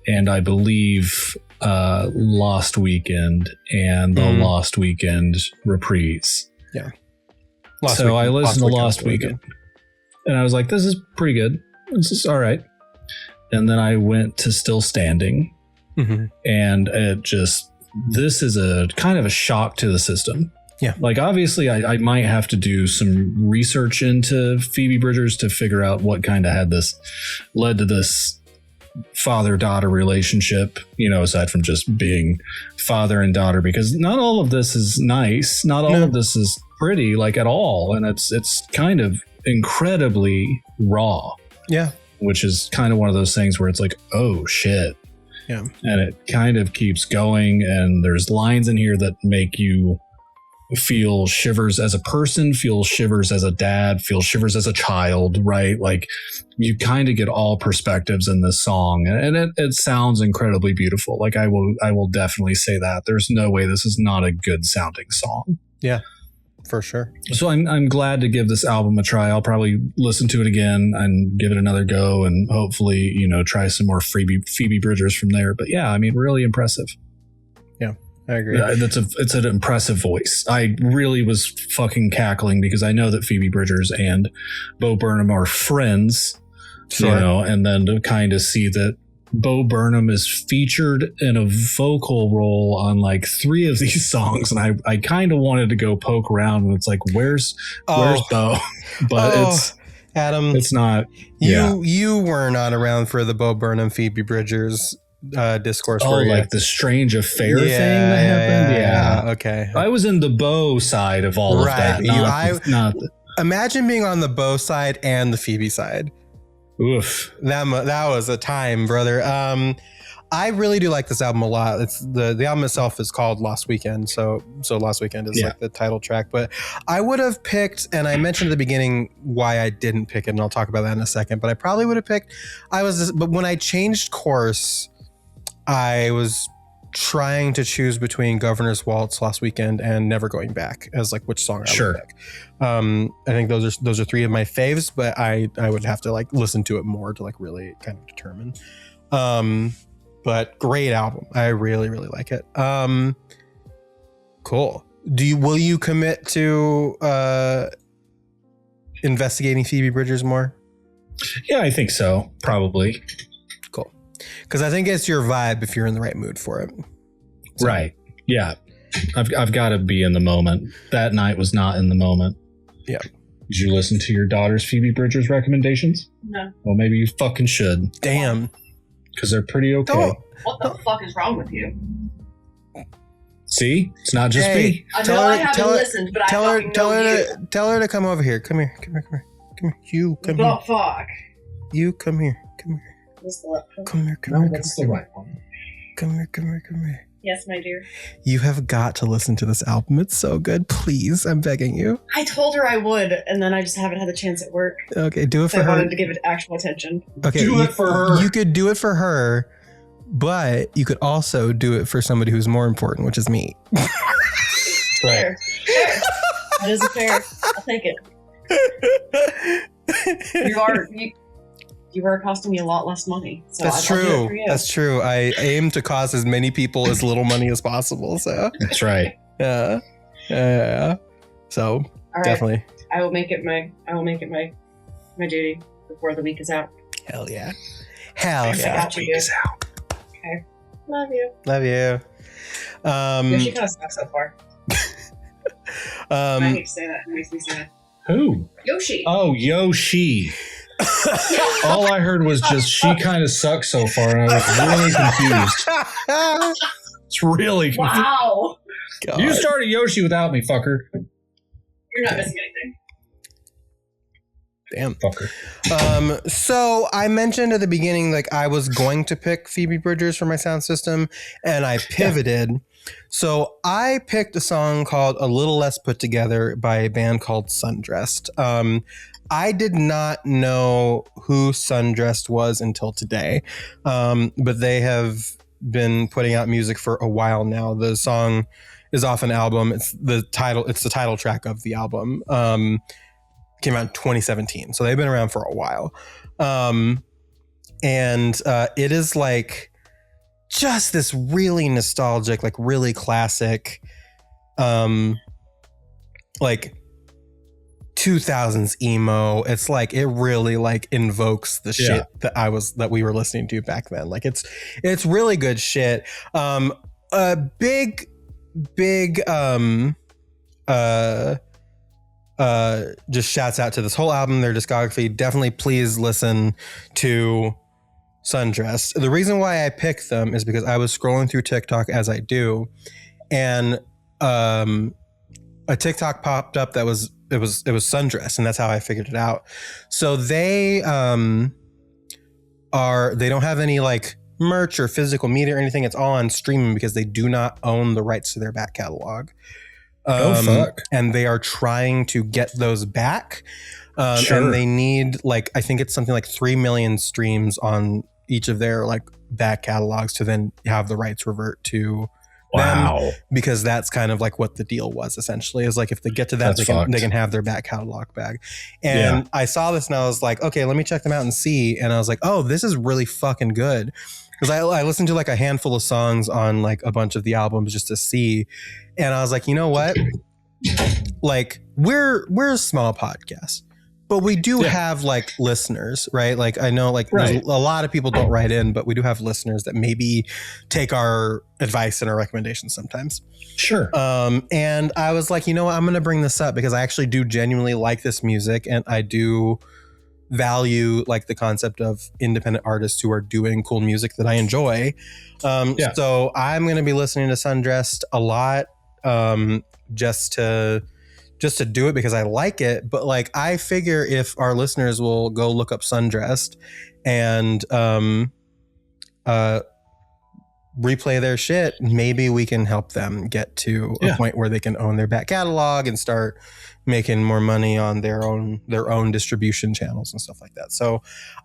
and I believe Lost Weekend and the Lost Weekend reprise. Yeah. I listened to Lost Weekend. And I was like, this is pretty good. This is all right. And then I went to Still Standing. And this is a kind of a shock to the system. Yeah. Like, obviously, I might have to do some research into Phoebe Bridgers to figure out what kind of led to this father-daughter relationship, aside from just being father and daughter, because not all of this is nice. Not all of this is pretty, like, at all. And it's kind of incredibly raw. Yeah. Which is kind of one of those things where it's like, oh shit. Yeah. And it kind of keeps going, and there's lines in here that make you feel shivers as a person, feel shivers as a dad, feel shivers as a child, right? Like, you kind of get all perspectives in this song, and it sounds incredibly beautiful. Like, I will definitely say that. There's no way this is not a good sounding song. Yeah. For sure. So I'm glad to give this album a try. I'll probably listen to it again and give it another go, and hopefully, try some more Phoebe Bridgers from there. But yeah, I mean, really impressive. Yeah, I agree. Yeah, it's an impressive voice. I really was fucking cackling because I know that Phoebe Bridgers and Bo Burnham are friends, and then to kind of see that Bo Burnham is featured in a vocal role on like 3 of these songs, and I kind of wanted to go poke around, and it's like, where's Bo? But it's Adam. It's not. You were not around for the Bo Burnham Phoebe Bridgers discourse. Like the strange affair thing that happened. Yeah. Okay. I was in the Bo side of all of that. Imagine being on the Bo side and the Phoebe side. Oof. That was a time, brother. I really do like this album a lot. It's the album itself is called Lost Weekend, so Lost Weekend is like the title track. But I would have picked, and I mentioned at the beginning why I didn't pick it, and I'll talk about that in a second. But I probably would have picked. But when I changed course, I was trying to choose between Governor's Waltz, Lost Weekend, and Never Going Back as like which song I would pick. I think those are 3 of my faves, but I would have to like listen to it more to like really kind of determine. But great album. I really, really like it. Cool. Will you commit to investigating Phoebe Bridgers more? Yeah, I think so. Probably. Cool. Because I think it's your vibe if you're in the right mood for it. So. Right. Yeah. I've got to be in the moment. That night was not in the moment. Yeah. Did you listen to your daughter's Phoebe Bridgers recommendations? No. Well, maybe you fucking should. Damn. Because they're pretty okay. What the fuck is wrong with you? See? It's not just me. I know I haven't listened, but tell I fucking know you. Tell her to come over here. Come here. You come here. Oh, fuck. You come here. Come here. What's the left one? Come here. That's the right one. Come here. Yes, my dear. You have got to listen to this album. It's so good. Please, I'm begging you. I told her I would, and then I just haven't had the chance at work. Okay, do it for her. I wanted to give it actual attention. Okay, do it for her. You could do it for her, but you could also do it for somebody who's more important, which is me. Fair. That is fair. I'll take it. You are costing me a lot less money. So That's true. That's true. I aim to cost as many people as little money as possible. So that's right. Yeah. So right. Definitely. I will make it my duty before the week is out. Hell yeah. The week is out. Okay. Love you. Yoshi kind of sucks so far. I hate to say that. It makes me sad. Who? Yoshi. Oh, Yoshi. All I heard was just she kind of sucks so far, and I was really confused. It's really confused. Wow. God. You started Yoshi without me, fucker. You're not missing anything. Damn. Fucker. So I mentioned at the beginning, like I was going to pick Phoebe Bridgers for my sound system, and I pivoted. Yeah. So I picked a song called A Little Less Put Together by a band called Sundressed. I did not know who Sundressed was until today, but they have been putting out music for a while now. The song is off an album. It's the title track of the album. Came out in 2017, so they've been around for a while. And it is like just this really nostalgic, like really classic, like 2000s emo. It's like it really like invokes the shit that we were listening to back then. Like it's really good shit. A big just shouts out to this whole album, their discography. Definitely please listen to Sundressed. The reason why I picked them is because I was scrolling through TikTok as I do, and a TikTok popped up that was Sundressed, and that's how I figured it out. So they don't have any like merch or physical media or anything. It's all on streaming because they do not own the rights to their back catalog. Fuck. And they are trying to get those back. Sure. And they need like, I think it's something like 3 million streams on each of their like back catalogs to then have the rights revert to them, because that's kind of like what the deal was essentially, is like if they get to that, they can have their back catalog back. And I saw this and I was like, okay, let me check them out and see. And I was like, oh, this is really fucking good. Because I listened to like a handful of songs on like a bunch of the albums just to see. And I was like, you know what? Like we're a small podcast, but we do have like listeners, right? Like I know like a lot of people don't write in, but we do have listeners that maybe take our advice and our recommendations sometimes. Sure. And I was like, you know what? I'm going to bring this up because I actually do genuinely like this music, and I do value like the concept of independent artists who are doing cool music that I enjoy. So I'm going to be listening to Sundressed a lot, just to do it because I like it. But like, I figure if our listeners will go look up Sundressed and, replay their shit, maybe we can help them get to a point where they can own their back catalog and start making more money on their own distribution channels and stuff like that. So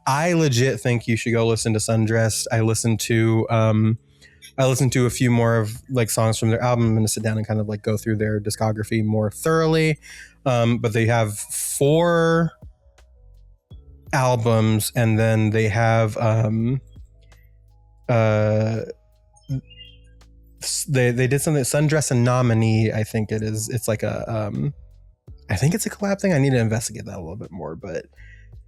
I legit think you should go listen to Sundressed. I listened to a few more of like songs from their album. I'm going to sit down and kind of like go through their discography more thoroughly. But they have 4 albums, and then they have they did something, Sundress and Nominee, I think it is. It's like I think it's a collab thing. I need to investigate that a little bit more, but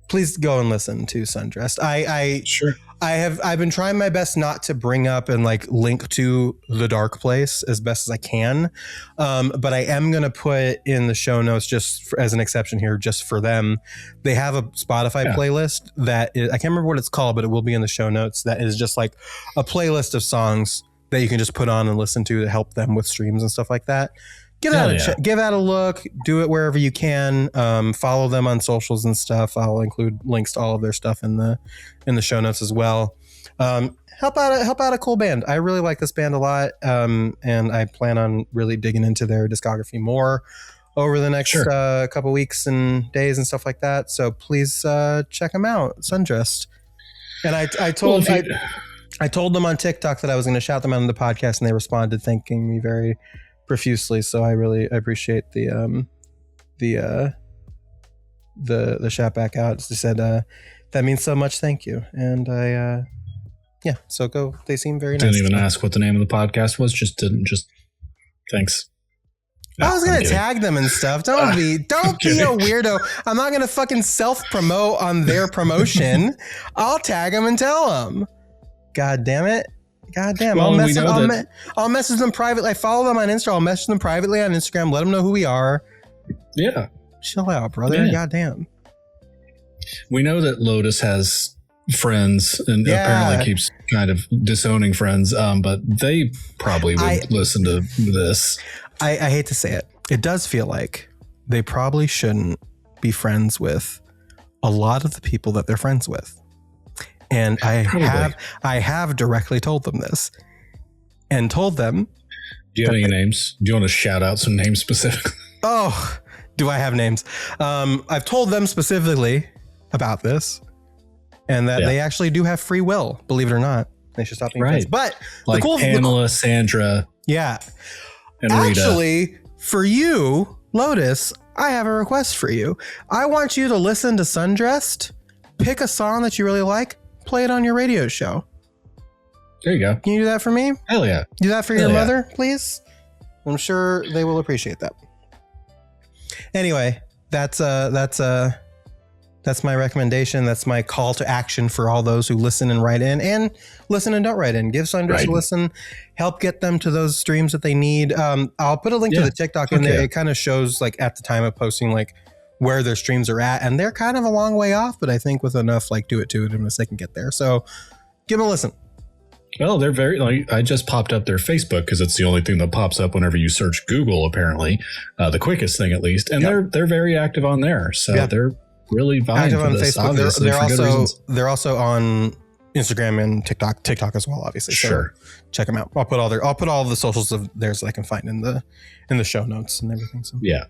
please go and listen to Sundressed. I've been trying my best not to bring up and like link to The Dark Place as best as I can. But I am going to put in the show notes as an exception here, just for them. They have a Spotify playlist that is, I can't remember what it's called, but it will be in the show notes. That is just like a playlist of songs that you can just put on and listen to help them with streams and stuff like that. Give that a look. Do it wherever you can. Follow them on socials and stuff. I'll include links to all of their stuff in the show notes as well. Help out a cool band. I really like this band a lot, and I plan on really digging into their discography more over the next couple weeks and days and stuff like that. So please check them out. Sundressed. And I told them on TikTok that I was going to shout them out on the podcast, and they responded thanking me very profusely. So I really appreciate the shout back out. They said that means so much. Thank you. And so go. They seem very nice. Didn't even ask what the name of the podcast was. Just thanks. I was gonna tag them and stuff. Don't be a weirdo. I'm not gonna fucking self promote on their promotion. I'll tag them and tell them. God damn it. God damn. Well, I'll message them privately. I follow them on Instagram. I'll message them privately on Instagram. Let them know who we are. Yeah. Chill out, brother. Yeah. God damn. We know that Lotus has friends and apparently keeps kind of disowning friends, but they probably would listen to this. I hate to say it. It does feel like they probably shouldn't be friends with a lot of the people that they're friends with. And I have directly told them this and told them. Do you have any names? Do you want to shout out some names specifically? Oh, do I have names? I've told them specifically about this and that they actually do have free will, believe it or not. They should stop being friends. But like Pamela, Sandra. Yeah. And Rita. Actually, for you, Lotus, I have a request for you. I want you to listen to Sundressed, pick a song that you really like, play it on your radio show. There you go. Can you do that for me? Hell yeah. Do that for your mother, please? I'm sure they will appreciate that. Anyway, that's my recommendation. That's my call to action for all those who listen and write in, and listen and don't write in. Give Sundressed a listen. Help get them to those streams that they need. I'll put a link to the TikTok in there. It kind of shows like at the time of posting like where their streams are at, and they're kind of a long way off, but I think with enough like do it to it, they can get there. So give them a listen. Well, they're very like I just popped up their Facebook because it's the only thing that pops up whenever you search Google. Apparently, the quickest thing at least, and they're very active on there. So they're really vying for on this. Facebook. They're also on Instagram and TikTok as well, obviously. Sure. So check them out. I'll put all of the socials of theirs that I can find in the show notes and everything. So yeah.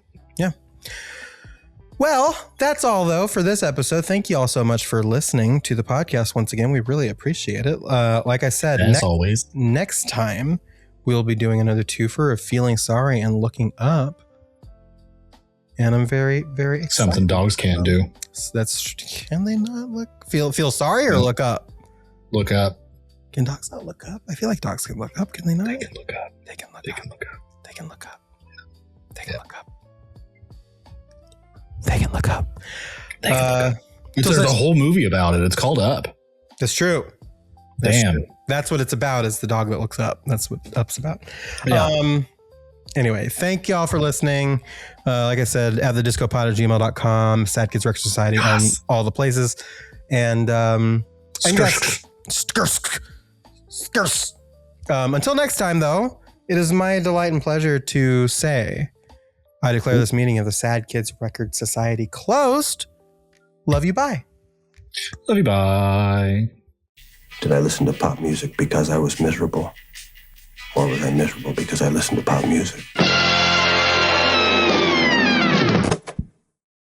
Well, that's all though for this episode. Thank you all so much for listening to the podcast once again. We really appreciate it. Like I said, always, next time we'll be doing another twofer of Feeling Sorry and Looking Up. And I'm very, very excited. Something dogs can't do. Can they not feel sorry or look up? Look up. Can dogs not look up? I feel like dogs can look up. Can they not? They can look up. They can look up. They can look up. They can look up. They can look up. They can look up. There's a whole movie about it. It's called Up. That's true. Damn. That's what it's about, is the dog that looks up. That's what Up's about. Yeah. Anyway, thank y'all for listening. Like I said, at thediscopod@gmail.com, Sad Kids Rec Society on all the places. And until next time, though, it is my delight and pleasure to say, I declare this meeting of the Sad Kids Record Society closed. Love you, bye. Love you, bye. Did I listen to pop music because I was miserable? Or was I miserable because I listened to pop music?